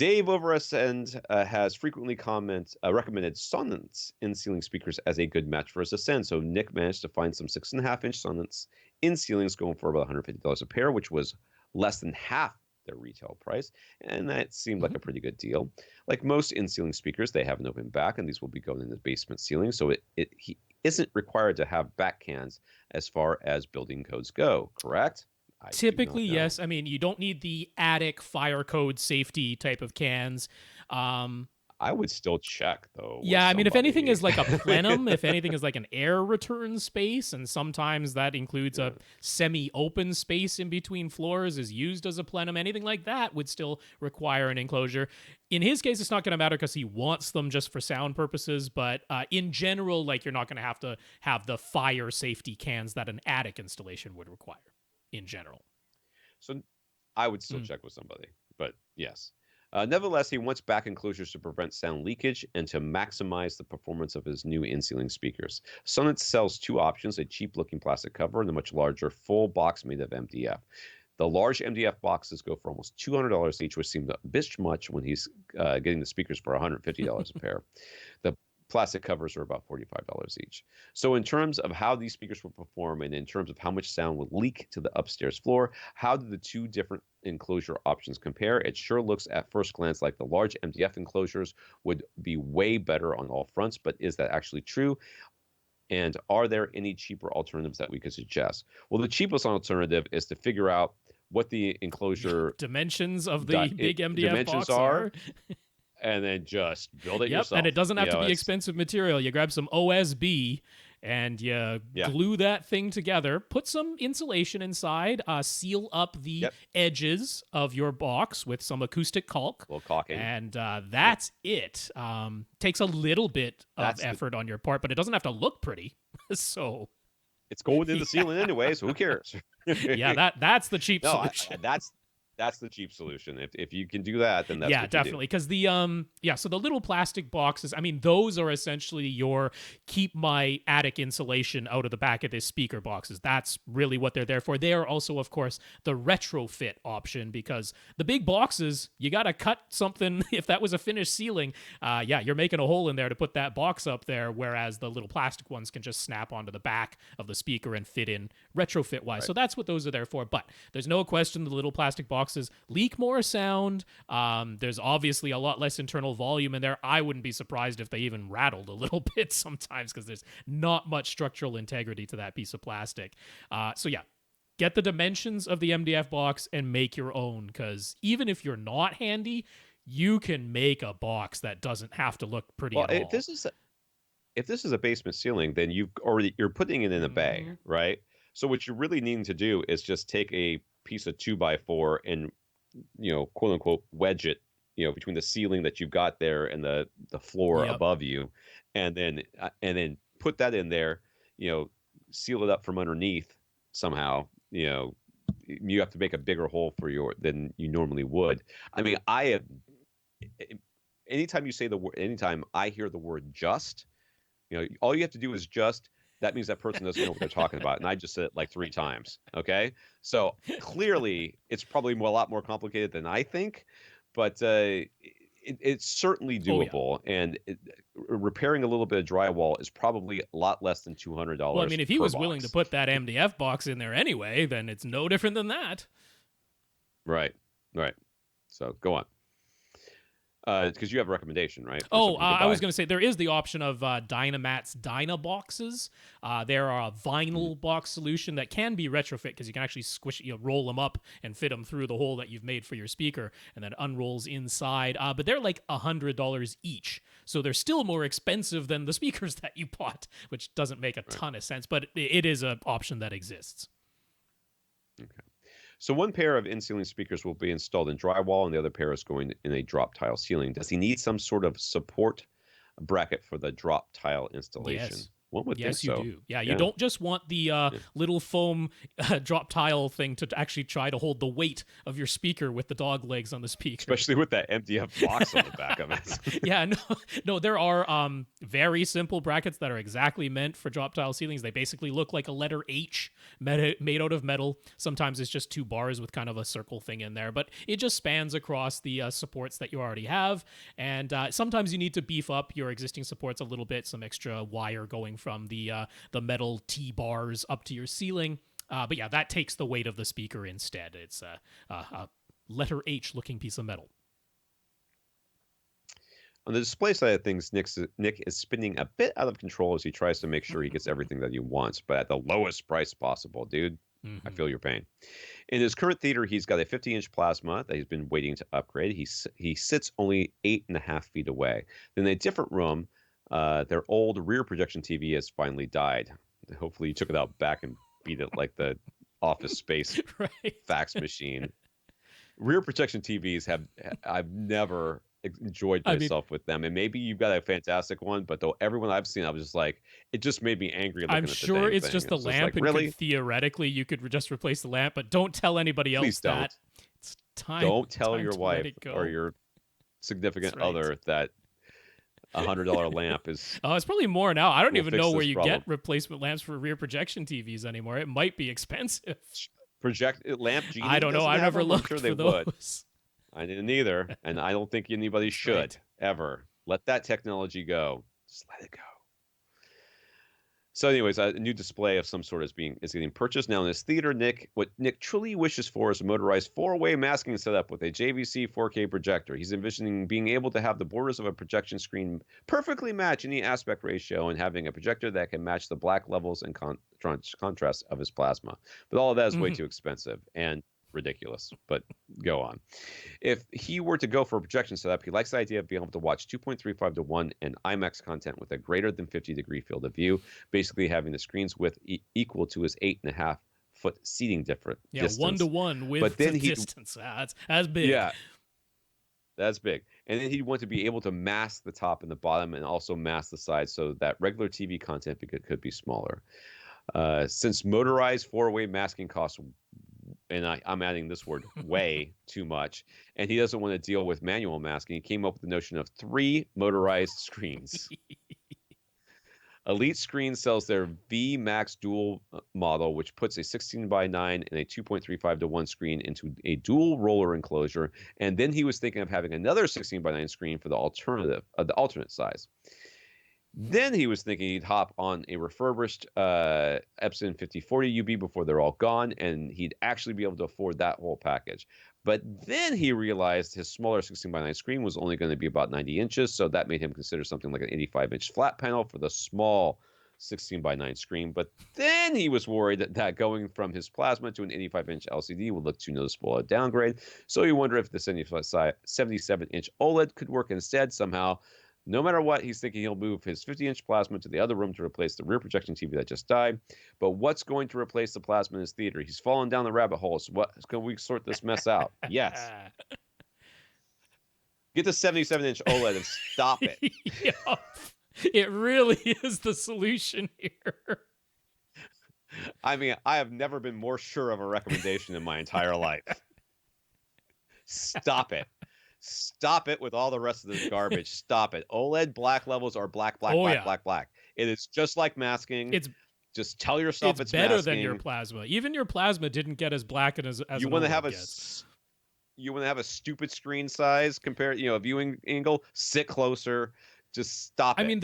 Dave over us and has frequently recommended Sonance in ceiling speakers as a good match for his Ascend. So Nick managed to find some 6.5-inch Sonance in ceilings going for about $150 a pair, which was less than half their retail price, and that seemed like a pretty good deal. Like most in-ceiling speakers, they have an open back, and these will be going in the basement ceiling, so he isn't required to have back cans as far as building codes go, correct? Typically, yes. I mean, you don't need the attic fire code safety type of cans. I would still check, though. Yeah, I mean, if anything is like a plenum, if anything is like an air return space, and sometimes that includes a semi-open space in between floors is used as a plenum, anything like that would still require an enclosure. In his case, it's not going to matter because he wants them just for sound purposes, but in general, like, you're not going to have the fire safety cans that an attic installation would require in general. So I would still check with somebody, but yes. Nevertheless, he wants back enclosures to prevent sound leakage and to maximize the performance of his new in-ceiling speakers. Sonance sells two options, a cheap-looking plastic cover and a much larger full box made of MDF. The large MDF boxes go for almost $200 each, which seemed a bit much when he's getting the speakers for $150 a pair. The plastic covers are about $45 each. So in terms of how these speakers will perform and in terms of how much sound will leak to the upstairs floor, how do the two different enclosure options compare? It sure looks at first glance like the large MDF enclosures would be way better on all fronts, but is that actually true? And are there any cheaper alternatives that we could suggest? Well, the cheapest alternative is to figure out what the enclosure dimensions of the big MDF box are. And then just build it yourself. And it doesn't have to be expensive material. You grab some OSB and you glue that thing together, put some insulation inside, seal up the edges of your box with some acoustic caulk. A little caulking. And that's it. Takes a little bit of effort on your part, but it doesn't have to look pretty. So it's going in the ceiling anyway, so who cares? That's the cheap solution. That's the cheap solution. If you can do that, then that's what definitely. Because the so the little plastic boxes, I mean, those are essentially your keep my attic insulation out of the back of this speaker boxes. That's really what they're there for. They are also, of course, the retrofit option because the big boxes, you got to cut something. If that was a finished ceiling, you're making a hole in there to put that box up there. Whereas the little plastic ones can just snap onto the back of the speaker and fit in retrofit wise. Right. So that's what those are there for. But there's no question the little plastic boxes leak more sound. There's obviously a lot less internal volume in there. I wouldn't be surprised if they even rattled a little bit sometimes because there's not much structural integrity to that piece of plastic. Get the dimensions of the MDF box and make your own because even if you're not handy, you can make a box that doesn't have to look pretty at all. If this is a basement ceiling, then you're putting it in a bay, right? So what you're really needing to do is just take a piece of 2x4 and quote unquote wedge it between the ceiling that you've got there and the floor above you, and then put that in there, seal it up from underneath somehow. You have to make a bigger hole than you normally would. I mean, anytime I hear the word just, all you have to do is just. That means that person doesn't know what they're talking about. And I just said it like 3 times. Okay. So clearly it's probably a lot more complicated than I think, but it's certainly doable. And repairing a little bit of drywall is probably a lot less than $200. Well, I mean, if he was willing to put that MDF box in there anyway, then it's no different than that. Right. So go on. Because you have a recommendation, right? I was going to say there is the option of Dynamat's Dynaboxes. There are a vinyl box solution that can be retrofit because you can actually roll them up and fit them through the hole that you've made for your speaker, and then unrolls inside. But they're like $100 each, so they're still more expensive than the speakers that you bought, which doesn't make a ton of sense. But it is an option that exists. Okay. So one pair of in-ceiling speakers will be installed in drywall, and the other pair is going in a drop tile ceiling. Does he need some sort of support bracket for the drop tile installation? Yes. One would think Yes, you so. do. Yeah, you Yeah. don't just want the little foam drop tile thing to actually try to hold the weight of your speaker with the dog legs on the speaker. Especially with that MDF box on the back of it. Yeah, no, there are very simple brackets that are exactly meant for drop tile ceilings. They basically look like a letter H made out of metal. Sometimes it's just 2 bars with kind of a circle thing in there, but it just spans across the supports that you already have. And sometimes you need to beef up your existing supports a little bit, some extra wire going from the metal T-bars up to your ceiling. But yeah, that takes the weight of the speaker instead. It's a letter H looking piece of metal. On the display side of things, Nick is spinning a bit out of control as he tries to make sure he gets everything that he wants, but at the lowest price possible, dude. Mm-hmm. I feel your pain. In his current theater, he's got a 50-inch plasma that he's been waiting to upgrade. He sits only 8.5 feet away. Then in a different room, their old rear projection TV has finally died. Hopefully you took it out back and beat it like the Office Space Right. fax machine. Rear projection TVs I've never enjoyed myself with them, and maybe you've got a fantastic one, but though everyone I've seen, I was just like, it just made me angry looking I'm at the sure dang it's thing. just the lamp, like, and really? theoretically you could just replace the lamp, but don't tell anybody else Please don't. that. It's time. Don't tell time your to wife let it go. or your significant That's right. other that $100 lamp is. Oh, it's probably more now. I don't even fix know where this you problem. get replacement lamps for rear projection TVs anymore. It might be expensive. Lamp Genie. I don't know. I doesn't have never them. I'm looked sure for they those. would. I didn't either, and I don't think anybody should right. ever let that technology go. Just let it go. So, anyways, a new display of some sort is getting purchased now in his theater. What Nick truly wishes for is a motorized 4-way masking setup with a JVC 4K projector. He's envisioning being able to have the borders of a projection screen perfectly match any aspect ratio and having a projector that can match the black levels and contrast of his plasma. But all of that is way too expensive and ridiculous, but go on. If he were to go for a projection setup, he likes the idea of being able to watch 2.35 to 1 and IMAX content with a greater than 50-degree field of view, basically having the screen's width equal to his 8.5-foot seating distance. Yeah, 1-to-1 with but then the distance. That's big. Yeah, that's big. And then he'd want to be able to mask the top and the bottom and also mask the sides so that regular TV content could be smaller. Since motorized 4-way masking costs, and I'm adding this word, way too much, and he doesn't want to deal with manual masking, he came up with the notion of 3 motorized screens. Elite Screen sells their V Max Dual model, which puts a 16:9 and a 2.35 to 1 screen into a dual roller enclosure. And then he was thinking of having another 16:9 screen for the alternate size. Then he was thinking he'd hop on a refurbished Epson 5040 UB before they're all gone, and he'd actually be able to afford that whole package. But then he realized his smaller 16:9 screen was only going to be about 90 inches, so that made him consider something like an 85-inch flat panel for the small 16:9 screen. But then he was worried that going from his plasma to an 85-inch LCD would look too noticeable a downgrade, so he wondered if the 77-inch OLED could work instead somehow. No matter what, he's thinking he'll move his 50-inch plasma to the other room to replace the rear projection TV that just died. But what's going to replace the plasma in his theater? He's fallen down the rabbit hole. So can we sort this mess out? Yes. Get the 77-inch OLED and stop it. Yeah, it really is the solution here. I mean, I have never been more sure of a recommendation in my entire life. Stop it. Stop it with all the rest of this garbage. Stop it. OLED black levels are black. It is just like masking. Just tell yourself it's better masking. than your plasma. Even your plasma didn't get as black as you want to have gets. You want to have a stupid screen size compared, a viewing angle. Sit closer. Just stop it. I mean,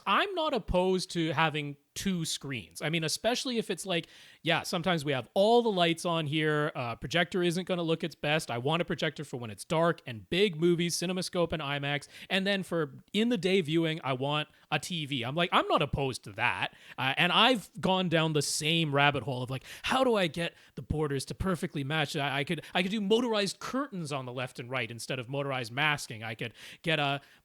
I'm not opposed to having 2 screens. I mean, especially if it's like, yeah, sometimes we have all the lights on here. Projector isn't going to look its best. I want a projector for when it's dark and big movies, CinemaScope and IMAX. And then for in the day viewing, I want a TV. I'm not opposed to that. And I've gone down the same rabbit hole of like, how do I get the borders to perfectly match? I could do motorized curtains on the left and right instead of motorized masking. I could get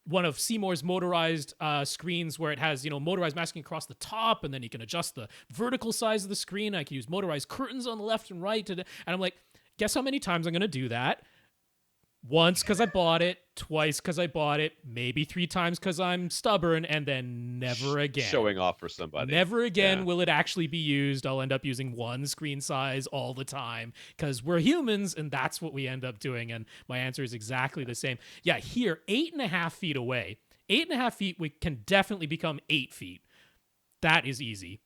one of Seymour's motorized screens where it has, motorized masking across the top, and then you can adjust the vertical size of the screen. I can use motorized curtains on the left and right. And I'm like, guess how many times I'm going to do that? Once because I bought it, twice because I bought it, maybe 3 times because I'm stubborn, and then never again. Showing off for somebody. Never again will it actually be used. I'll end up using one screen size all the time because we're humans, and that's what we end up doing. And my answer is exactly the same. Yeah, here, 8.5 feet away. 8.5 feet, we can definitely become 8 feet. That is easy.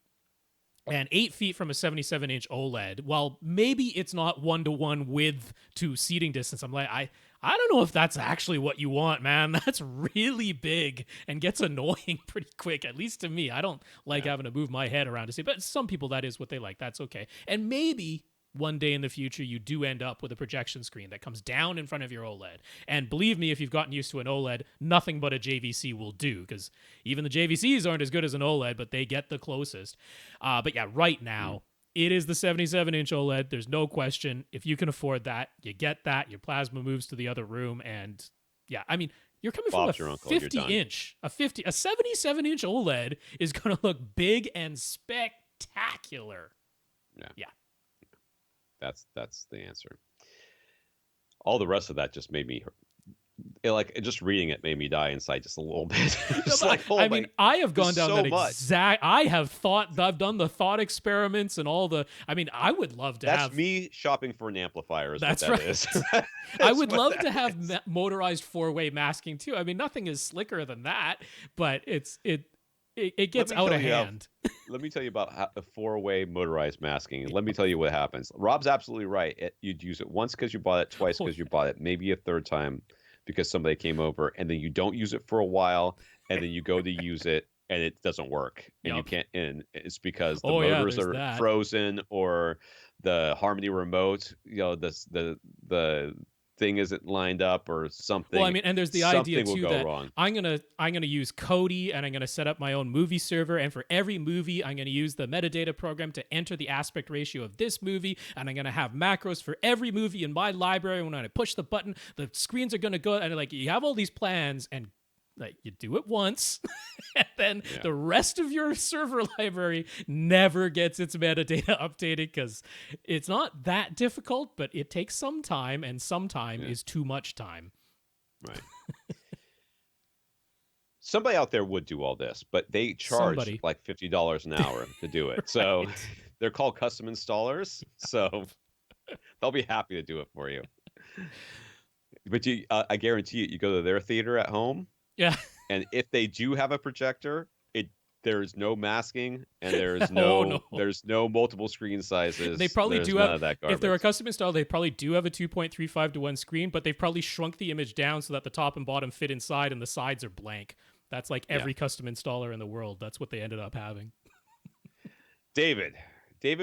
And 8 feet from a 77-inch OLED, while maybe it's not 1-to-1 width to seating distance, I'm like, I don't know if that's actually what you want, man. That's really big and gets annoying pretty quick, at least to me. I don't like having to move my head around to see, but some people, that is what they like. That's okay. And maybe one day in the future, you do end up with a projection screen that comes down in front of your OLED. And believe me, if you've gotten used to an OLED, nothing but a JVC will do, because even the JVCs aren't as good as an OLED, but they get the closest. But yeah, right now, it is the 77-inch OLED. There's no question. If you can afford that, you get that. Your plasma moves to the other room. And yeah, I mean, you're coming from a 50-inch. A 77-inch OLED is going to look big and spectacular. Yeah. That's the answer. All the rest of that just made me just reading it made me die inside just a little bit. I have gone down that exact. I have thought. I've done the thought experiments and all the. I mean, I would love to have. That's me shopping for an amplifier. That's what that right. Is. I would love to have motorized 4-way masking too. I mean, nothing is slicker than that, but it gets out of hand. Let me tell you about a 4-way motorized masking. Let me tell you what happens. Rob's absolutely right. You'd use it once because you bought it, twice because you bought it, maybe a third time because somebody came over, and then you don't use it for a while, and then you go to use it, and it doesn't work, and you can't. And it's because the motors are frozen, or the Harmony remote, the thing isn't lined up or something. Well, I mean, and there's the idea too that I'm gonna use Kodi, and I'm gonna set up my own movie server, and for every movie I'm gonna use the metadata program to enter the aspect ratio of this movie, and I'm gonna have macros for every movie in my library. When I push the button, the screens are gonna go, and like you have all these plans, and like you do it once, and then the rest of your server library never gets its metadata updated, because it's not that difficult, but it takes some time, and some time is too much time. Right. Somebody out there would do all this, but they charge like $50 an hour to do it. So they're called custom installers. So they'll be happy to do it for you. But I guarantee you go to their theater at home. Yeah. And if they do have a projector, there's no masking, and there's there's no multiple screen sizes. They probably do have that if they're a custom install, they probably do have a 2.35 to 1 screen, but they've probably shrunk the image down so that the top and bottom fit inside and the sides are blank. That's like every custom installer in the world. That's what they ended up having. David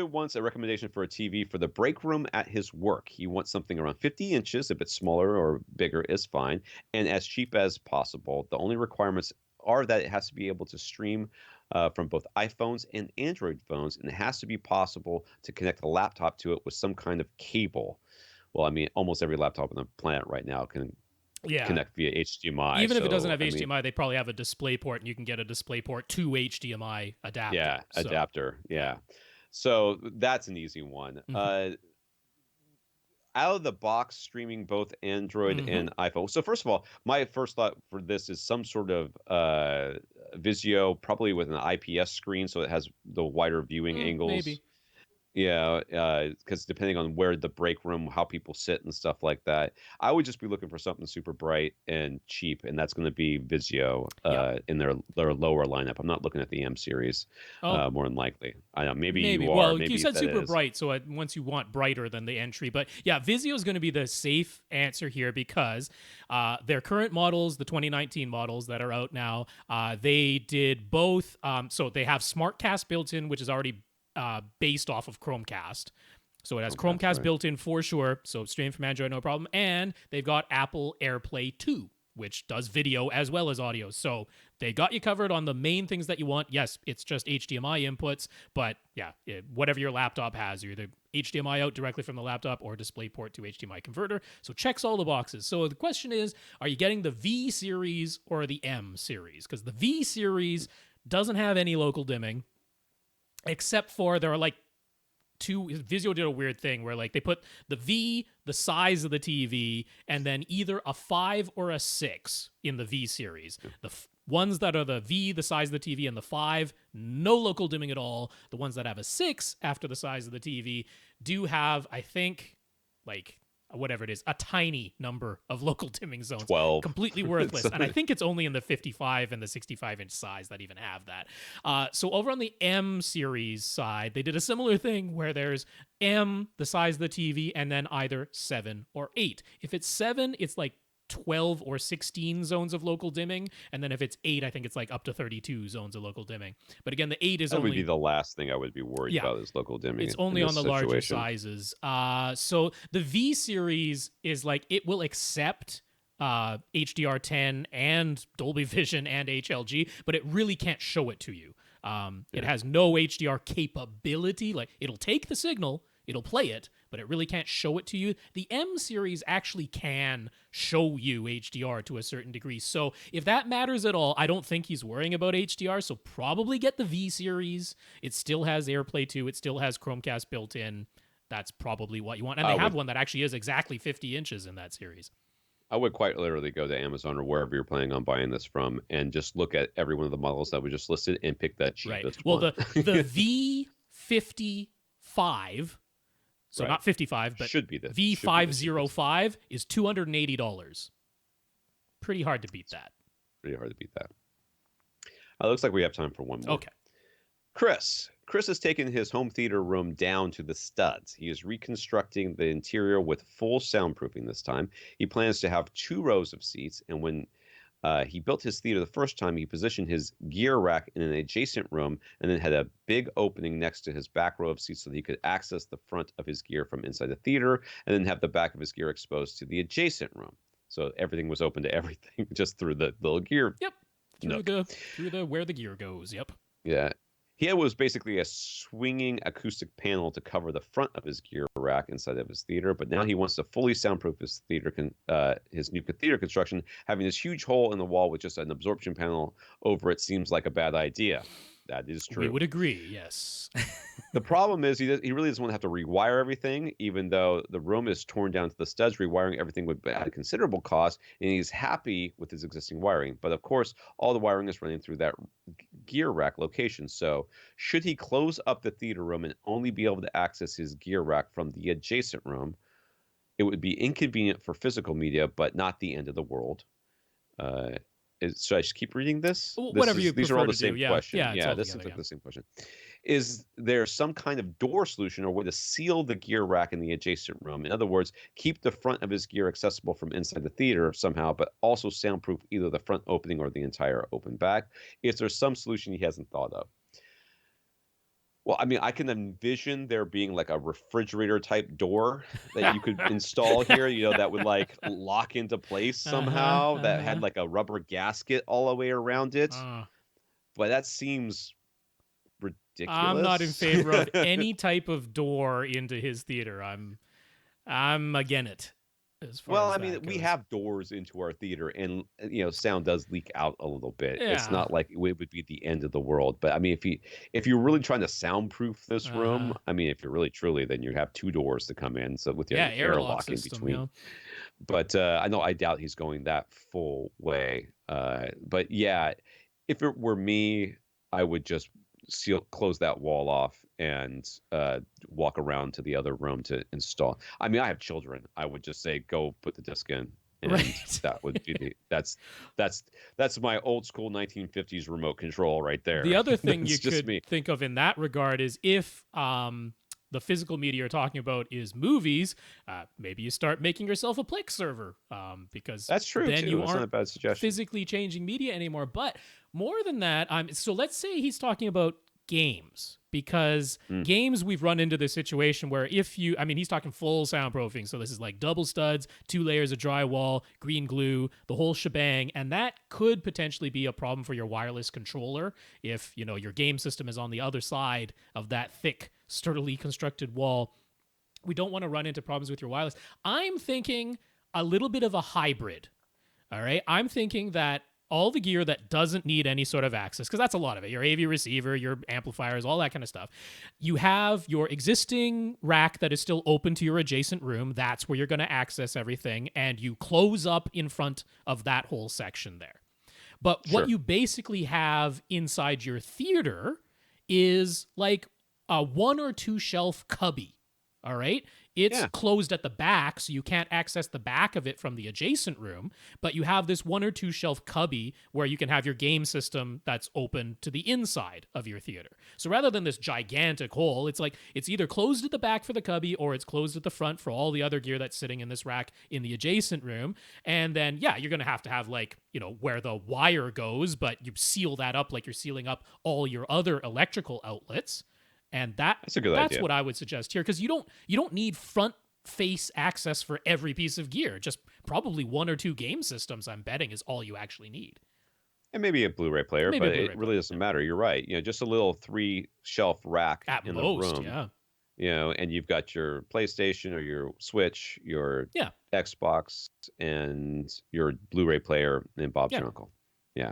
wants a recommendation for a TV for the break room at his work. He wants something around 50 inches. If it's smaller or bigger is fine, and as cheap as possible. The only requirements are that it has to be able to stream from both iPhones and Android phones, and it has to be possible to connect a laptop to it with some kind of cable. Well, I mean, almost every laptop on the planet right now can connect via HDMI. Even if it doesn't have HDMI, they probably have a DisplayPort, and you can get a DisplayPort to HDMI adapter. Yeah, adapter. Yeah. So that's an easy one. Out of the box, streaming both Android and iPhone. So first of all, my first thought for this is some sort of Vizio, probably with an IPS screen, so it has the wider viewing angles. Maybe. Yeah, because depending on where the break room, how people sit and stuff like that, I would just be looking for something super bright and cheap, and that's going to be Vizio in their lower lineup. I'm not looking at the M series, more than likely. I know maybe you are. Well, maybe you said super bright, so once you want brighter than the entry, but yeah, Vizio is going to be the safe answer here, because their current models, the 2019 models that are out now, they did both. So they have SmartCast built in, which is already based off of Chromecast. So it has Chromecast built in for sure. So stream from Android, no problem. And they've got Apple AirPlay 2, which does video as well as audio. So they got you covered on the main things that you want. Yes, it's just HDMI inputs, but yeah, whatever your laptop has, you're either HDMI out directly from the laptop or DisplayPort to HDMI converter. So checks all the boxes. So the question is, are you getting the V series or the M series? Because the V series doesn't have any local dimming, except for there are like Vizio did a weird thing where like they put the V, the size of the TV, and then either a 5 or a 6 in the V series. The ones that are the V, the size of the TV, and the 5, no local dimming at all. The ones that have a 6 after the size of the TV do have, I think, like whatever it is, a tiny number of local dimming zones. 12. Completely worthless. And I think it's only in the 55 and the 65-inch size that even have that. So over on the M series side, they did a similar thing where there's M, the size of the TV, and then either 7 or 8. If it's 7, it's like 12 or 16 zones of local dimming, and then if it's 8, I think it's like up to 32 zones of local dimming. But again, the 8 is that only... would be the last thing I would be worried about is local dimming. It's only on the larger sizes. So the V series is like, it will accept HDR10 and Dolby Vision and HLG, but it really can't show it to you. It has no HDR capability. Like, it'll take the signal, it'll play it, but it really can't show it to you. The M series actually can show you HDR to a certain degree. So if that matters at all, I don't think he's worrying about HDR, so probably get the V series. It still has AirPlay 2. It still has Chromecast built in. That's probably what you want. And they have one that actually is exactly 50 inches in that series. I would quite literally go to Amazon or wherever you're planning on buying this from and just look at every one of the models that we just listed and pick that cheapest one. Well, the V55... So not 55, but should be V505 is $280. Pretty hard to beat that. Pretty hard to beat that. It looks like we have time for one more. Okay. Chris has taken his home theater room down to the studs. He is reconstructing the interior with full soundproofing this time. He plans to have 2 rows of seats, and when he built his theater the first time, he positioned his gear rack in an adjacent room and then had a big opening next to his back row of seats so that he could access the front of his gear from inside the theater and then have the back of his gear exposed to the adjacent room. So everything was open to everything just through the little gear. Yep. Through the where the gear goes. Yep. Yeah. He was basically a swinging acoustic panel to cover the front of his gear rack inside of his theater, but now he wants to fully soundproof his his new theater construction. Having this huge hole in the wall with just an absorption panel over it seems like a bad idea. That is true. We would agree, yes. The problem is he really doesn't want to have to rewire everything, even though the room is torn down to the studs. Rewiring everything would be at a considerable cost, and he's happy with his existing wiring. But of course, all the wiring is running through that gear rack location. So should he close up the theater room and only be able to access his gear rack from the adjacent room, it would be inconvenient for physical media, but not the end of the world. Should I just keep reading this? Whatever you These are all the same question. Yeah, this seems like the same question. Is there some kind of door solution or way to seal the gear rack in the adjacent room? In other words, keep the front of his gear accessible from inside the theater somehow, but also soundproof either the front opening or the entire open back? If there's some solution he hasn't thought of. Well, I mean, I can envision there being like a refrigerator type door that you could install here, that would like lock into place somehow, that had like a rubber gasket all the way around it. But that seems ridiculous. I'm not in favor of any type of door into his theater. I'm against it. Well, I mean, we have doors into our theater, and sound does leak out a little bit. Yeah. It's not like it would be the end of the world. But I mean, if you're really trying to soundproof this room, I mean, if you're really truly, then you have 2 doors to come in, so with your airlock in between. Yeah. But I doubt he's going that full way. But yeah, if it were me, I would just close that wall off and walk around to the other room to install. I mean, I have children. I would just say, go put the disc in. And that would be that's my old school 1950s remote control right there. The other thing you could think of in that regard is if the physical media you're talking about is movies, maybe you start making yourself a Plex server, because that's true. Then too. you that's aren't not a bad suggestion. Physically changing media anymore. But more than that, so let's say he's talking about games, because games, we've run into this situation where he's talking full soundproofing, so this is like double studs, 2 layers of drywall, green glue, the whole shebang, and that could potentially be a problem for your wireless controller if your game system is on the other side of that thick, sturdily constructed wall. We don't want to run into problems with your wireless. I'm thinking a little bit of a hybrid. All right, I'm thinking that all the gear that doesn't need any sort of access, because that's a lot of it. Your AV receiver, your amplifiers, all that kind of stuff. You have your existing rack that is still open to your adjacent room. That's where you're going to access everything, and you close up in front of that whole section there. But what you basically have inside your theater is like a 1 or 2 shelf cubby. All right. It's closed at the back, so you can't access the back of it from the adjacent room, but you have this 1 or 2 shelf cubby where you can have your game system that's open to the inside of your theater. So rather than this gigantic hole, it's like it's either closed at the back for the cubby or it's closed at the front for all the other gear that's sitting in this rack in the adjacent room. And then, you're going to have like, where the wire goes, but you seal that up like you're sealing up all your other electrical outlets. And that's idea. What I would suggest here, because you don't need front face access for every piece of gear. Just probably 1 or 2 game systems, I'm betting, is all you actually need. And maybe a Blu-ray player, but it really doesn't matter. You're right. Just a little 3-shelf rack at in most, the room. And you've got your PlayStation or your Switch, your Xbox, and your Blu-ray player, and Bob's your uncle. Yeah.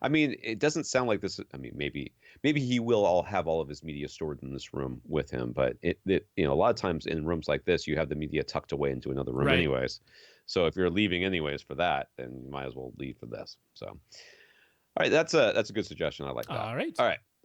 I mean, it doesn't sound like this. I mean, maybe he will have all of his media stored in this room with him, but it a lot of times in rooms like this, you have the media tucked away into another room anyways. So if you're leaving anyways for that, then you might as well leave for this. So, all right, that's a good suggestion. I like that. All right.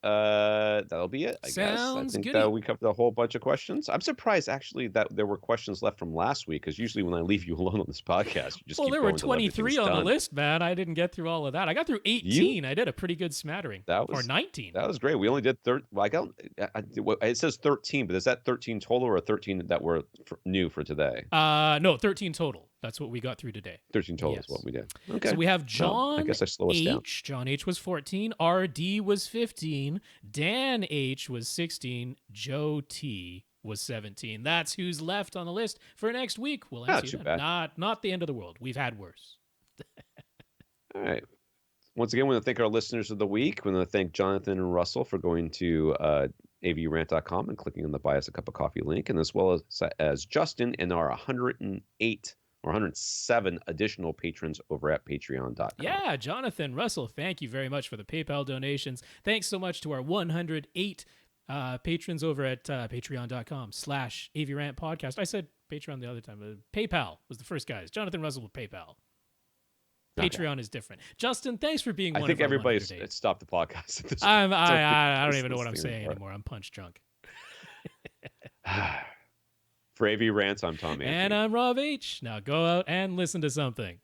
That'll be it. I guess. I think that we covered a whole bunch of questions. I'm surprised actually that there were questions left from last week, because usually when I leave you alone on this podcast, you just keep there going were 23 on the list, man. I didn't get through all of that. I got through 18. I did a pretty good smattering. Or 19. That was great. We only did it says 13, but is that 13 total or 13 that were new for today? No, 13 total. That's what we got through today. 13 total is what we did. Okay. So we have John I guess I slow us down. H. John H was 14. RD was 15. Dan H was 16. Joe T was 17. That's who's left on the list for next week. We'll answer that. Not the end of the world. We've had worse. All right. Once again, we want to thank our listeners of the week. We want to thank Jonathan and Russell for going to AVRant.com and clicking on the Buy Us a Cup of Coffee link, and as well as Justin and our 108 or 107 additional patrons over at patreon.com. Yeah, Jonathan, Russell, thank you very much for the PayPal donations. Thanks so much to our 108 patrons over at patreon.com/AVRant Podcast. I said Patreon the other time. PayPal was the first guys. Jonathan Russell with PayPal. Patreon is different. Justin, thanks for being one of our 108. I think everybody's stopped the podcast at this point. I don't even know what I'm saying anymore. I'm punch drunk. For AV Rants, I'm Tom Andry. And I'm Rob H. Now go out and listen to something.